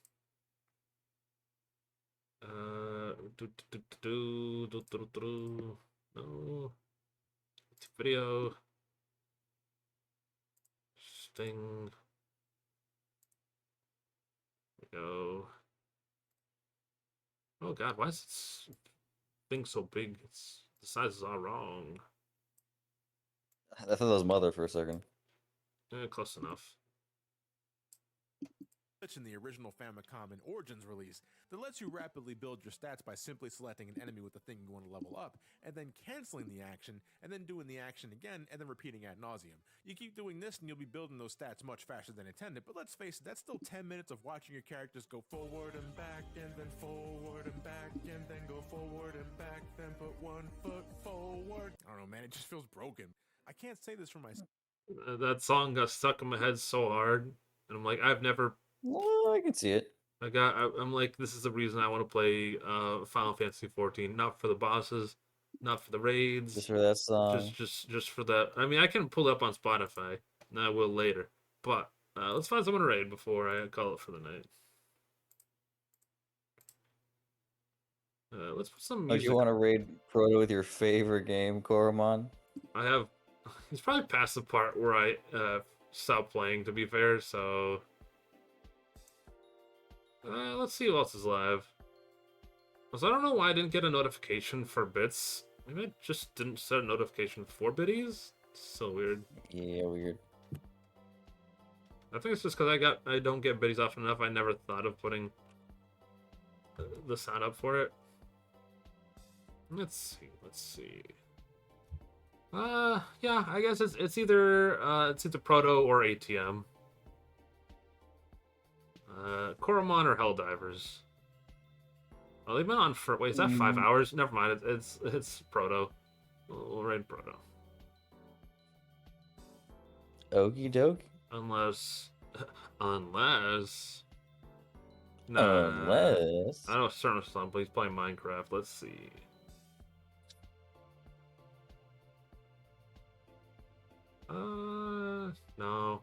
No. Video. Sting. Go. Oh god, why is this thing so big? It's the sizes are wrong. I thought that was mother for a second. Close enough. In the original Famicom and Origins release that lets you rapidly build your stats by simply selecting an enemy with the thing you want to level up, and then canceling the action, and then doing the action again, and then repeating ad nauseum. You keep doing this and you'll be building those stats much faster than intended, but let's face it, that's still 10 minutes of watching your characters go forward and back, and then forward and back, and then go forward and back, then put 1 foot forward. I don't know, man, it just feels broken. I can't say this for myself. That song got stuck in my head so hard, and I'm like, I've never. No, I can see it. I'm like, this is the reason I want to play Final Fantasy 14. Not for the bosses, not for the raids, Just for that song. just for that. I mean, I can pull it up on Spotify, and I will later. But let's find someone to raid before I call it for the night. Let's put some Oh, music. you want to raid Proto with your favorite game, Koromon? I have. It's probably past the part where I stopped playing. To be fair, so let's see who else is live. So I don't know why I didn't get a notification for bits. Maybe I just didn't set a notification for biddies. It's so weird. Yeah, weird. I think it's just because I don't get biddies often enough. I never thought of putting the sound up for it. Let's see. Yeah, I guess it's either Proto or ATM. Koromon or Helldivers. Oh, they've been on for wait, is that 5 hours? Never mind, it's Proto. We'll raid Proto. Okie dokie. Unless Nah, Unless I know certain some, but he's playing Minecraft. Let's see. No.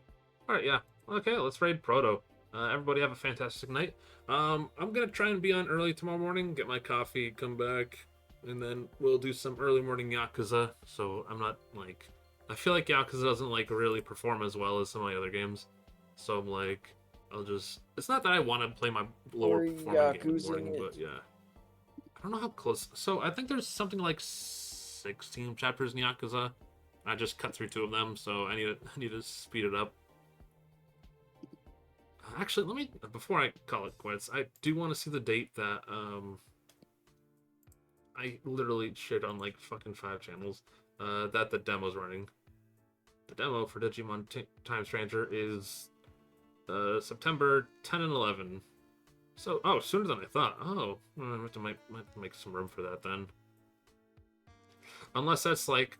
Alright, yeah. Okay, let's raid Proto. Everybody have a fantastic night. I'm gonna try and be on early tomorrow morning, get my coffee, come back, and then we'll do some early morning Yakuza. So I'm not like, I feel like Yakuza doesn't like really perform as well as some of my other games. So I'm like, I'll just. It's not that I want to play my lower performing game in the morning, but yeah. I don't know how close. So I think there's something like 16 chapters in Yakuza. I just cut through 2 of them, so I need to speed it up. Actually, let me before I call it quits. I do want to see the date that I literally shared on like fucking 5 channels that the demo's running. The demo for Digimon Time Stranger is September 10 and 11. So, sooner than I thought. Oh, I have to make some room for that then. Unless that's like,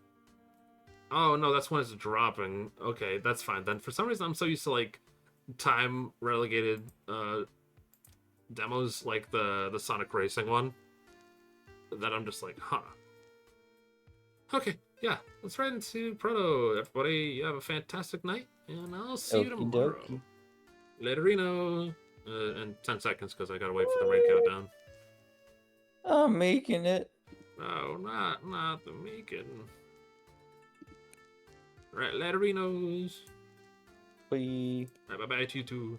oh no, that's when it's dropping. Okay, that's fine then. For some reason, I'm so used to like time relegated demos, like the Sonic Racing one, that I'm just like, huh. Okay, yeah, let's right into Proto. Everybody, you have a fantastic night, and I'll see you tomorrow. Okie dokie. Laterino. In 10 seconds, because I gotta wait for the raid countdown. I'm making it. No, not the making. Right, Laterinos. Bye. Bye bye to you too.